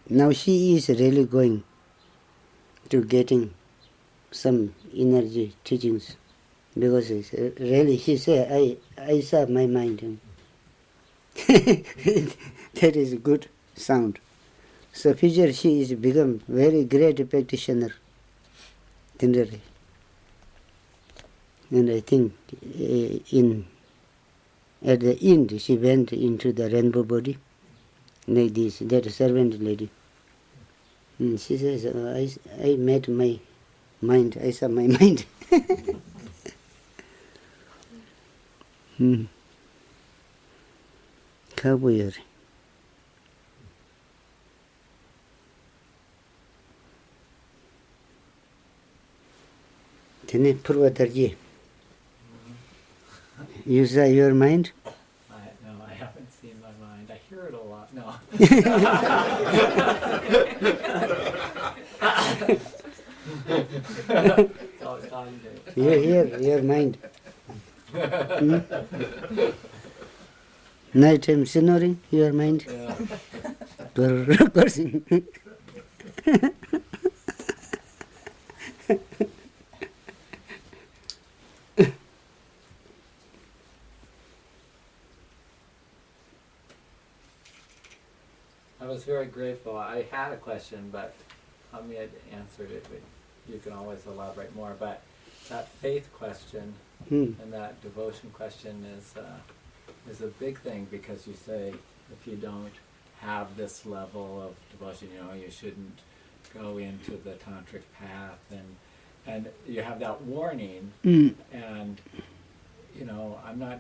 Now she is really going to getting some energy teachings, because it's really, she said, I saw my mind. That is a good sound. So future she is become very great practitioner. Tenderly. And I think at the end she went into the rainbow body, like this, that servant lady. And she says, I met my mind, I saw my mind. Kabuyer. Tene Purvatarji. You saw your mind? No, I haven't seen my mind. I hear it a lot. No. It's always talking to me. You hear your mind. Nighttime snoring, your mind. Yeah. Cursing. I was very grateful. I had a question, but Ami had answered it. But you can always elaborate more. But that faith question and that devotion question is a big thing, because you say if you don't have this level of devotion, you shouldn't go into the tantric path, and you have that warning, and I'm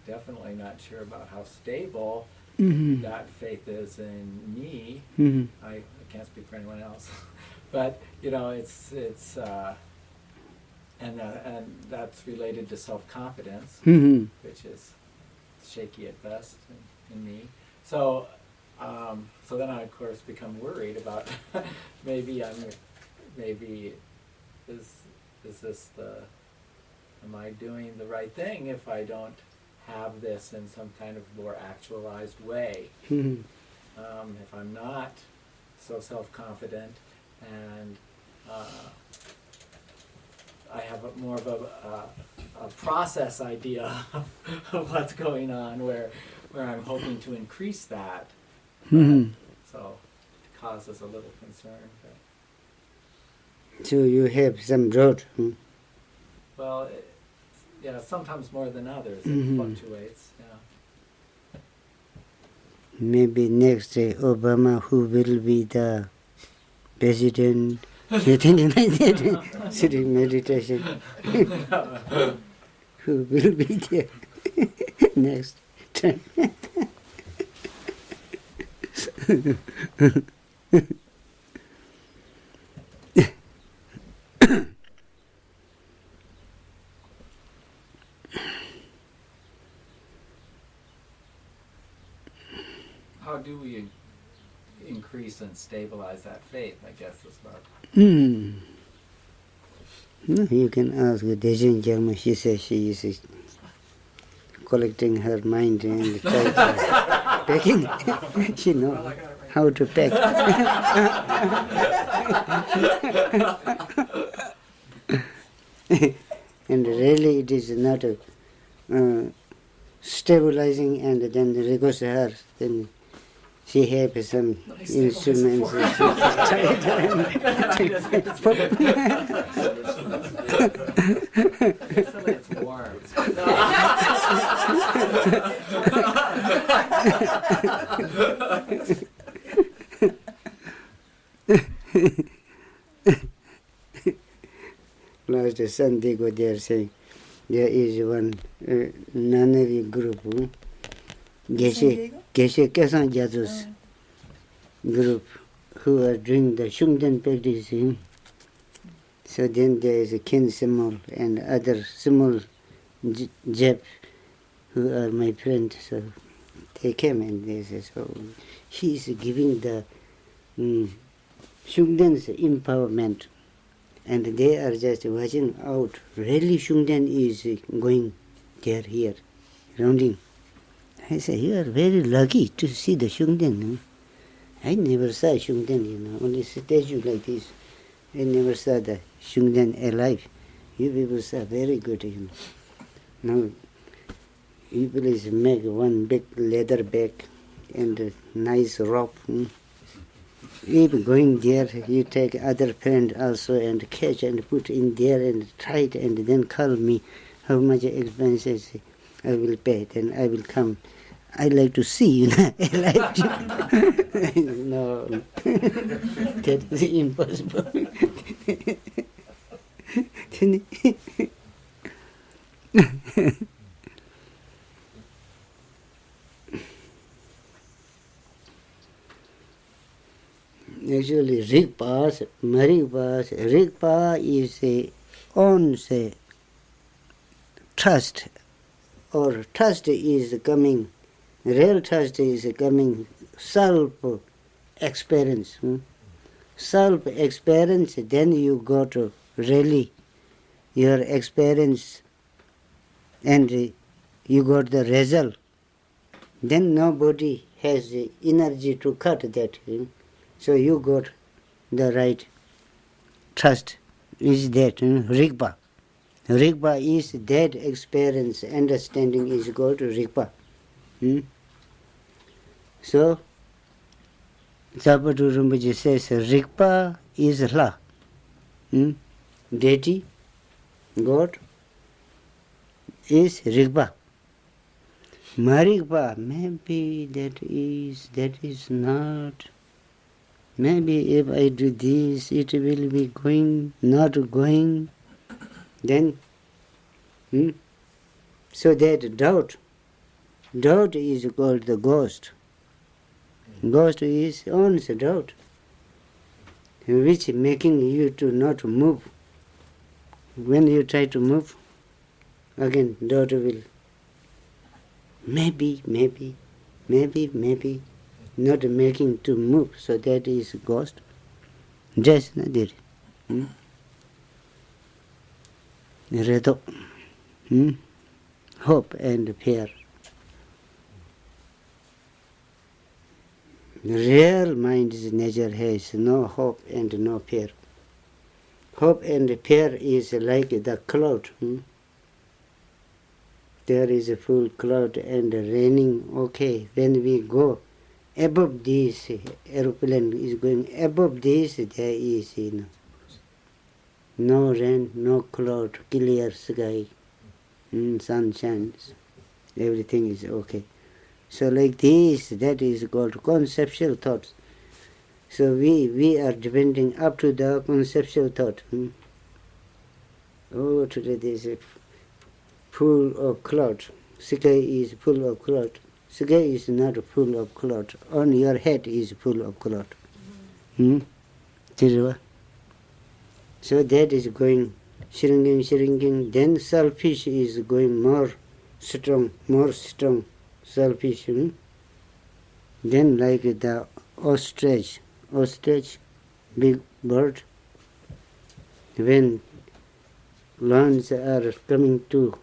definitely not sure about how stable that faith is in me. I can't speak for anyone else, but it's and that's related to self-confidence, which is shaky at best in me. So then I of course become worried about maybe is this am I doing the right thing if I don't have this in some kind of more actualized way? If I'm not so self-confident and I have more of a process idea of what's going on, where I'm hoping to increase that. So it causes a little concern. So you have some road. Well, sometimes more than others. It fluctuates. Maybe next Obama, who will be the president, you think like that, sitting meditation. Who will be there next time? How do we increase and stabilize that faith, I guess is what. No, you can ask Dudjom Germa. She says she is collecting her mind and packing. She knows how to pack. And really it is not stabilizing, and then because her, then she has some instruments. It's warm. Last Sunday, they are saying there is one Nanavi group, Geshe Kesan Jazus group, who are doing the Shungden practicing. So then there is a Kin Simul and other Simul Jep, who are my friends. So they came and they said, so he is giving the Shungden's empowerment. And they are just watching out. Really Shungden is going there, here, rounding. I say, you are very lucky to see the Shungden. I never saw Shungden, only statue like this. I never saw the Shungden alive. You people are very good, Now, you please make one big leather bag and a nice rope. If going there, you take other friend also and catch and put in there and try it, and then call me how much expenses I will pay. Then I will come. I like to see you. No, that is impossible. Actually, Rigpa is owns trust, or trust is coming, real trust is coming self-experience. Self-experience, then you go to really your experience and you got the result. Then nobody has the energy to cut that. So you got the right trust is that Rigpa. Rigpa is that experience, understanding is called Rigpa. So Zapadu Rinpoche says Rigpa is La. Deity, God is Rigpa. Marigpa, maybe that is not. Maybe if I do this, it will be going, not going. Then, so that doubt is called the ghost. Ghost is owns doubt, which making you to not move. When you try to move, again doubt will maybe, not making to move. So that is ghost. Just nadir. Redo. Hope and fear. The real mind's nature has no hope and no fear. Hope and fear is like the cloud. There is a full cloud and raining. Okay, when we go above this, aeroplane is going above this, there is no rain, no cloud, clear sky, sun shines, everything is okay. So like this, that is called conceptual thoughts. So we are depending up to the conceptual thought. Oh, today there is full of cloud. Sky is full of cloud. Sky is not full of cloud. On your head is full of cloud. So that is going shrinking. Then selfish is going more strong, selfish. Then like the ostrich, big bird, when lions are coming to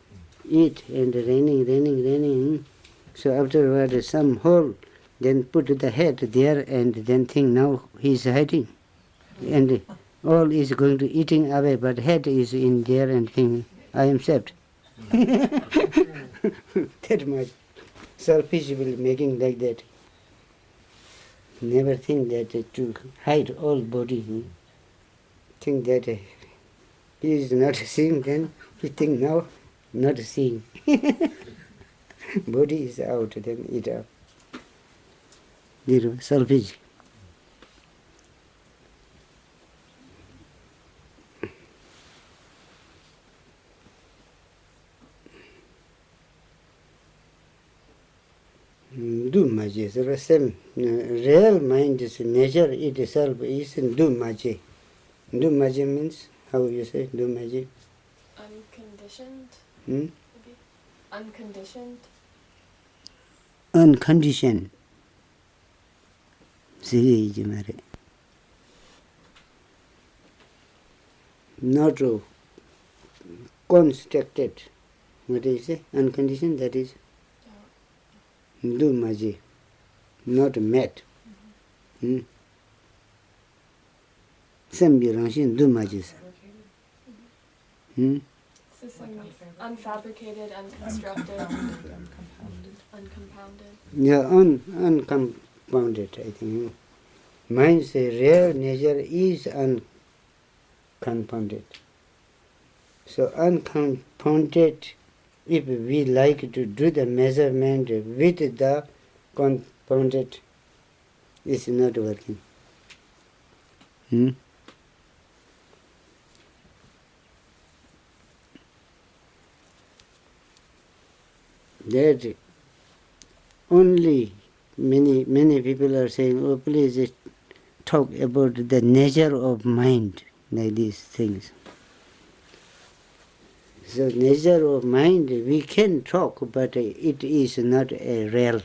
eat and raining, so afterward some hole, then put the head there and then think now he is hiding. And all is going to eating away, but head is in there and think, I am saved. That much. Selfish will making like that. Never think that to hide all body. Think that he is not seeing, then he think now not seeing. Body is out, then it up. Selfish. Do maji. The same real mind's nature itself is do maji. Do maji means how you say do maji? Unconditioned. Hmm? Maybe. Unconditioned. Unconditioned. See, Jimare. Not constructed. What do you say? Unconditioned. That is. Do maji, not met. Sambi rangshin do maji. It's the same way. Unfabricated, unconstructed, uncompounded. Yeah, uncompounded, I think. Mind's real nature is uncompounded. So uncompounded, if we like to do the measurement with the compounded, it's not working. That only many people are saying, oh please talk about the nature of mind, like these things. So nature of mind, we can talk, but it is not a real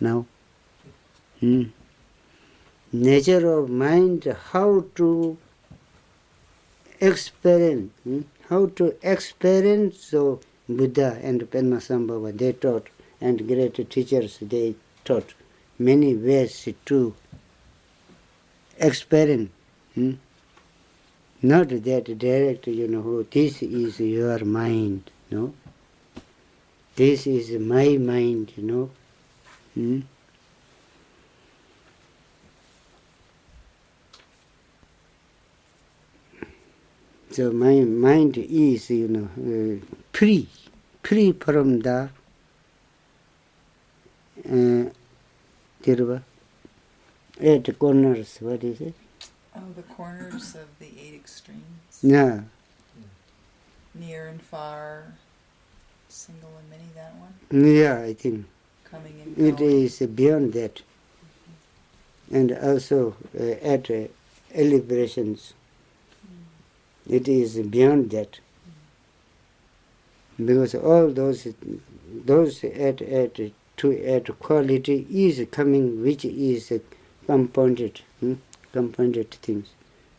now. Nature of mind, how to experience, so Buddha and Padmasambhava, they taught, and great teachers, they taught many ways to experience. Not that direct, this is your mind, no? This is my mind, So my mind is, free from the eight corners, what is it? Oh, the corners of the 8 extremes. Yeah. Near and far, single and many, that one? Yeah, I think. Coming and going. It is beyond that. And also at elevations, it is beyond that. Because all those at quality is coming, which is compounded things.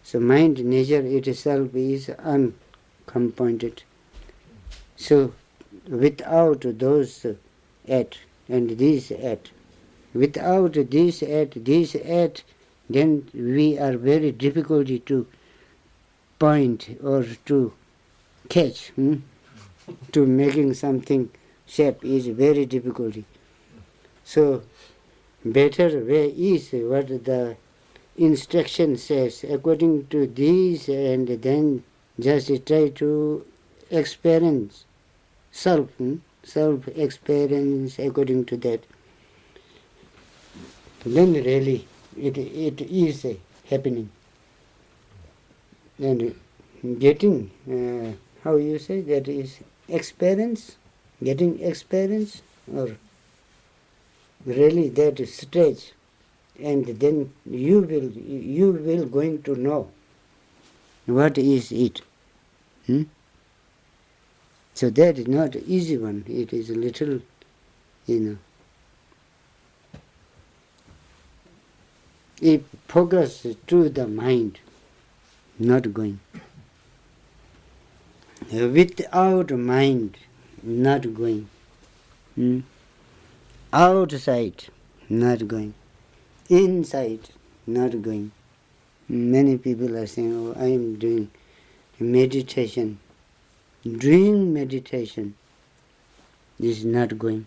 So mind nature itself is uncompounded. So without those at and this at, without this at, then we are very difficult to point or to catch, to making something shape is very difficult. So better way is what the instruction says, according to these, and then just try to experience self experience according to that. Then really it is happening. And getting, how you say, that is experience, getting experience, or really that stage, and then you will going to know what is it. So that is not an easy one. It is a little, it focus to the mind, not going. Without mind, not going. Outside, not going. Inside, not going. Many people are saying, oh, I am doing meditation. Doing meditation is not going.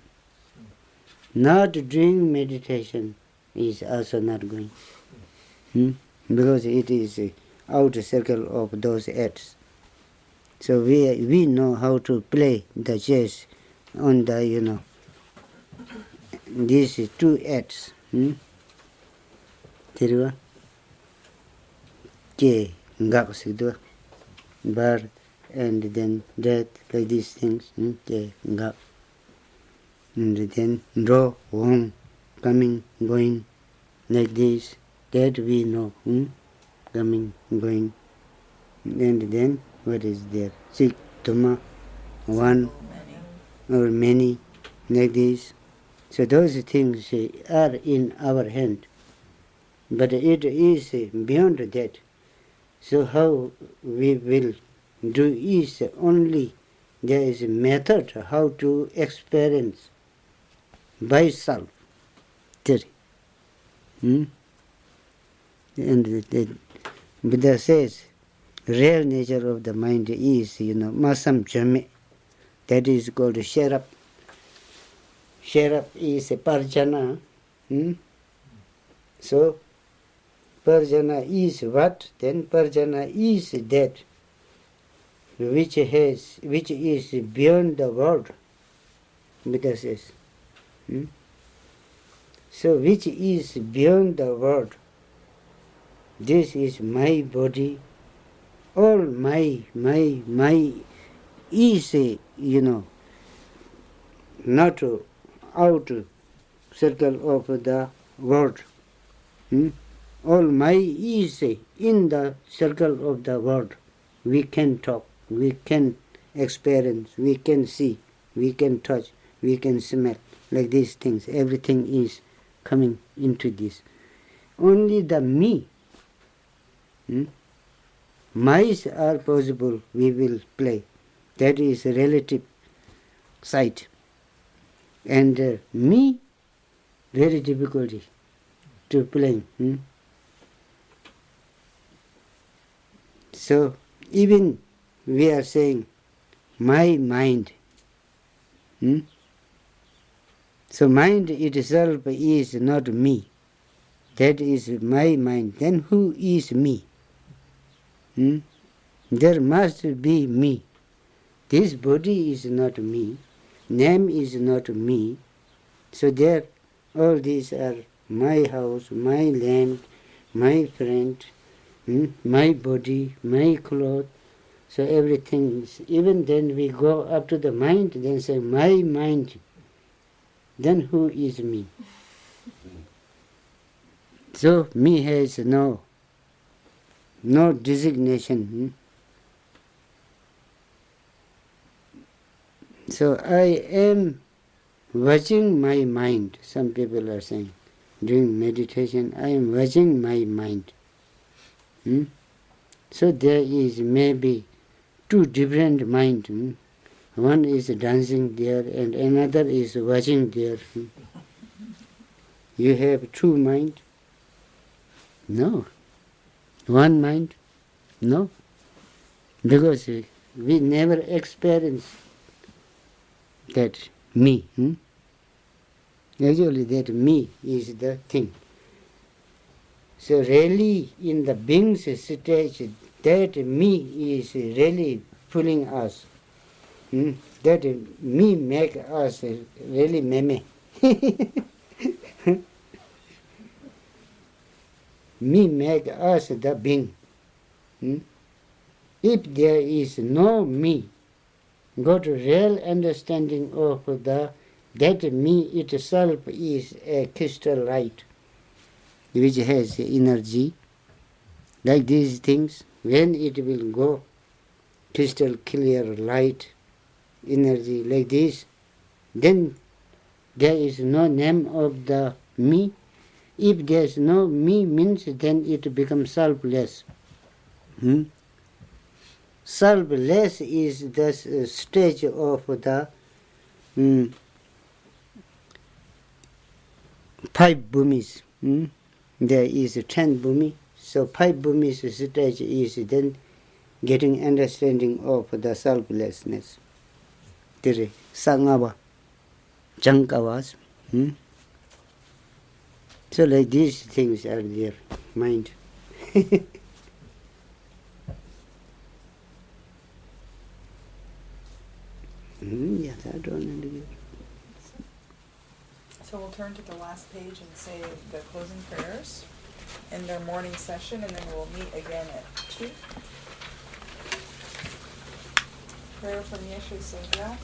Not doing meditation is also not going. Because it is a outer circle of those acts. So we know how to play the chess on the, these two acts. Terwa? Ngak birth and then death, like these things. Ngak. And then draw, home, coming, going, like this. That we know. Coming, going. And then what is there? Sik, Tuma, one, or many, like this. So those things are in our hand. But it is beyond that. So how we will do is only there is a method how to experience by self. And the Buddha says, real nature of the mind is, masam jame. That is called sharap. Sharap is a parjana. So parjana is what? Then parjana is that which is beyond the world, Buddha says. So which is beyond the world? This is my body. All my is not out circle of the world. All my is in the circle of the world. We can talk, we can experience, we can see, we can touch, we can smell, like these things. Everything is coming into this. Only the me, mice are possible, we will play. That is a relative sight. And me, very difficulty to play. So even we are saying my mind. So mind itself is not me. That is my mind. Then who is me? There must be me. This body is not me. Name is not me. So there, all these are my house, my land, my friend, my body, my clothes. So everything is, even then we go up to the mind, then say my mind. Then who is me? So me has no designation. So I am watching my mind. Some people are saying, during meditation, I am watching my mind. So there is maybe two different minds. One is dancing there and another is watching there. You have two minds? No. One mind? No. Because we never experience that me. Usually that me is the thing. So really in the being's stage, that me is really pulling us. That me make us really meme. Me make us the being. If there is no me, got real understanding of that me itself is a crystal light, which has energy, like these things, when it will go crystal clear light, energy like this, then there is no name of the me. If there is no me means then it becomes selfless. Selfless is the stage of the 5 bhumis. There is 10 bhumi. So 5 bhumis stage is then getting understanding of the selflessness. Tere sangava, jankawas. So like these things are there, mind. Yes, I don't understand. So we'll turn to the last page and say the closing prayers in their morning session, and then we'll meet again at 2. Prayer from Yeshu Sangha.